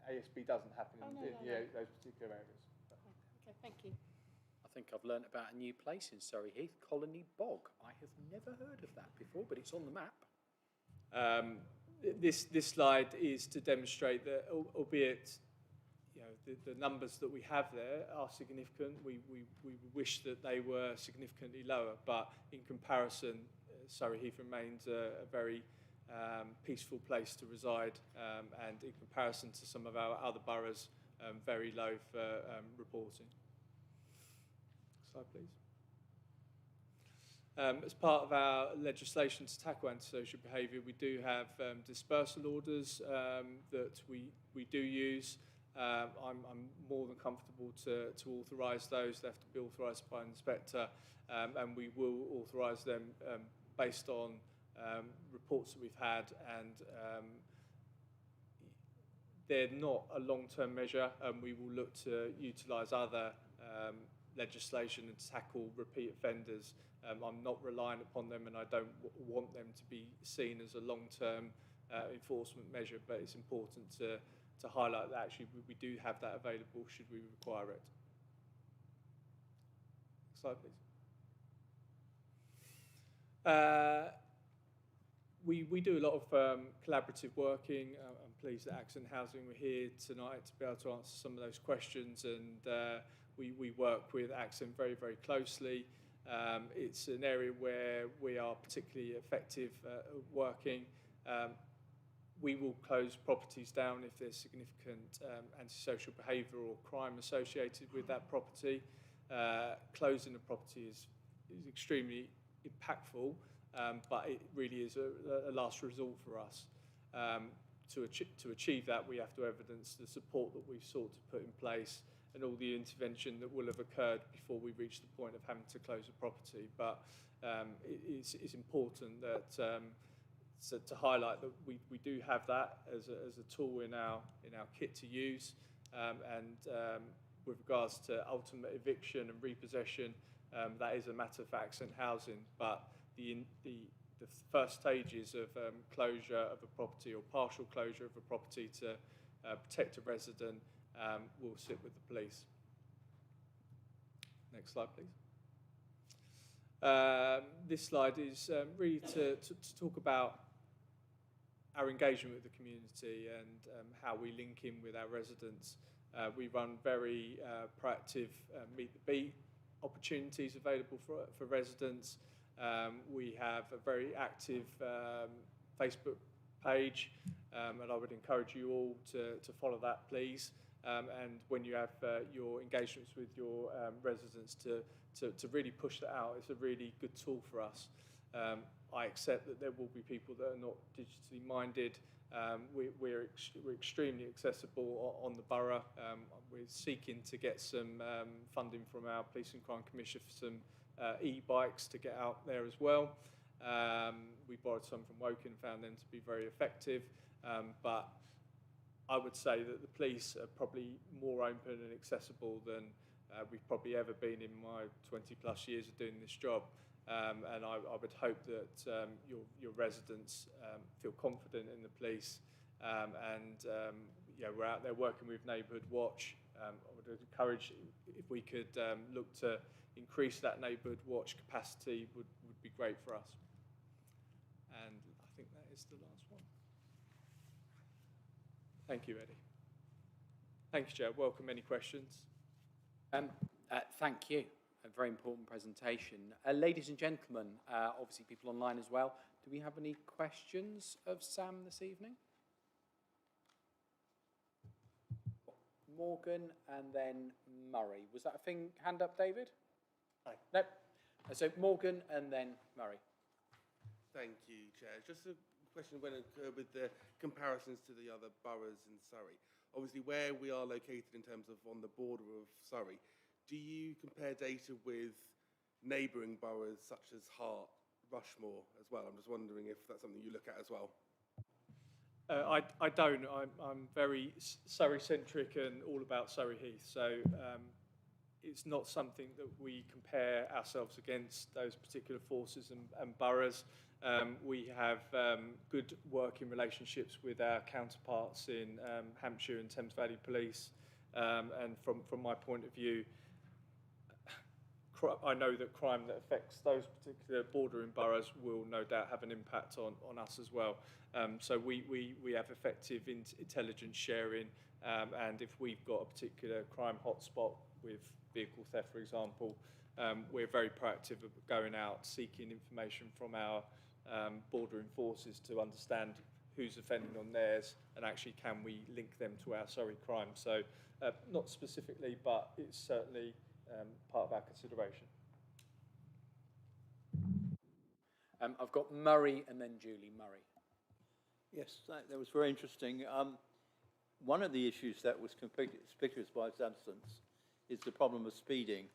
ASB doesn't happen in those particular areas. Okay, thank you. I think I've learnt about a new place in Surrey Heath, Colony Bog. I have never heard of that before, but it's on the map. This slide is to demonstrate that, albeit the numbers that we have there are significant, we wish that they were significantly lower, but in comparison, Surrey Heath remains a very peaceful place to reside, and in comparison to some of our other boroughs, very low for reporting. Slide, please. As part of our legislation to tackle antisocial behaviour, we do have dispersal orders that we do use. I'm more than comfortable to authorise those. They have to be authorised by an inspector, and we will authorise them based on reports that we've had, and they're not a long-term measure, and we will look to utilise other legislation and tackle repeat offenders. I'm not reliant upon them, and I don't want them to be seen as a long-term enforcement measure, but it's important to highlight that actually we do have that available should we require it. Next slide, please. We do a lot of collaborative working. I'm pleased that Accent Housing were here tonight to be able to answer some of those questions, and we work with Accent very, very closely. It's an area where we are particularly effective at working. We will close properties down if there's significant antisocial behaviour or crime associated with that property. Closing a property is extremely impactful, but it really is a last resort for us. To achieve that, we have to evidence the support that we've sought to put in place and all the intervention that will have occurred before we reach the point of having to close a property. But it's important that to highlight that we do have that as a tool in our kit to use, and with regards to ultimate eviction and repossession, that is a matter for Accent Housing, but the first stages of closure of a property or partial closure of a property to protect a resident will sit with the police. Next slide, please. This slide is really to talk about our engagement with the community and how we link in with our residents. We run very proactive Meet the Beat opportunities available for residents. We have a very active Facebook page, and I would encourage you all to follow that, please. And when you have your engagements with your residents, to really push that out. It's a really good tool for us. I accept that there will be people that are not digitally minded. We're extremely accessible on the borough. We're seeking to get some funding from our Police and Crime Commission for some e-bikes to get out there as well. We borrowed some from Woking and found them to be very effective. But I would say that the police are probably more open and accessible than we've probably ever been in my 20 plus years of doing this job. And I would hope that your residents feel confident in the police. Yeah, we're out there working with Neighbourhood Watch. I would encourage, if we could look to increase that Neighbourhood Watch capacity, would be great for us. And I think that is the last one. Thank you, Eddie. Thank you, Chair. Welcome any questions. Thank you. A very important presentation. Ladies and gentlemen, obviously people online as well, do we have any questions of Sam this evening? Morgan and then Murray. Was that a hand up, David? No. So Morgan and then Murray. Thank you, Chair. Just a question with the comparisons to the other boroughs in Surrey. Obviously, where we are located in terms of on the border of Surrey, do you compare data with neighbouring boroughs such as Hart, Rushmore as well? I'm just wondering if that's something you look at as well. I don't. I'm very Surrey-centric and all about Surrey Heath. So it's not something that we compare ourselves against those particular forces and boroughs. We have good working relationships with our counterparts in Hampshire and Thames Valley Police. And from my point of view, I know that crime that affects those particular bordering boroughs will no doubt have an impact on us as well. So we have effective intelligence sharing, and if we've got a particular crime hotspot with vehicle theft, for example, we're very proactive of going out, seeking information from our bordering forces to understand who's offending on theirs, and actually can we link them to our Surrey crime. So not specifically, but it's certainly part of our consideration. I've got Murray and then Julie. Murray. Yes, that was very interesting. One of the issues that was completely conspicuous by its absence is the problem of speeding.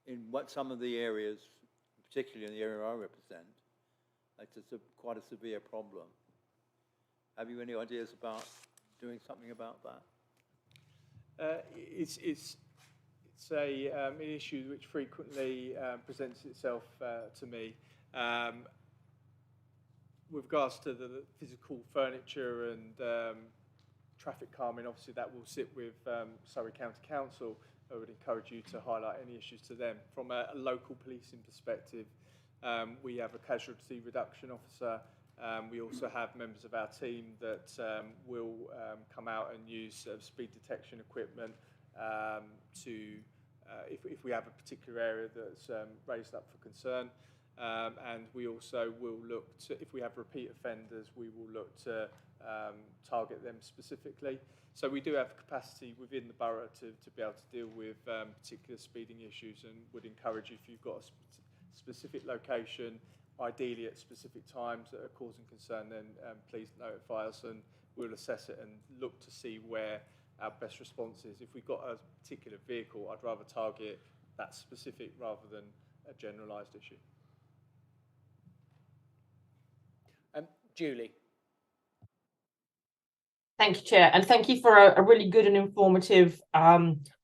In some of the areas, particularly in the area I represent, it's quite a severe problem. Have you any ideas about doing something about that? It's an issue which frequently presents itself to me. With regards to the physical furniture and traffic calming, obviously that will sit with Surrey County Council. I would encourage you to highlight any issues to them. From a local policing perspective, we have a casualty reduction officer. We also have members of our team that will come out and use speed detection equipment if we have a particular area that's raised up for concern. And we also will look to, if we have repeat offenders, we will look to target them specifically. So we do have capacity within the borough to be able to deal with particular speeding issues, and would encourage you, if you've got a specific location, ideally at specific times that are causing concern, then please notify us and we'll assess it and look to see where our best response is. If we've got a particular vehicle, I'd rather target that specific rather than a generalised issue. Julie. Thank you, Chair, and thank you for a really good and informative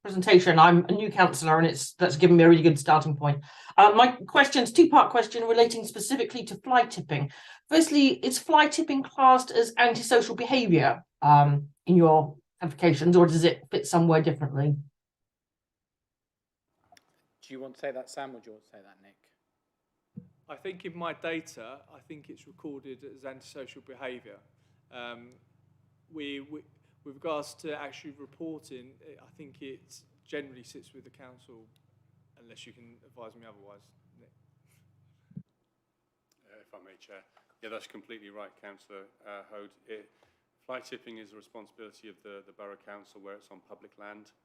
presentation. I'm a new councillor, and that's given me a really good starting point. My question's two-part question relating specifically to fly tipping. Firstly, is fly tipping classed as antisocial behaviour in your applications, or does it fit somewhere differently? Do you want to say that, Sam, or do you want to say that, Nick? I think in my data, I think it's recorded as antisocial behaviour. With regards to actually reporting, I think it generally sits with the council, unless you can advise me otherwise, Nick. If I may, Chair. Yeah, that's completely right, Councillor Hode. Fly tipping is the responsibility of the Borough Council where it's on public land,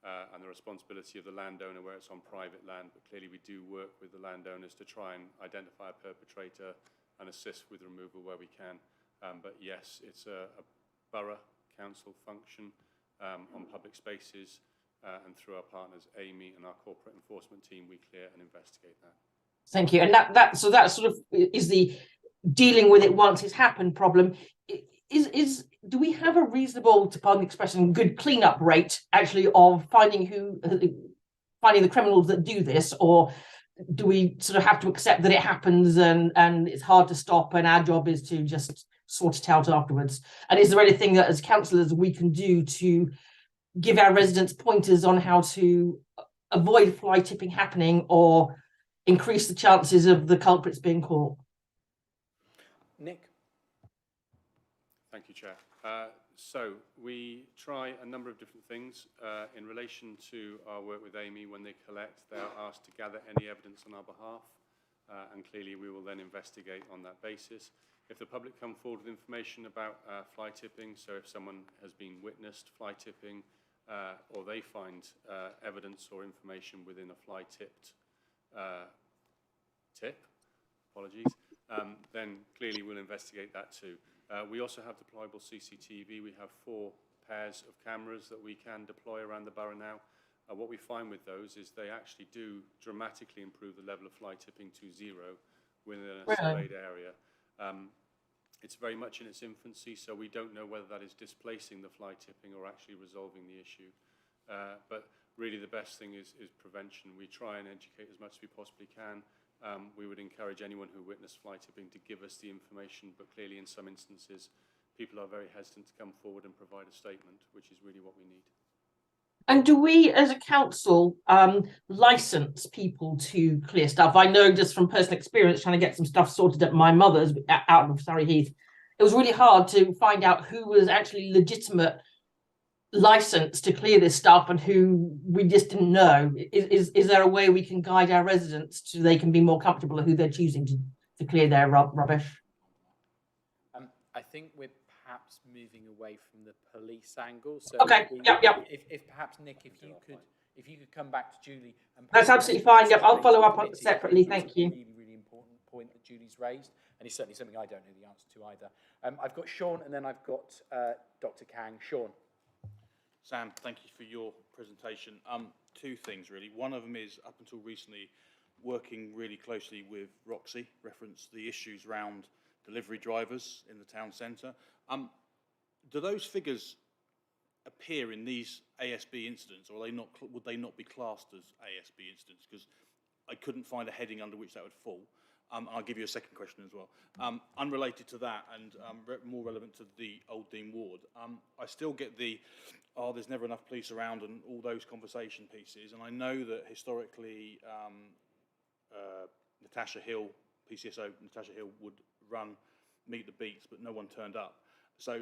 and the responsibility of the landowner where it's on private land. But clearly we do work with the landowners to try and identify a perpetrator and assist with removal where we can. But yes, it's a Borough Council function on public spaces, and through our partners, Amy and our corporate enforcement team, we clear and investigate that. Thank you. And that sort of is the dealing with it once it's happened problem. Do we have a reasonable, to pardon the expression, good cleanup rate actually of finding the criminals that do this, or do we sort of have to accept that it happens and it's hard to stop and our job is to just sort it out afterwards? And is there anything that as councillors we can do to give our residents pointers on how to avoid fly tipping happening or increase the chances of the culprits being caught? Nick? Thank you, Chair. So we try a number of different things. In relation to our work with Amy, when they collect, they are asked to gather any evidence on our behalf, and clearly we will then investigate on that basis. If the public come forward with information about fly tipping, so if someone has been witnessed fly tipping, or they find evidence or information within a fly tipped tip, apologies, then clearly we'll investigate that too. We also have deployable CCTV. We have 4 pairs of cameras that we can deploy around the borough now. What we find with those is they actually do dramatically improve the level of fly tipping to 0 within a surveyed area. It's very much in its infancy, so we don't know whether that is displacing the fly tipping or actually resolving the issue. But really the best thing is prevention. We try and educate as much as we possibly can. We would encourage anyone who witnessed fly tipping to give us the information, but clearly in some instances people are very hesitant to come forward and provide a statement, which is really what we need. And do we as a council license people to clear stuff? I know just from personal experience trying to get some stuff sorted at my mother's out of Surrey Heath, it was really hard to find out who was actually legitimate license to clear this stuff and who we just didn't know. Is there a way we can guide our residents so they can be more comfortable with who they're choosing to clear their rubbish? I think we're perhaps moving away from the police angle. So okay, yep. If perhaps Nick, if you could come back to Julie. And that's absolutely fine. Yep, I'll follow up on it separately. Thank you. Really important point that Julie's raised, and it's certainly something I don't know the answer to either. I've got Sean, and then I've got Dr. Kang. Sean. Sam, thank you for your presentation. 2 things really. One of them is, up until recently, working really closely with Roxy, reference the issues around delivery drivers in the town centre. Do those figures appear in these ASB incidents, or are they not, would they not be classed as ASB incidents? Because I couldn't find a heading under which that would fall. I'll give you a second question as well. Unrelated to that and more relevant to the Old Dean ward, I still get the, there's never enough police around and all those conversation pieces. And I know that historically Natasha Hill, PCSO Natasha Hill would run Meet the Beats, but no one turned up. So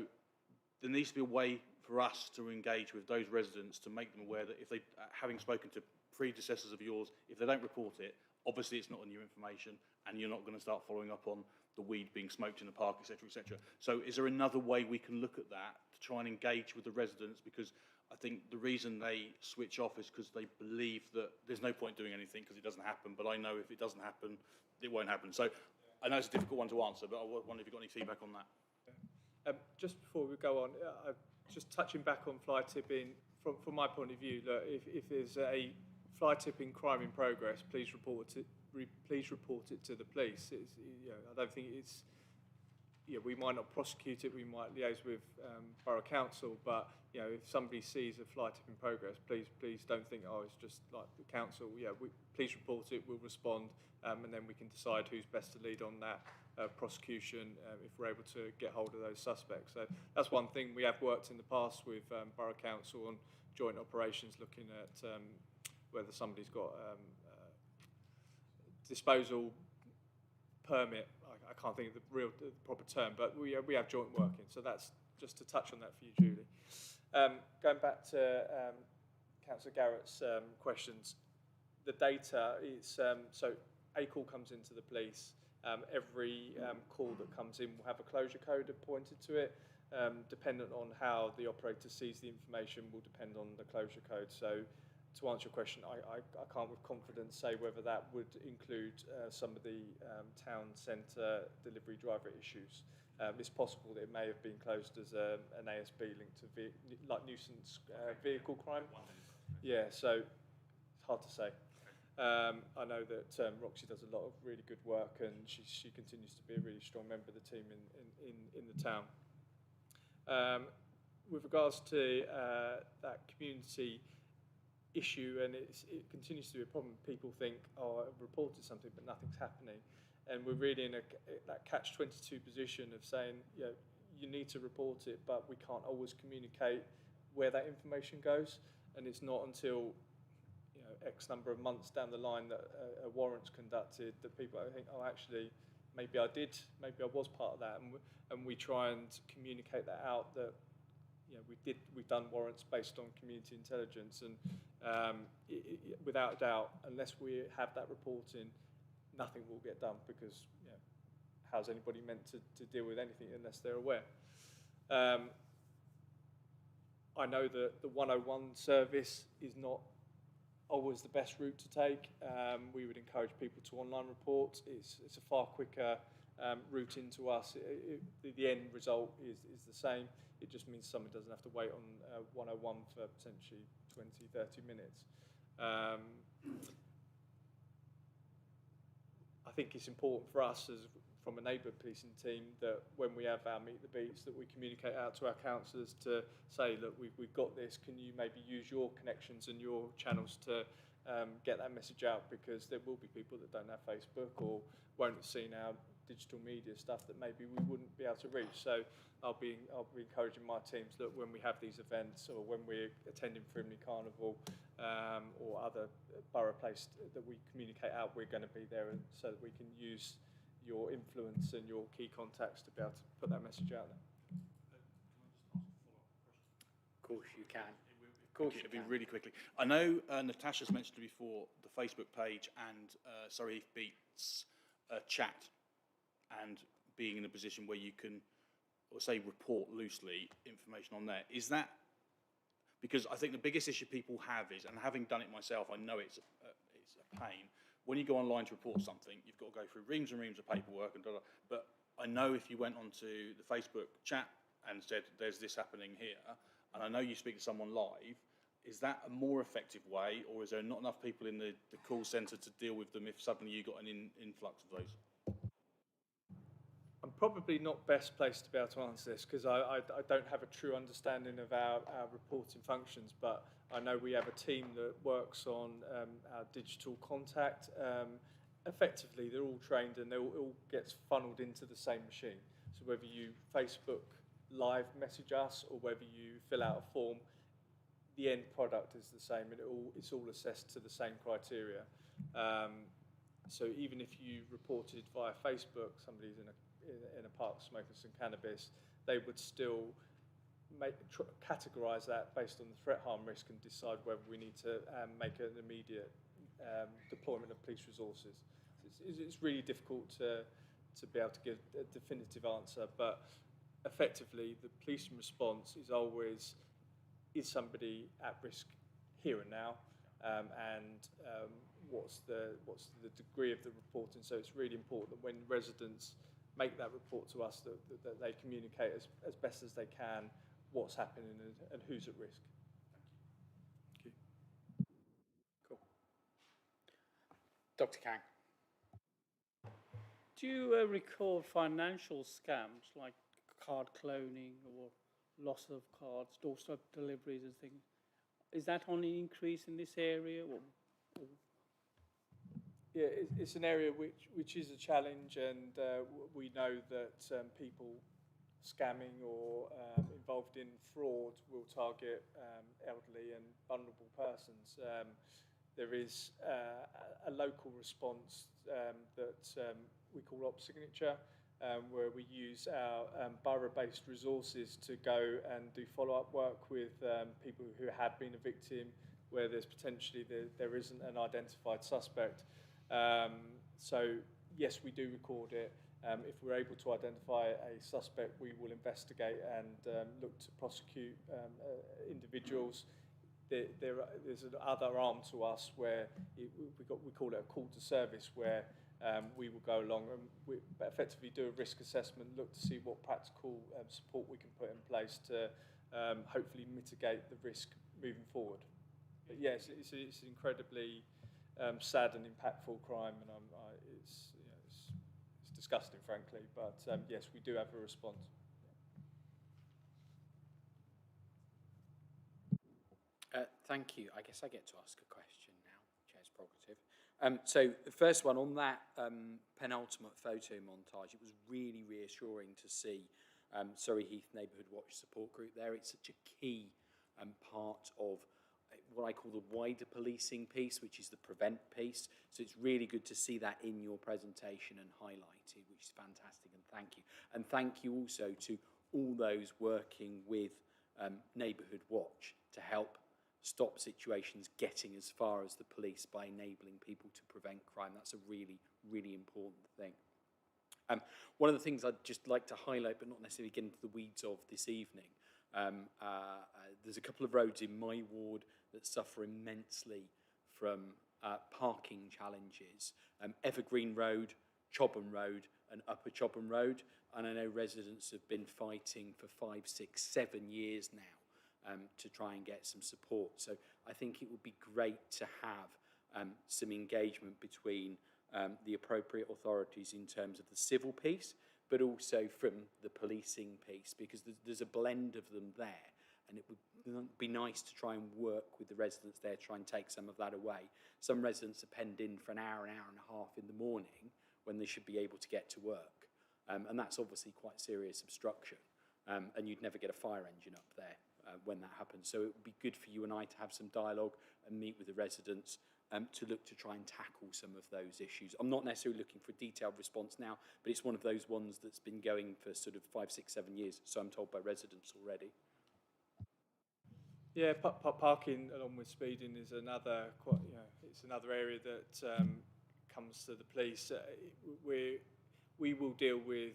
there needs to be a way for us to engage with those residents to make them aware that if they, having spoken to predecessors of yours, if they don't report it, obviously it's not on your information and you're not going to start following up on the weed being smoked in the park, etc., etc. So is there another way we can look at that to try and engage with the residents? Because I think the reason they switch off is because they believe that there's no point doing anything because it doesn't happen, but I know if it doesn't happen, it won't happen. So I know it's a difficult one to answer, but I wonder if you've got any feedback on that. Just before we go on, just touching back on fly tipping, from my point of view, that if there's a fly tipping crime in progress, please report it. Please report it to the police. I don't think it's. We might not prosecute it. We might liaise with borough council, but if somebody sees a fly tip in progress, please don't think it's just like the council. Please report it. We'll respond, and then we can decide who's best to lead on that prosecution if we're able to get hold of those suspects. So that's one thing we have worked in the past with borough council on joint operations, looking at whether somebody's got disposal permit. I can't think of the proper term, but we have joint working. So that's just to touch on that for you, Julie. Going back to Councillor Garrett's questions, the data is so a call comes into the police. Every call that comes in will have a closure code appointed to it. Dependent on how the operator sees the information will depend on the closure code. So to answer your question, I can't with confidence say whether that would include some of the town centre delivery driver issues. It's possible that it may have been closed as an ASB linked to like nuisance vehicle crime. Yeah, so it's hard to say. I know that Roxy does a lot of really good work, and she continues to be a really strong member of the team in the town. With regards to that community issue, and it continues to be a problem. People think, oh, I've reported something, but nothing's happening. And we're really in that catch-22 position of saying, you know, you need to report it, but we can't always communicate where that information goes. And it's not until, you know, X number of months down the line that a warrant's conducted that people think, oh, actually, maybe I did, maybe I was part of that. And we try and communicate that out, that, you know, we've done warrants based on community intelligence, and without a doubt, unless we have that reporting, nothing will get done, because, you know, how's anybody meant to deal with anything unless they're aware? I know that the 101 service is not always the best route to take. We would encourage people to online report. It's a far quicker route into us. The end result is the same. It just means someone doesn't have to wait on 101 for potentially 20, 30 minutes. I think it's important for us, from a neighbourhood policing team, that when we have our Meet the Beats, that we communicate out to our councillors to say, look, we've got this, can you maybe use your connections and your channels to get that message out, because there will be people that don't have Facebook or won't have seen our digital media stuff that maybe we wouldn't be able to reach. So I'll be encouraging my teams that when we have these events, or when we're attending Frimley Carnival or other borough place, that we communicate out we're going to be there, and so that we can use your influence and your key contacts to be able to put that message out there. Of course you can. Of course you It'll be can. really quickly. I know Natasha's mentioned before the Facebook page and Surrey Heath Beats chat, and being in a position where you can, or say, report loosely information on there. Is that, because I think the biggest issue people have is, and having done it myself, I know it's a pain. When you go online to report something, you've got to go through reams and reams of paperwork and but I know if you went onto the Facebook chat and said, there's this happening here, and I know you speak to someone live, is that a more effective way, or is there not enough people in the call centre to deal with them if suddenly you got an influx of those? I'm probably not best placed to be able to answer this, because I don't have a true understanding of our reporting functions, but I know we have a team that works on our digital contact. Effectively, they're all trained, and it all gets funneled into the same machine. So whether you Facebook live message us, or whether you fill out a form, the end product is the same, and it's all assessed to the same criteria. So even if you reported via Facebook somebody's in a park smoking some cannabis, they would still categorise that based on the threat harm risk, and decide whether we need to make an immediate deployment of police resources. It's really difficult to be able to give a definitive answer, but effectively the policing response is always, is somebody at risk here and now, and what's the degree of the reporting. So it's really important that when residents make that report to us, that they communicate as best as they can what's happening and who's at risk. Thank you. Cool. Dr. Kang. Do you recall financial scams like card cloning or loss of cards, doorstep deliveries and things? Is that on an increase in this area? Or? Yeah, it's an area which is a challenge, and we know that people scamming or involved in fraud will target elderly and vulnerable persons. There is a local response that we call Op Signature, where we use our borough-based resources to go and do follow-up work with people who have been a victim, where there's potentially there isn't an identified suspect. So yes, we do record it. If we're able to identify a suspect, we will investigate and look to prosecute individuals. There's another arm to us where we call it a call to service, where we will go along and we effectively do a risk assessment, look to see what practical support we can put in place to hopefully mitigate the risk moving forward. But yes, it's an incredibly sad and impactful crime, and it's disgusting, frankly. But yes, we do have a response. Thank you. I guess I get to ask a question now, Chair's prerogative. So the first one on that penultimate photo montage, it was really reassuring to see Surrey Heath Neighbourhood Watch support group there. It's such a key part of what I call the wider policing piece, which is the prevent piece. So it's really good to see that in your presentation and highlighted, which is fantastic, and thank you. And thank you also to all those working with Neighbourhood Watch to help stop situations getting as far as the police by enabling people to prevent crime. That's a really, really important thing. One of the things I'd just like to highlight, but not necessarily get into the weeds of this evening, there's a couple of roads in my ward that suffer immensely from parking challenges. Evergreen Road, Chobham Road and Upper Chobham Road. And I know residents have been fighting for 5, 6, 7 years now to try and get some support. So I think it would be great to have some engagement between the appropriate authorities in terms of the civil piece, but also from the policing piece, because there's a blend of them there. And it would be nice to try and work with the residents there, try and take some of that away. Some residents are penned in for an hour and a half in the morning when they should be able to get to work. And that's obviously quite serious obstruction. And you'd never get a fire engine up there when that happens. So it would be good for you and I to have some dialogue and meet with the residents to look to try and tackle some of those issues. I'm not necessarily looking for a detailed response now, but it's one of those ones that's been going for sort of 5, 6, 7 years, so I'm told by residents already. Yeah, parking along with speeding is another it's another area that comes to the police. We will deal with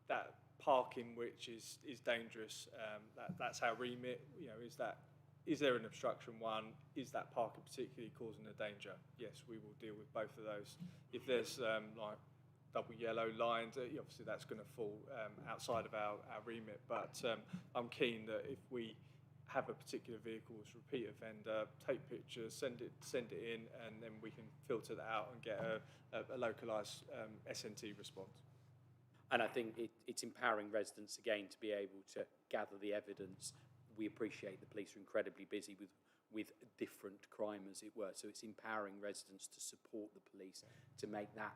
that parking which is dangerous. That's our remit. You know, is there an obstruction? One, is that parking particularly causing a danger? Yes, we will deal with both of those. If there's like double yellow lines, obviously that's going to fall outside of our remit. But I'm keen that if we have a particular vehicle as repeat offender, take pictures, send it in, and then we can filter that out and get a localised SNT response. And I think it's empowering residents again to be able to gather the evidence. We appreciate the police are incredibly busy with different crime, as it were. So it's empowering residents to support the police to make that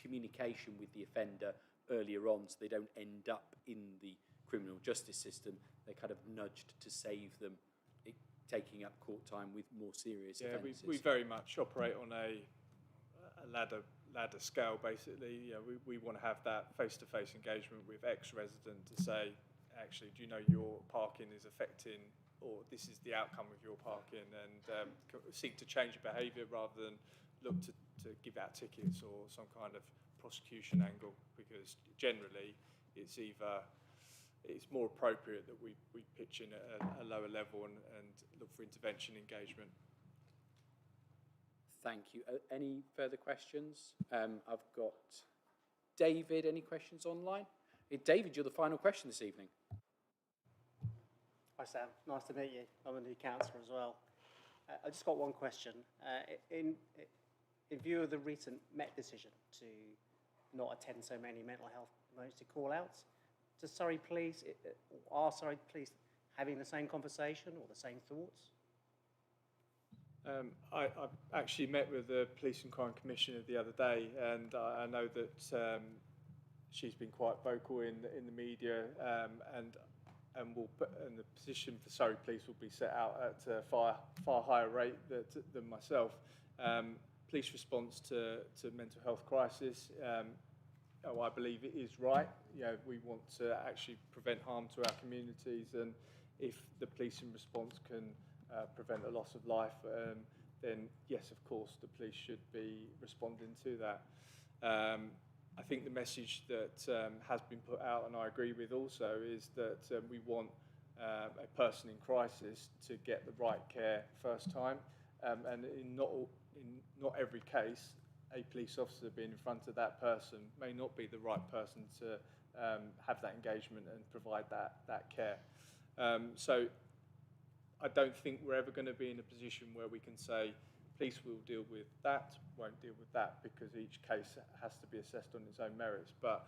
communication with the offender earlier on, so they don't end up in the criminal justice system. They're kind of nudged to save them taking up court time with more serious offences. We very much operate on a ladder scale, basically. You know, we want to have that face-to-face engagement with ex-resident to say, actually, do you know your parking is affecting, or this is the outcome of your parking, and seek to change your behaviour rather than look to give out tickets or some kind of prosecution angle, because generally it's more appropriate that we pitch in at a lower level and look for intervention engagement. Thank you. Any further questions? I've got David. Any questions online? David, you're the final question this evening. Hi Sam, nice to meet you. I'm a new councillor as well. I just got one question. In view of the recent Met decision to not attend so many mental health emergency call-outs, are Surrey Police having the same conversation or the same thoughts? I actually met with the Police and Crime Commissioner the other day, and I know that she's been quite vocal in the media, and the position for Surrey Police will be set out at a far higher rate than myself. Police response to mental health crisis, I believe it is right. You know, we want to actually prevent harm to our communities, and if the policing response can prevent a loss of life, then yes, of course, the police should be responding to that. I think the message that has been put out, and I agree with also, is that we want a person in crisis to get the right care first time, and in not every case, a police officer being in front of that person may not be the right person to have that engagement and provide that care. So I don't think we're ever going to be in a position where we can say police will deal with that, won't deal with that, because each case has to be assessed on its own merits. But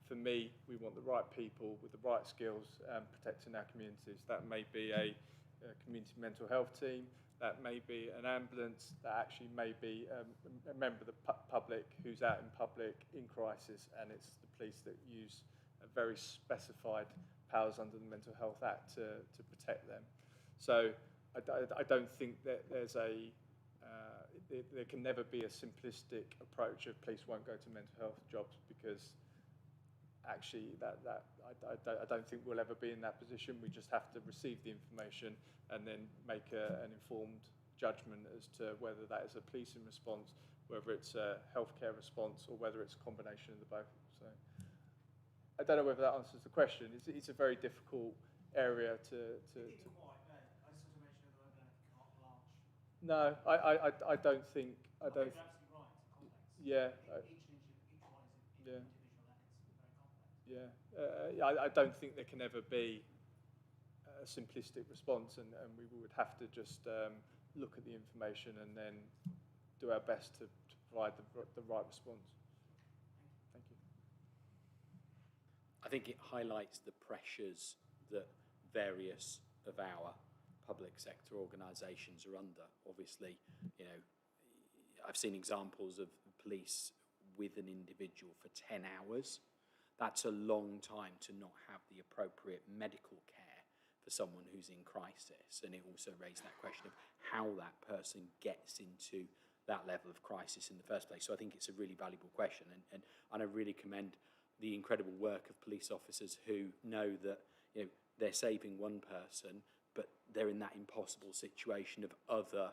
for me, we want the right people with the right skills protecting our communities. That may be a community mental health team, that may be an ambulance, that actually may be a member of the public who's out in public in crisis, and it's the police that use very specified powers under the Mental Health Act to protect them. So I don't think that there's there can never be a simplistic approach of police won't go to mental health jobs, because actually I don't think we'll ever be in that position. We just have to receive the information and then make an informed judgment as to whether that is a policing response, whether it's a healthcare response, or whether it's a combination of the both. So I don't know whether that answers the question. It's a very difficult area to No, I don't think. I don't. Yeah. I don't think there can ever be a simplistic response, and we would have to just look at the information and then do our best to provide the right response. Thank you. I think it highlights the pressures that various of our public sector organisations are under. Obviously, you know, I've seen examples of police with an individual for 10 hours. That's a long time to not have the appropriate medical care for someone who's in crisis. And it also raised that question of how that person gets into that level of crisis in the first place. So I think it's a really valuable question. And I really commend the incredible work of police officers who know that, you know, they're saving one person, but they're in that impossible situation of other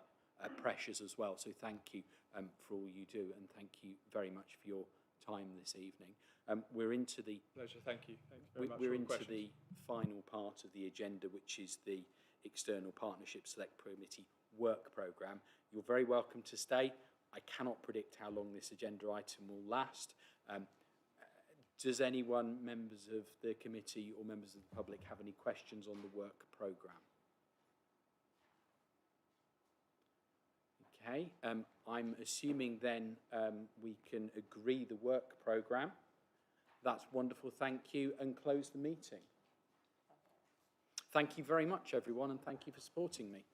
pressures as well. So thank you for all you do, and thank you very much for your time this evening. We're into the pleasure. Thank you. Thank you very much. We're into the final part of the agenda, which is the External Partnership Select Committee work programme. You're very welcome to stay. I cannot predict how long this agenda item will last. Does anyone, members of the committee or members of the public, have any questions on the work programme? Okay, I'm assuming then we can agree the work programme. That's wonderful, thank you, and close the meeting. Thank you very much, everyone, and thank you for supporting me.